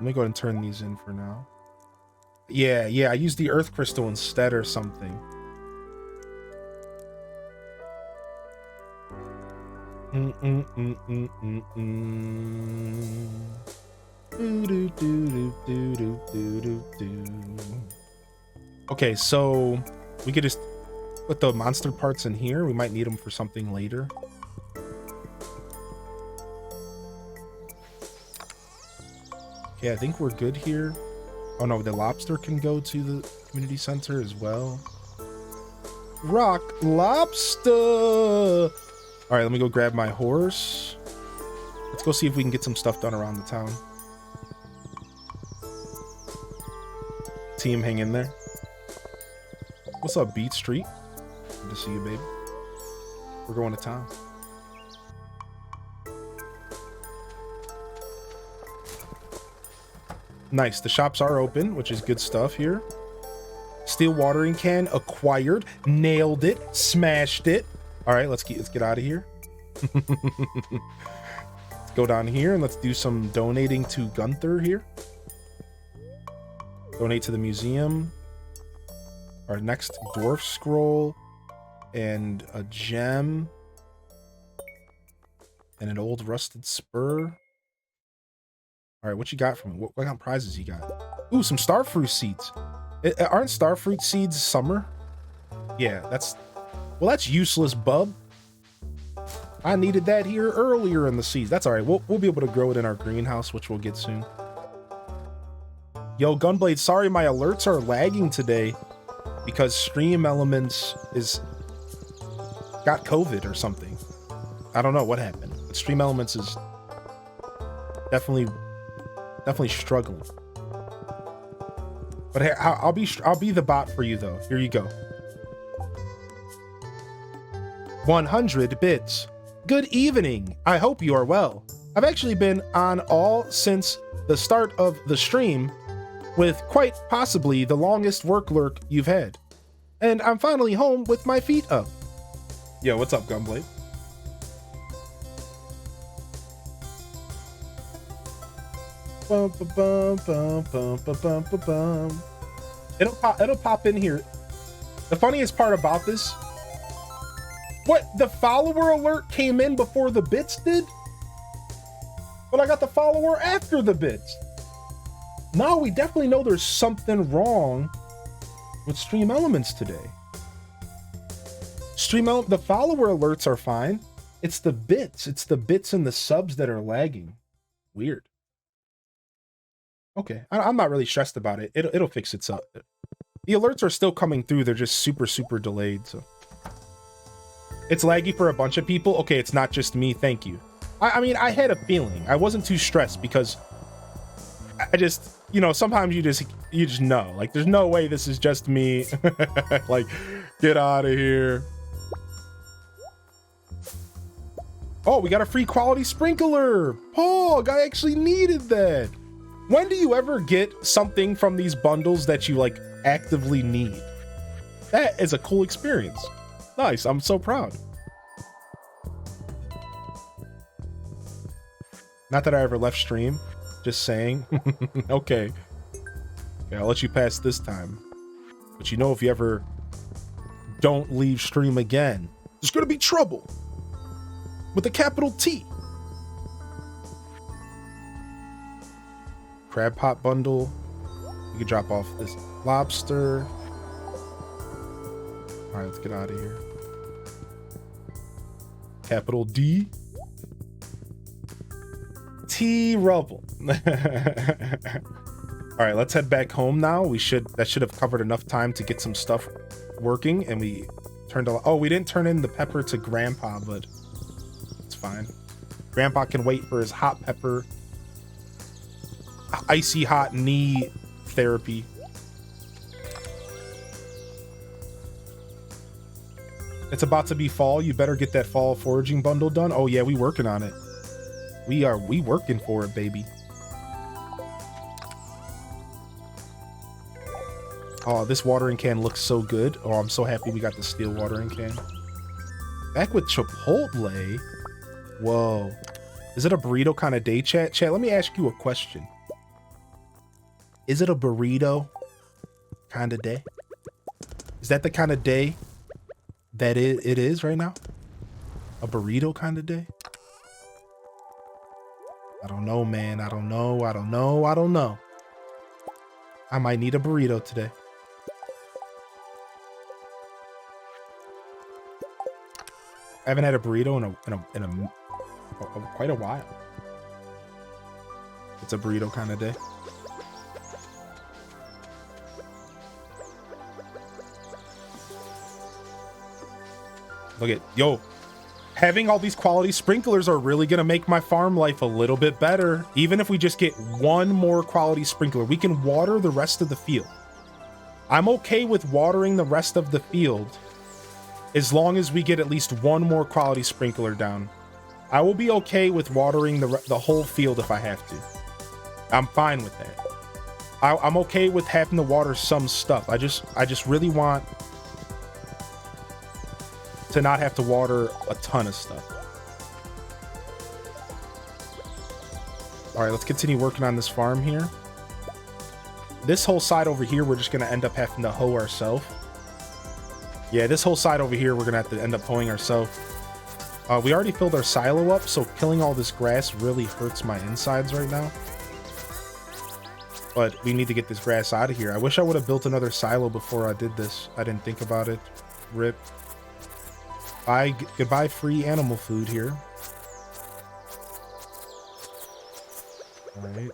Speaker 1: me go ahead and turn these in for now. Yeah, I used the earth crystal instead or something. Okay, so we could just put the monster parts in here. We might need them for something later. Okay, I think we're good here. Oh no, the lobster can go to the community center as well. Rock lobster! All right, let me go grab my horse. Let's go see if we can get some stuff done around the town. Team, hang in there. What's up, Beat Street? Good to see you, baby. We're going to town. Nice, the shops are open, which is good stuff here. Steel watering can acquired. Nailed it. Smashed it. All right, let's get out of here. Let's go down here and let's do some donating to Gunther here. Donate to the museum. Our next dwarf scroll and a gem and an old rusted spur. All right, what you got from it? What kind of prizes you got? Ooh, some starfruit seeds. Aren't starfruit seeds summer? Yeah, that's useless, bub. I needed that here earlier in the season. That's all right. We'll be able to grow it in our greenhouse, which we'll get soon. Yo, Gunblade, sorry my alerts are lagging today because Stream Elements got COVID or something. I don't know what happened, but Stream Elements is definitely Definitely struggling. But hey, I'll be the bot for you though. Here you go. 100 bits. Good evening. I hope you are well. I've actually been on all since the start of the stream, with quite possibly the longest work lurk you've had. And I'm finally home with my feet up. Yo, what's up, Gunblade? Bum, bum, bum, bum, bum, bum, bum, bum. It'll pop in here. The funniest part about this, what, the follower alert came in before the bits did? But I got the follower after the bits. Now we definitely know there's something wrong with Stream Elements today. The follower alerts are fine. It's the bits. It's the bits and the subs that are lagging. Weird. Okay, I'm not really stressed about it. It'll fix itself. The alerts are still coming through. They're just super, super delayed. So it's laggy for a bunch of people. Okay, it's not just me. Thank you. I mean, I had a feeling. I wasn't too stressed because I just, you know, sometimes you just know. Like, there's no way this is just me. Like, get out of here. Oh, we got a free quality sprinkler. Pog, I actually needed that. When do you ever get something from these bundles that you like actively need? That is a cool experience. Nice, I'm so proud. Not that I ever left stream, just saying. Okay, I'll let you pass this time. But you know, if you ever don't leave stream again, there's gonna be trouble with a capital T. Crab pot bundle. You can drop off this lobster. All right, let's get out of here. Capital D. T rubble. All right, let's head back home now. That should have covered enough time to get some stuff working, and we turned we didn't turn in the pepper to Grandpa, but it's fine. Grandpa can wait for his hot pepper icy hot knee therapy. It's about to be fall. You better get that fall foraging bundle done. Oh yeah, we working on it. We working for it, baby. Oh, this watering can looks so good. Oh, I'm so happy we got the steel watering can. Back with Chipotle. Whoa. Is it a burrito kind of day, chat? Chat, let me ask you a question. Is it a burrito kind of day? Is that the kind of day that it is right now? A burrito kind of day? I don't know, man. I don't know. I might need a burrito today. I haven't had a burrito in quite a while. It's a burrito kind of day. Look at, yo, having all these quality sprinklers are really gonna make my farm life a little bit better. Even if we just get one more quality sprinkler, we can water the rest of the field. I'm okay with watering the rest of the field as long as we get at least one more quality sprinkler down. I will be okay with watering the whole field if I have to. I'm fine with that. I'm okay with having to water some stuff. I just really want to not have to water a ton of stuff. All right, let's continue working on this farm here. This whole side over here, we're just gonna end up having to hoe ourselves. Yeah, this whole side over here, we're gonna have to end up hoeing ourselves. We already filled our silo up, so killing all this grass really hurts my insides right now. But we need to get this grass out of here. I wish I would have built another silo before I did this. I didn't think about it. Rip. Goodbye free animal food here. All right.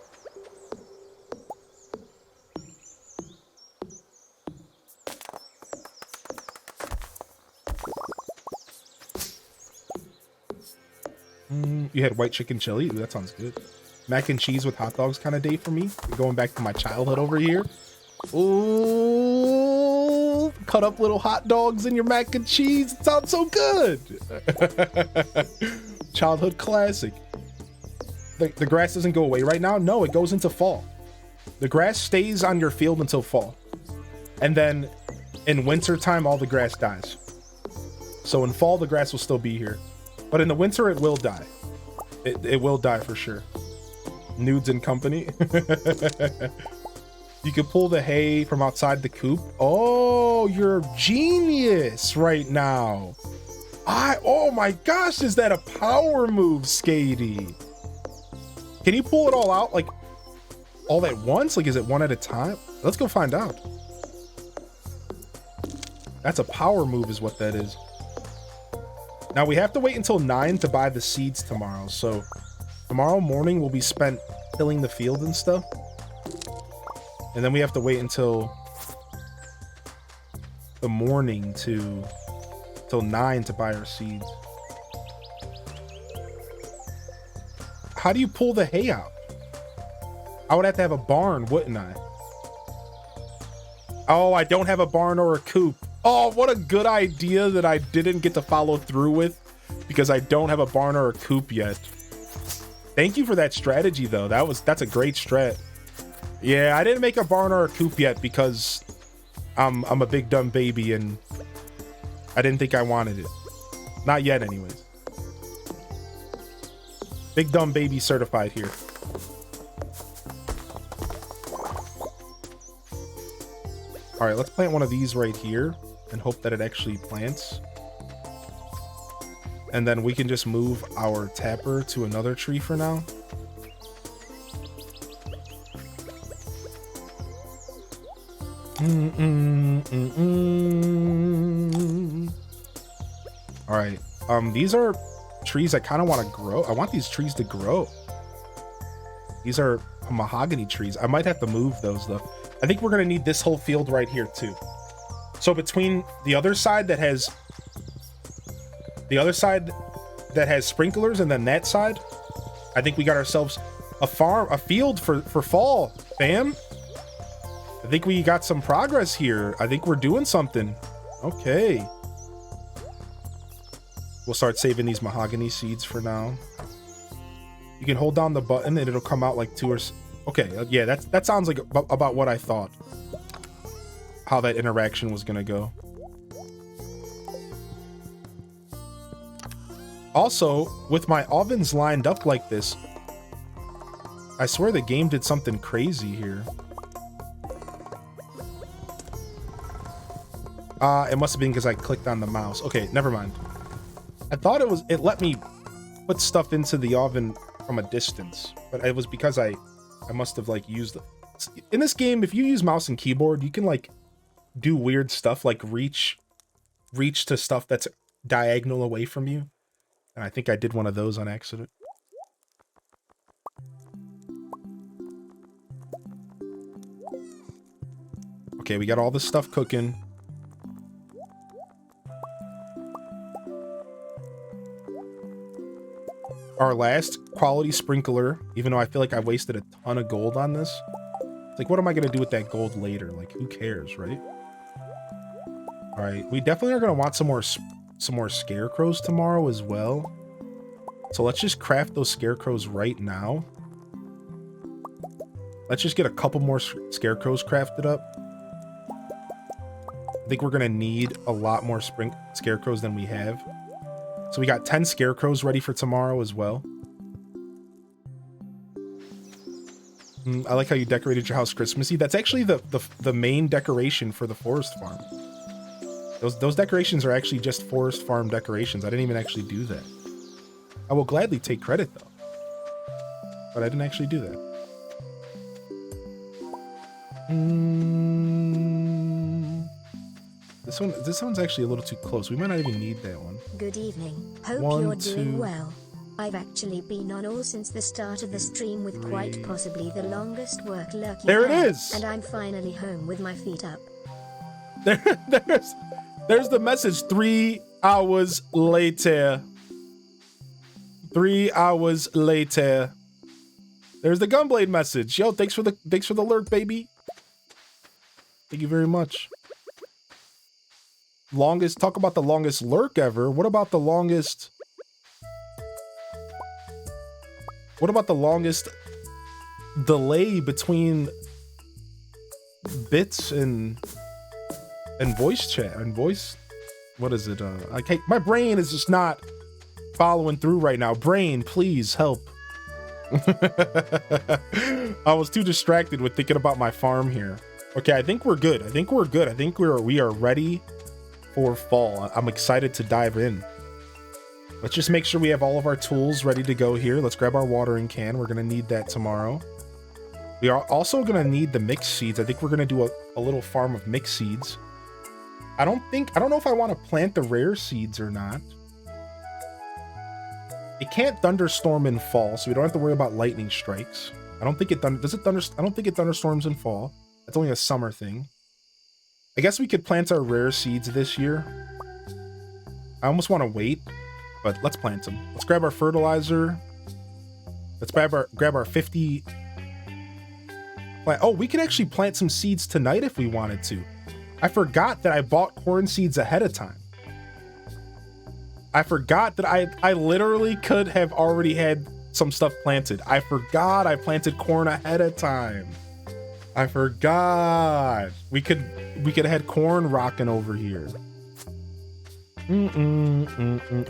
Speaker 1: You had white chicken chili? Ooh, that sounds good. mac and cheese with hot dogs kind of day for me. Going back to my childhood over here. Ooh, cut up little hot dogs in your mac and cheese. It sounds so good. Childhood classic. The grass doesn't go away right now. No, it goes into fall. The grass stays on your field until fall. And then in winter time, all the grass dies. So in fall, the grass will still be here. But in the winter, it will die. It will die for sure. Nudes and company. You can pull the hay from outside the coop. Oh, you're a genius right now. Oh my gosh, is that a power move, Skatey? Can you pull it all out, like, all at once? Like, is it one at a time? Let's go find out. That's a power move is what that is. Now, we have to wait until 9 to buy the seeds tomorrow. So, tomorrow morning will be spent tilling the field and stuff. And then we have to wait until the morning till 9 to buy our seeds. How do you pull the hay out? I would have to have a barn, wouldn't I? Oh, I don't have a barn or a coop. Oh, what a good idea that I didn't get to follow through with because I don't have a barn or a coop yet. Thank you for that strategy though. That's a great strat. Yeah, I didn't make a barn or a coop yet because I'm a big dumb baby and I didn't think I wanted it. Not yet anyways. Big dumb baby certified here. All right, let's plant one of these right here and hope that it actually plants. And then we can just move our tapper to another tree for now. All right, these are trees I kind of want to grow. I want these trees to grow. These are mahogany trees. I might have to move those though. I think we're gonna need this whole field right here too. So between the other side that has sprinklers and then that side, I think we got ourselves a field for fall, fam. I think we got some progress here. I think we're doing something. Okay. We'll start saving these mahogany seeds for now. You can hold down the button and it'll come out like 2 or... Okay, yeah, that sounds like about what I thought. How that interaction was gonna go. Also, with my ovens lined up like this, I swear the game did something crazy here. It must have been because I clicked on the mouse. Okay, never mind. I thought it let me put stuff into the oven from a distance, but it was because I must have like used it. In this game, if you use mouse and keyboard, you can like do weird stuff like reach to stuff that's diagonal away from you. And I think I did one of those on accident. Okay, we got all this stuff cooking. Our last quality sprinkler, even though I feel like I wasted a ton of gold on this. It's like, what am I going to do with that gold later? Like, who cares, right? All right, we definitely are going to want some more scarecrows tomorrow as well. So let's just craft those scarecrows right now. Let's just get a couple more scarecrows crafted up. I think we're going to need a lot more scarecrows than we have. So we got 10 scarecrows ready for tomorrow as well. I like how you decorated your house Christmassy. That's actually the main decoration for the forest farm. Those decorations are actually just forest farm decorations. I didn't even actually do that. I will gladly take credit though. But I didn't actually do that. This one's actually a little too close. We might not even need that one.
Speaker 2: Good evening. Hope you're doing well. I've actually been on all since the start of the stream with quite possibly the longest work lurking.
Speaker 1: There it is.
Speaker 2: And I'm finally home with my feet up.
Speaker 1: There's the message. 3 hours later. 3 hours later. There's the Gunblade message. Yo, thanks for the alert, baby. Thank you very much. Talk about the longest lurk ever. What about the longest delay between bits and voice chat and voice? What is it? My brain is just not following through right now. Brain, please help. I was too distracted with thinking about my farm here. Okay, I think we're good. I think we are ready for fall. I'm excited to dive in. Let's just make sure we have all of our tools ready to go here. Let's grab our watering can. We're gonna need that tomorrow. We are also gonna need the mixed seeds. I think we're gonna do a little farm of mixed seeds. I don't know if I want to plant the rare seeds or not. It can't thunderstorm in fall, so we don't have to worry about lightning strikes. I don't think it thunderstorms in fall. That's only a summer thing. I guess we could plant our rare seeds this year. I almost want to wait, but let's plant them. Let's grab our fertilizer. Let's grab our 50. Oh, we could actually plant some seeds tonight if we wanted to. I forgot that I bought corn seeds ahead of time. I forgot that I literally could have already had some stuff planted. I forgot I planted corn ahead of time. I forgot. We could have had corn rocking over here. All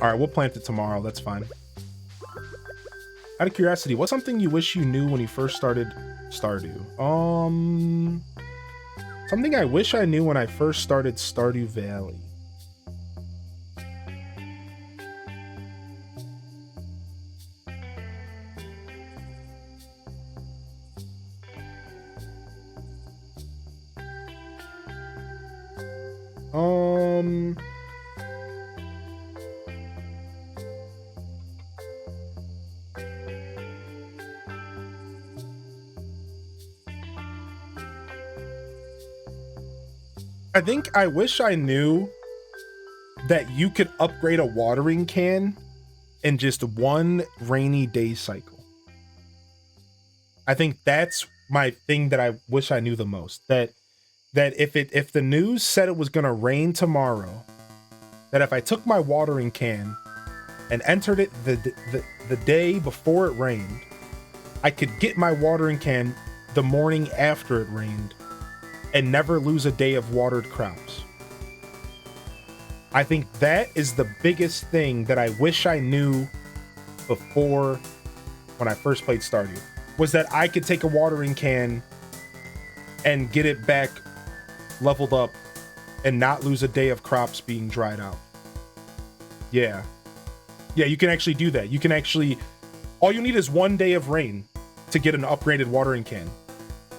Speaker 1: right, we'll plant it tomorrow. That's fine. Out of curiosity, what's something you wish you knew when you first started Stardew? Something I wish I knew when I first started Stardew Valley. I think I wish I knew that you could upgrade a watering can in just one rainy day cycle. I think that's my thing that I wish I knew the most. That if the news said it was gonna rain tomorrow, that if I took my watering can and entered it the day before it rained, I could get my watering can the morning after it rained and never lose a day of watered crops. I think that is the biggest thing that I wish I knew before when I first played Stardew, was that I could take a watering can and get it back leveled up and not lose a day of crops being dried out. Yeah, you can actually do that. You can actually, all you need is one day of rain to get an upgraded watering can.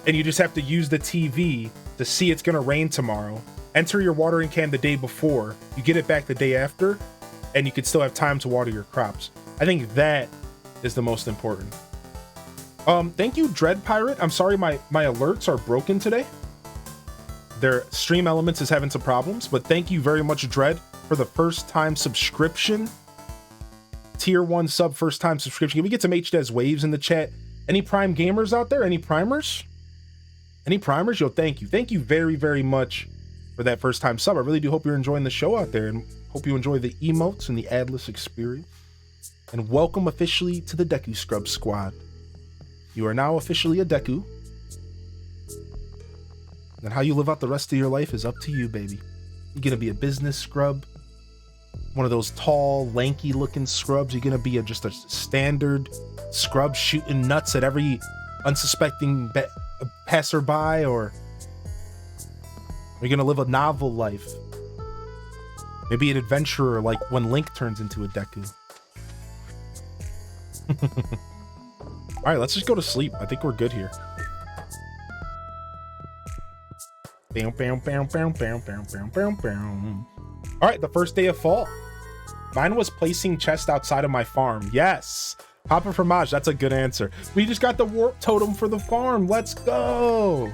Speaker 1: And you just have to use the TV to see it's gonna rain tomorrow. Enter your watering can the day before, you get it back the day after, and you could still have time to water your crops. I think that is the most important. Thank you, Dread Pirate. I'm sorry my alerts are broken today. Their Stream Elements is having some problems, but thank you very much, Dread, for the first time subscription. Tier 1 sub, first time subscription. Can we get some HDES waves in the chat? Any Prime gamers out there? Any primers? Any primers? Yo, thank you. Thank you very, very much for that first time sub. I really do hope you're enjoying the show out there and hope you enjoy the emotes and the adless experience. And welcome officially to the Deku Scrub Squad. You are now officially a Deku. And how you live out the rest of your life is up to you, baby. You're gonna be a business scrub, one of those tall, lanky looking scrubs. You're gonna be just a standard scrub shooting nuts at every unsuspecting passerby, or you're gonna live a novel life, maybe an adventurer like when Link turns into a Deku. All right, let's just go to sleep. I think we're good here. All right, the first day of fall. Mine was placing chests outside of my farm. Yes, Papa Fromage, that's a good answer. We just got the warp totem for the farm. Let's go.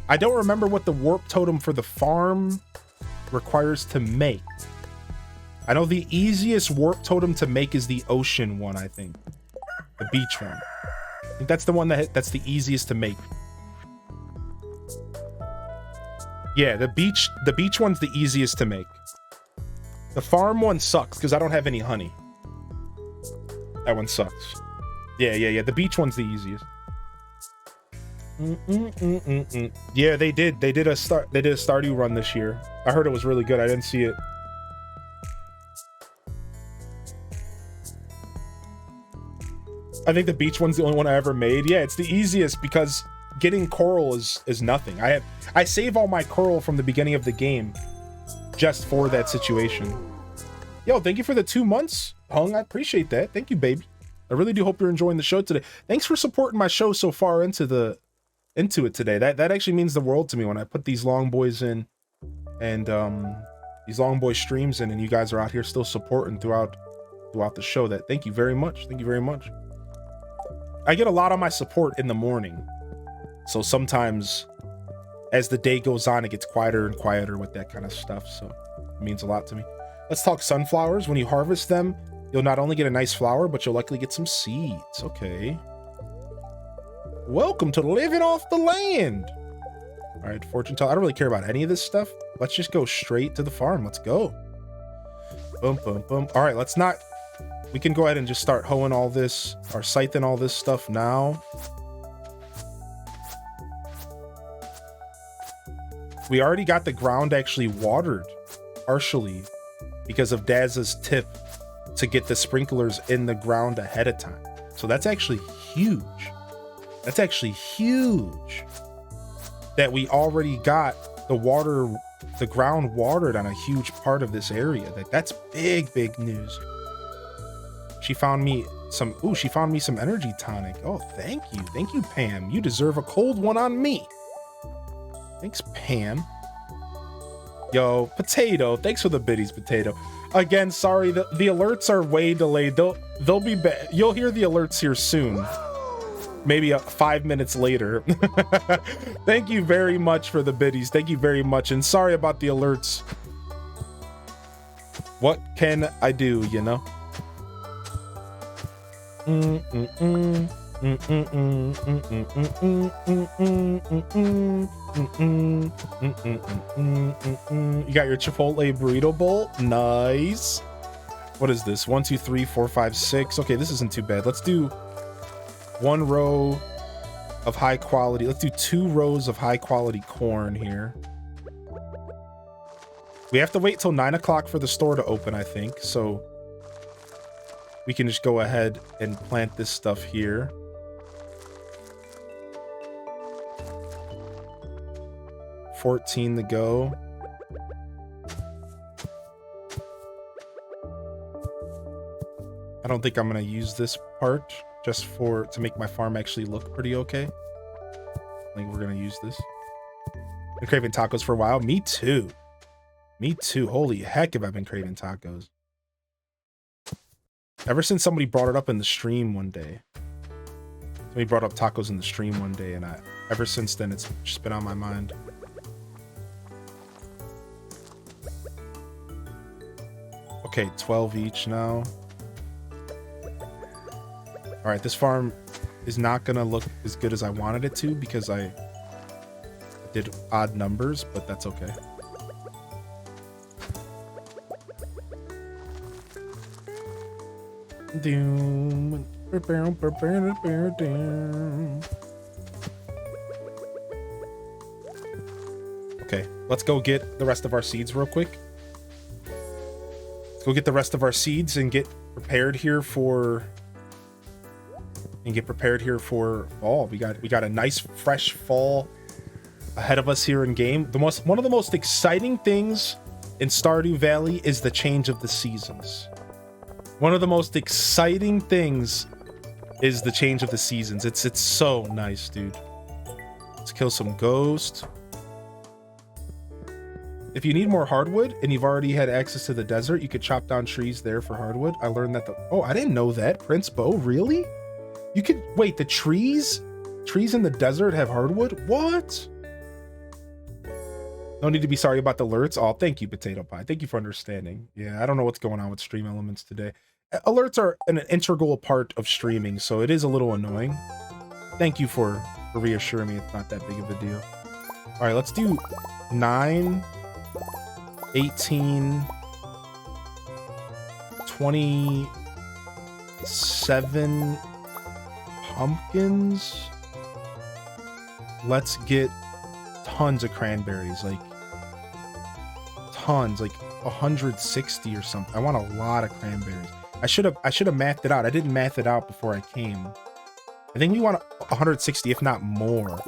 Speaker 1: I don't remember what the warp totem for the farm requires to make. I know the easiest warp totem to make is the ocean one, I think. The beach one. I think that's the one that's the easiest to make. Yeah, the beach one's the easiest to make. The farm one sucks because I don't have any honey. That one sucks. Yeah. The beach one's the easiest. Yeah, they did a Stardew run this year. I heard it was really good. I didn't see it. I think the beach one's the only one I ever made. Yeah, it's the easiest because getting coral is nothing. I save all my coral from the beginning of the game just for that situation. Yo, thank you for the 2 months, Hung. I appreciate that. Thank you, baby. I really do hope you're enjoying the show today. Thanks for supporting my show so far into it today. That actually means the world to me when I put these long boys in and these long boy streams in, and you guys are out here still supporting throughout the show. That thank you very much. Thank you very much. I get a lot of my support in the morning, so sometimes as the day goes on, it gets quieter and quieter with that kind of stuff. So it means a lot to me. Let's talk sunflowers. When you harvest them, you'll not only get a nice flower, but you'll likely get some seeds. Okay. Welcome to living off the land. All right, fortune teller. I don't really care about any of this stuff. Let's just go straight to the farm. Let's go. Boom, boom, boom. All right, let's not... We can go ahead and just start hoeing all this, or scything all this stuff now. We already got the ground actually watered, partially, because of Daz's tip to get the sprinklers in the ground ahead of time. So that's actually huge. That's actually huge. That we already got the ground watered on a huge part of this area. That's big, big news. She found me some energy tonic. Oh, thank you. Thank you, Pam. You deserve a cold one on me. Thanks, Pam. Yo, Potato. Thanks for the biddies, Potato. Again, sorry, the alerts are way delayed. They'll be back. You'll hear the alerts here soon. Maybe 5 minutes later. Thank you very much for the biddies. Thank you very much. And sorry about the alerts. What can I do, you know? You got your Chipotle burrito bowl. Nice. What is this? 1, 2, 3, 4, 5, 6. Okay, this isn't too bad. Let's do 1 row of high quality. Let's do 2 rows of high quality corn here. We have to wait till 9 o'clock for the store to open, I think. So we can just go ahead and plant this stuff here. $14 to go. I don't think I'm gonna use this part just to make my farm actually look pretty okay. I think we're gonna use this. Been craving tacos for a while. Me too. Me too. Holy heck, have I been craving tacos. Ever since somebody brought it up in the stream one day. Somebody brought up tacos in the stream one day, and ever since then, it's just been on my mind. Okay, 12 each now. All right, this farm is not gonna look as good as I wanted it to because I did odd numbers, but that's okay. Okay, let's go get the rest of our seeds real quick. Let's go get the rest of our seeds and get prepared here for fall. We got a nice fresh fall ahead of us here in game. One of the most exciting things in Stardew Valley is the change of the seasons. One of the most exciting things is the change of the seasons. It's so nice, dude. Let's kill some ghosts. If you need more hardwood and you've already had access to the desert, you could chop down trees there for hardwood. I learned that oh, I didn't know that. Prince Bo, really? You could wait, the trees in the desert have hardwood? What? No need to be sorry about the alerts. Oh, thank you, Potato Pie. Thank you for understanding. Yeah, I don't know what's going on with stream elements today. Alerts are an integral part of streaming, so it is a little annoying. thank you for reassuring me it's not that big of a deal. All right, let's do 9, 18, 27 pumpkins. Let's get tons of cranberries, like tons, like 160 or something. I want a lot of cranberries. I should have mathed it out. I didn't math it out before I came. I think we want 160, if not more.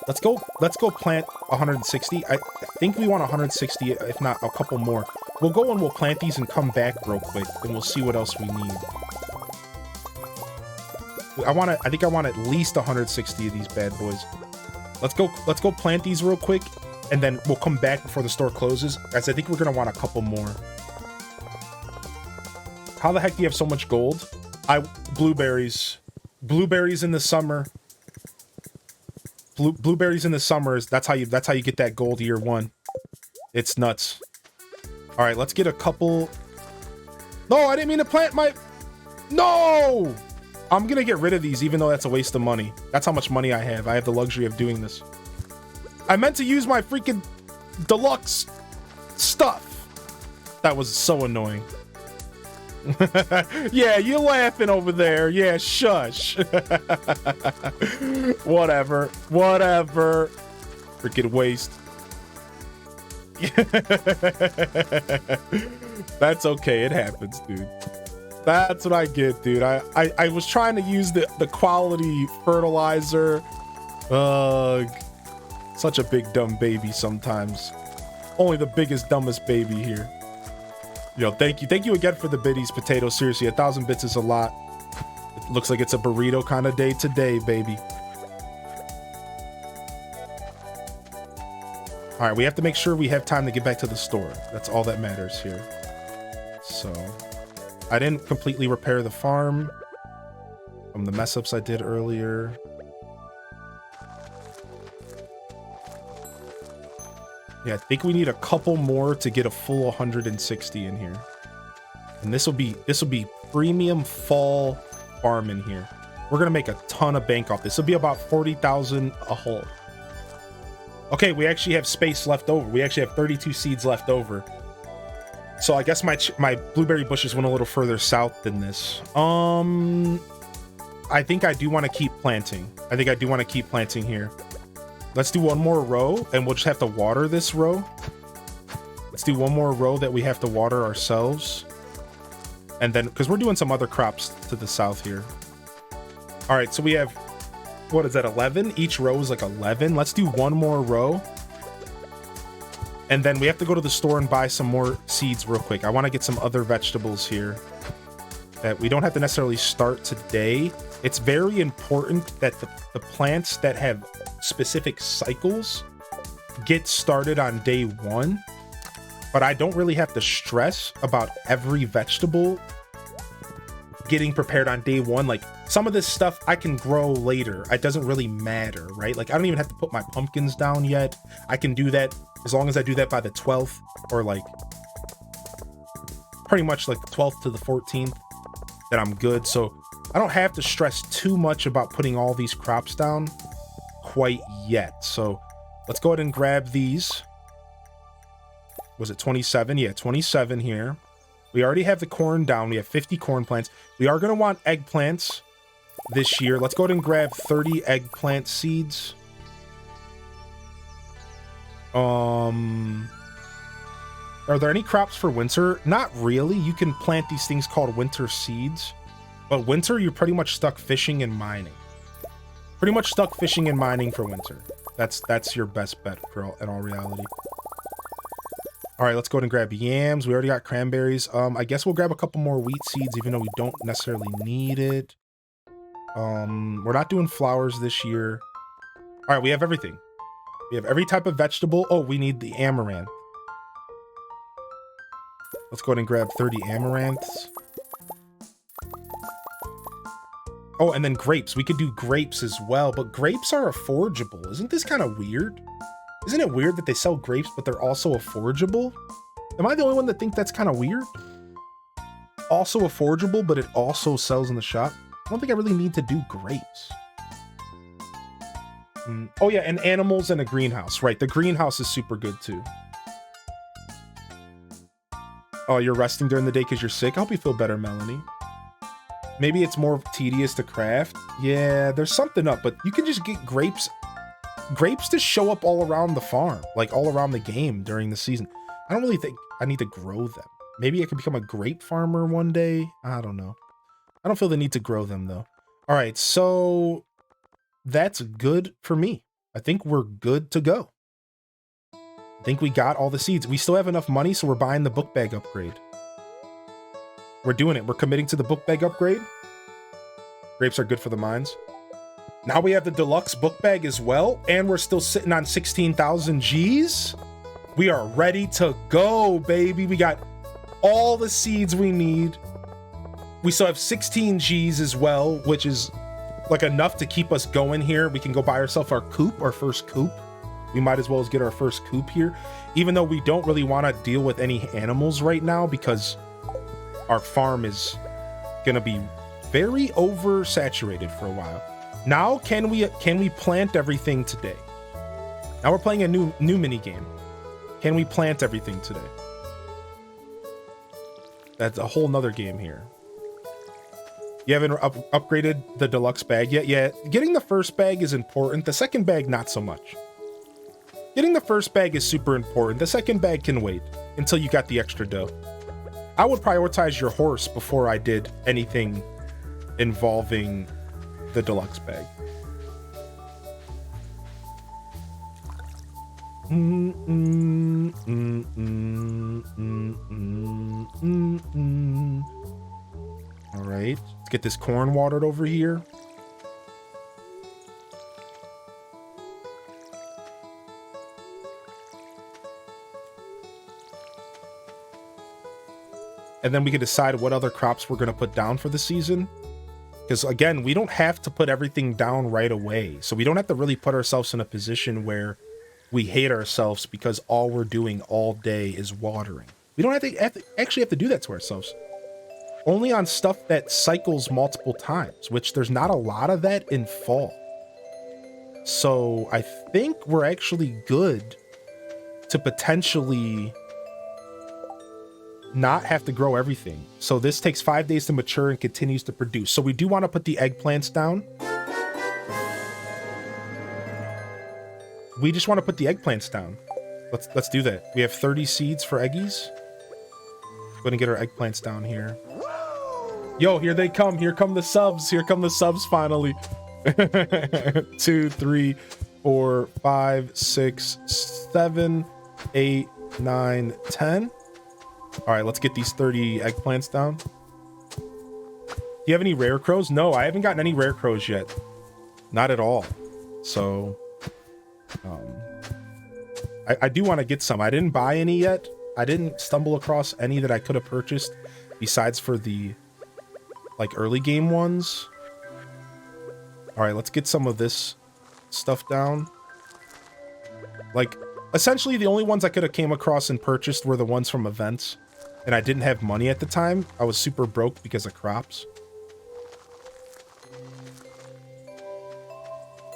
Speaker 1: Let's go plant 160. I think we want 160, if not a couple more. We'll go and we'll plant these and come back real quick, and we'll see what else we need. I think I want at least 160 of these bad boys. Let's go plant these real quick, and then we'll come back before the store closes, as I think we're gonna want a couple more. How the heck do you have so much gold? Blueberries. Blueberries in the summer. Blueberries in the summers. That's how you get that gold year one. It's nuts. All right, let's get a couple. No, I didn't mean to plant my. No, I'm gonna get rid of these, even though that's a waste of money. That's how much money I have. I have the luxury of doing this. I meant to use my freaking deluxe stuff. That was so annoying. Yeah, you're laughing over there. Yeah, shush. Whatever. Freaking waste. That's okay. It happens, dude. That's what I get, dude. I was trying to use the quality fertilizer. Ugh. Such a big dumb baby sometimes. Only the biggest, dumbest baby here. Yo, thank you again for the biddies, Potato. Seriously, 1,000 bits is a lot. It looks like it's a burrito kind of day today, baby. All right, we have to make sure we have time to get back to the store. That's all that matters here. So, I didn't completely repair the farm from the mess ups I did earlier. Yeah, I think we need a couple more to get a full 160 in here. And this will be premium fall farm in here. We're gonna make a ton of bank off this. Will be about 40,000 a hole. Okay, we actually have space left over. We actually have 32 seeds left over. So I guess my blueberry bushes went a little further south than this. I think I do want to keep planting. Here. Let's do one more row, and we'll just have to water this row. Let's do one more row that we have to water ourselves. And then, because we're doing some other crops to the south here. All right, so we have, what is that, 11? Each row is like 11. Let's do one more row. And then we have to go to the store and buy some more seeds real quick. I want to get some other vegetables here that we don't have to necessarily start today. It's very important that the plants that have specific cycles get started on day one, but I don't really have to stress about every vegetable getting prepared on day one. Like, some of this stuff I can grow later. It doesn't really matter, right? Like, I don't even have to put my pumpkins down yet. I can do that as long as I do that by the 12th, or like pretty much like the 12th to the 14th, that I'm good. So I don't have to stress too much about putting all these crops down quite yet. So let's go ahead and grab these. Was it 27? Yeah, 27 here. We already have the corn down. We have 50 corn plants. We are going to want eggplants this year. Let's go ahead and grab 30 eggplant seeds. Are there any crops for winter? Not really. You can plant these things called winter seeds. But winter, you're pretty much stuck fishing and mining. Pretty much stuck fishing and mining for winter. That's your best bet in all reality. All right, let's go ahead and grab yams. We already got cranberries. I guess we'll grab a couple more wheat seeds, even though we don't necessarily need it. We're not doing flowers this year. All right, we have everything. We have every type of vegetable. Oh, we need the amaranth. Let's go ahead and grab 30 amaranths. Oh, and then grapes. We could do grapes as well, but grapes are affordable. Isn't this kind of weird? Isn't it weird that they sell grapes, but they're also affordable? Am I the only one that thinks that's kind of weird? Also affordable, but it also sells in the shop? I don't think I really need to do grapes. Oh yeah, and animals and a greenhouse. Right, the greenhouse is super good too. Oh, you're resting during the day because you're sick? I hope you feel better, Melanie. Maybe it's more tedious to craft. Yeah, there's something up, but you can just get grapes. Grapes to show up all around the farm, like all around the game during the season. I don't really think I need to grow them. Maybe I could become a grape farmer one day. I don't know. I don't feel the need to grow them though. All right, so that's good for me. I think we're good to go. I think we got all the seeds. We still have enough money, so we're buying the book bag upgrade. We're doing it. We're committing to the book bag upgrade. Grapes are good for the mines. Now we have the deluxe book bag as well, and we're still sitting on 16,000 Gs. We are ready to go, baby. We got all the seeds we need. We still have 16 Gs as well, which is like enough to keep us going here. We can go buy ourselves our coop, our first coop. We might as well as get our first coop here, even though we don't really want to deal with any animals right now because our farm is going to be very oversaturated for a while. Now, can we plant everything today? Now we're playing a new mini game. Can we plant everything today? That's a whole nother game here. You haven't upgraded the deluxe bag yet? Yeah, getting the first bag is important. The second bag, not so much. Getting the first bag is super important. The second bag can wait until you got the extra dough. I would prioritize your horse before I did anything involving the deluxe bag. All right, let's get this corn watered over here. And then we can decide what other crops we're going to put down for the season. Because again, we don't have to put everything down right away. So we don't have to really put ourselves in a position where we hate ourselves because all we're doing all day is watering. We don't actually have to do that to ourselves. Only on stuff that cycles multiple times, which there's not a lot of that in fall. So I think we're actually good to potentially not have to grow everything. So this takes 5 days to mature and continues to produce. So we do want to put the eggplants down. We just want to put the eggplants down. Let's do that. We have 30 seeds for eggies. Go ahead and get our eggplants down here. Yo, here they come. Here come the subs. Here come the subs finally. 2, 3, 4, 5, 6, 7, 8, 9, 10. All right, let's get these 30 eggplants down. Do you have any rare crows? No, I haven't gotten any rare crows yet. Not at all. So, I do want to get some. I didn't buy any yet. I didn't stumble across any that I could have purchased besides for the, like, early game ones. All right, let's get some of this stuff down. Like, essentially, the only ones I could have came across and purchased were the ones from events, and I didn't have money at the time. I was super broke because of crops.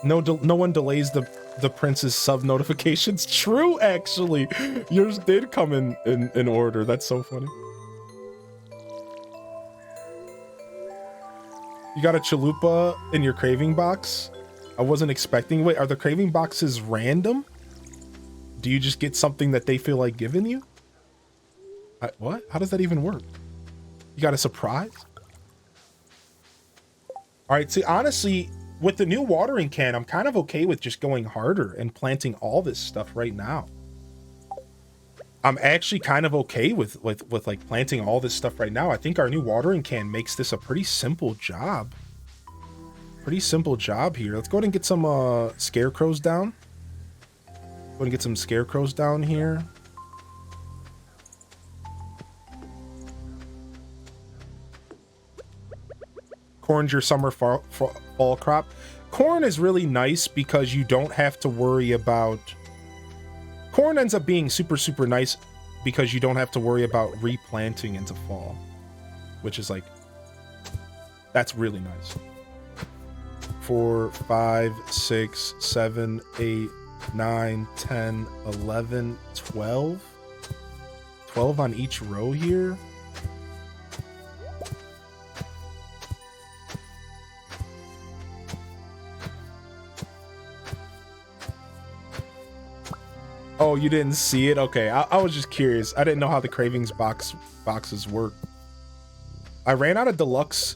Speaker 1: No one delays the prince's sub notifications. True, actually. Yours did come in order. That's so funny. You got a chalupa in your craving box? I wasn't expecting. Wait, are the craving boxes random? Do you just get something that they feel like giving you? What? How does that even work? You got a surprise? All right, see, honestly, with the new watering can, I'm kind of okay with just going harder and planting all this stuff right now. I'm actually kind of okay with like planting all this stuff right now. I think our new watering can makes this a pretty simple job. Pretty simple job here. Let's go ahead and get some scarecrows down. Go ahead and get some scarecrows down here. Corn's your summer fall crop. Corn is really nice because you don't have to worry about... Corn ends up being super, super nice because you don't have to worry about replanting into fall. Which is like... That's really nice. 4, 5, 6, 7, 8, 9, 10, 11, 12. 12 on each row here. Oh, you didn't see it? Okay, I was just curious. I didn't know how the cravings boxes work. I ran out of deluxe.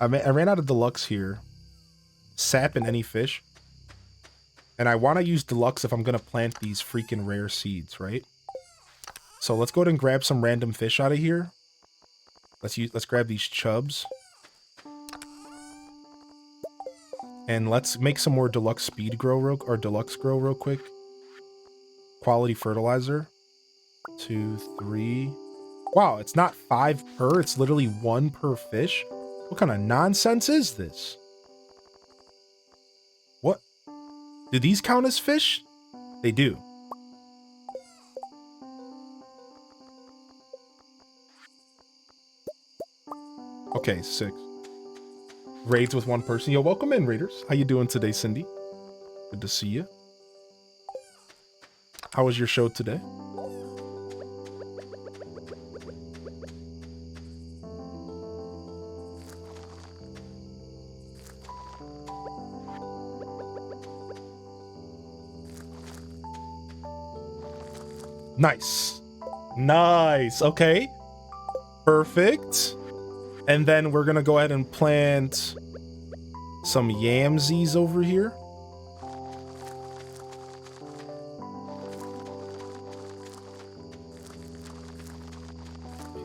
Speaker 1: I ran out of deluxe here. Sap in any fish. And I want to use deluxe if I'm going to plant these freaking rare seeds, right? So let's go ahead and grab some random fish out of here. Let's grab these chubs. And let's make some more deluxe speed grow deluxe grow real quick. Quality fertilizer. 2, 3. Wow, it's not 5 per, it's literally 1 per fish. What kind of nonsense is this? What? Do these count as fish? They do. Okay, 6. Raids with 1 person. Yo, welcome in, Raiders. How you doing today, Cindy? Good to see you. How was your show today? Nice. Nice. Okay. Perfect. And then we're going to go ahead and plant some yamsies over here.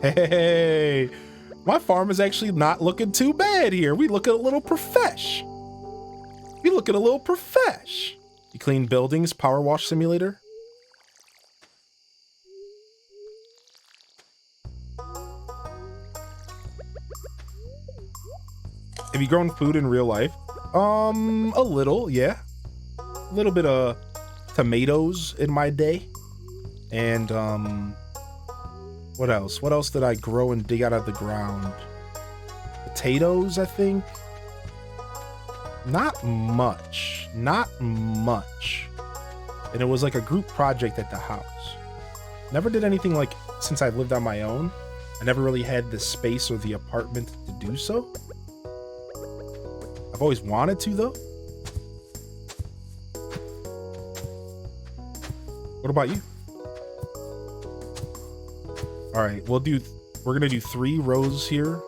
Speaker 1: Hey, my farm is actually not looking too bad here. We look at a little profesh. We look at a little profesh. You clean buildings, power wash simulator. Have you grown food in real life? A little, yeah. A little bit of tomatoes in my day. And, what else? What else did I grow and dig out of the ground? Potatoes, I think. Not much. Not much. And it was like a group project at the house. Never did anything like, since I've lived on my own. I never really had the space or the apartment to do so. I've always wanted to, though. What about you? All right, we're gonna do 3 rows here.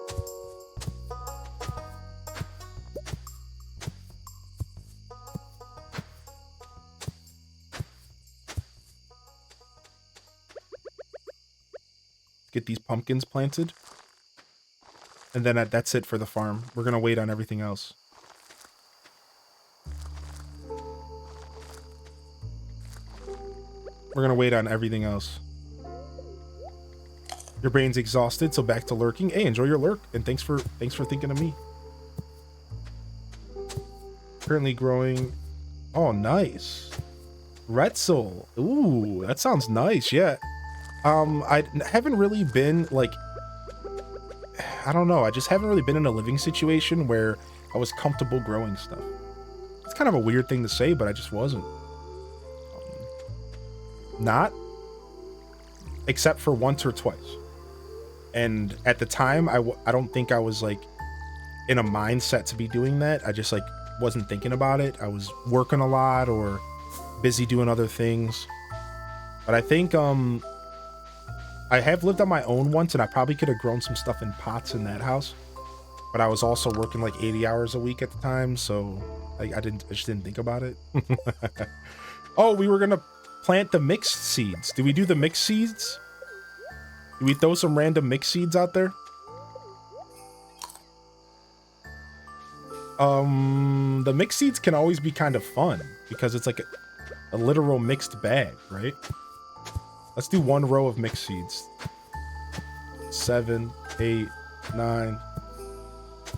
Speaker 1: Get these pumpkins planted. And then that's it for the farm. We're gonna wait on everything else. We're gonna wait on everything else. Your brain's exhausted, so back to lurking. Hey, enjoy your lurk, and thanks for thinking of me. Currently growing. Oh, nice. Retzel. Ooh, that sounds nice. Yeah. I haven't really been like, I don't know. I just haven't really been in a living situation where I was comfortable growing stuff. It's kind of a weird thing to say, but I just wasn't. Not, except for once or twice. And at the time, I don't think I was like in a mindset to be doing that. I just like wasn't thinking about it. I was working a lot or busy doing other things. But I think I have lived on my own once, and I probably could have grown some stuff in pots in that house. But I was also working like 80 hours a week at the time, so I just didn't think about it. Oh, we were gonna plant the mixed seeds. Do we do the mixed seeds? Do we throw some random mixed seeds out there? The mixed seeds can always be kind of fun because it's like a literal mixed bag, right? Let's do 1 row of mixed seeds. 7, 8, 9,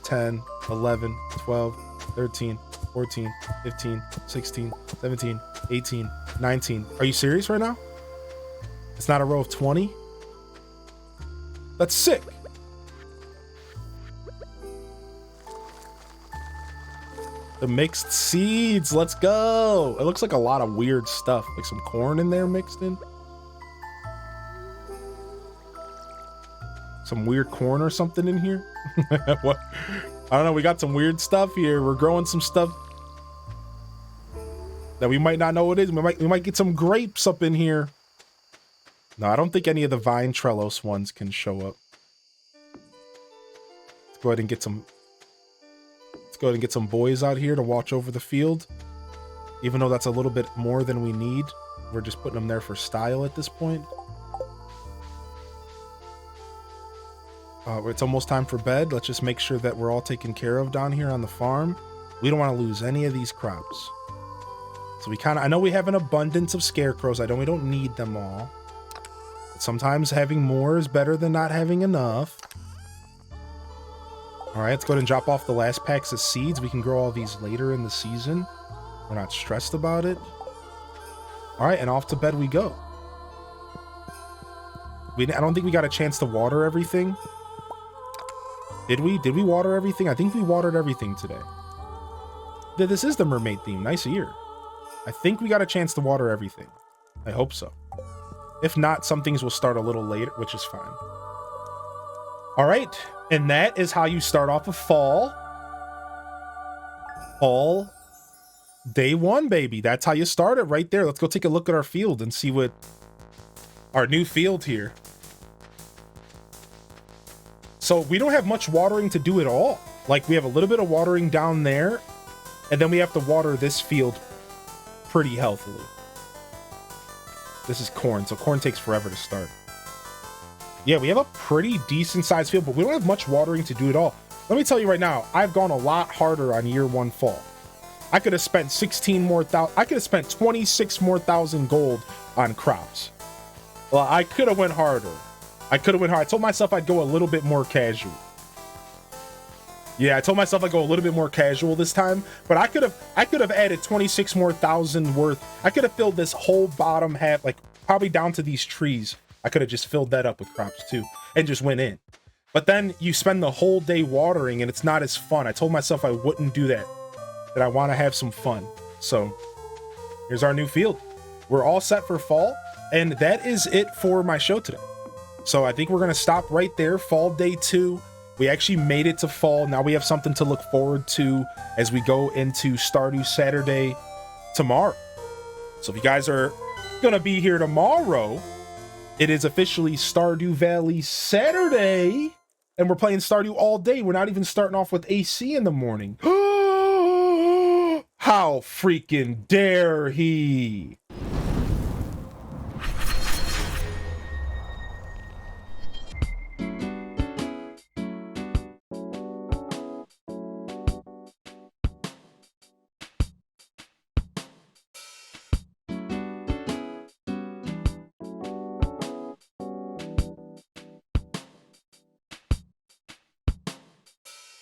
Speaker 1: 10, 11, 12, 13, 14, 15, 16, 17, 18, 19. Are you serious right now? It's not a row of 20? That's sick. The mixed seeds. Let's go. It looks like a lot of weird stuff. Like some corn in there mixed in. Some weird corn or something in here. What? I don't know. We got some weird stuff here. We're growing some stuff that we might not know what it is. We might get some grapes up in here. No, I don't think any of the vine trellis ones can show up. Let's go ahead and get some. Let's go ahead and get some boys out here to watch over the field. Even though that's a little bit more than we need, we're just putting them there for style at this point. It's almost time for bed. Let's just make sure that we're all taken care of down here on the farm. We don't want to lose any of these crops. So we kind of, I know we have an abundance of scarecrows. We don't need them all. But sometimes having more is better than not having enough. All right, let's go ahead and drop off the last packs of seeds. We can grow all these later in the season. We're not stressed about it. All right, and off to bed we go. I don't think we got a chance to water everything. Did we? Did we water everything? I think we watered everything today. This is the mermaid theme. Nice ear. I think we got a chance to water everything. I hope so. If not, some things will start a little later, which is fine. All right. And that is how you start off a fall. Fall day one, baby. That's how you start it right there. Let's go take a look at our field and see what our new field here. So we don't have much watering to do at all. Like we have a little bit of watering down there, and then we have to water this field pretty healthily. This is corn, so corn takes forever to start. Yeah, we have a pretty decent sized field, but we don't have much watering to do at all. Let me tell you right now, I've gone a lot harder on year one fall. I could have spent 16 more thousand. I could have spent 26 more thousand gold on crops. Well, I could have went harder. I told myself I'd go a little bit more casual. Yeah, I told myself I'd go a little bit more casual this time, but I could have added 26 more thousand worth. I could have filled this whole bottom half, like probably down to these trees. I could have just filled that up with crops too and just went in. But then you spend the whole day watering and it's not as fun. I told myself I wouldn't do that, that I want to have some fun. So here's our new field. We're all set for fall, and that is it for my show today. So I think we're going to stop right there. Fall day 2. We actually made it to fall. Now we have something to look forward to as we go into Stardew Saturday tomorrow. So if you guys are going to be here tomorrow, it is officially Stardew Valley Saturday. And we're playing Stardew all day. We're not even starting off with AC in the morning. How freaking dare he?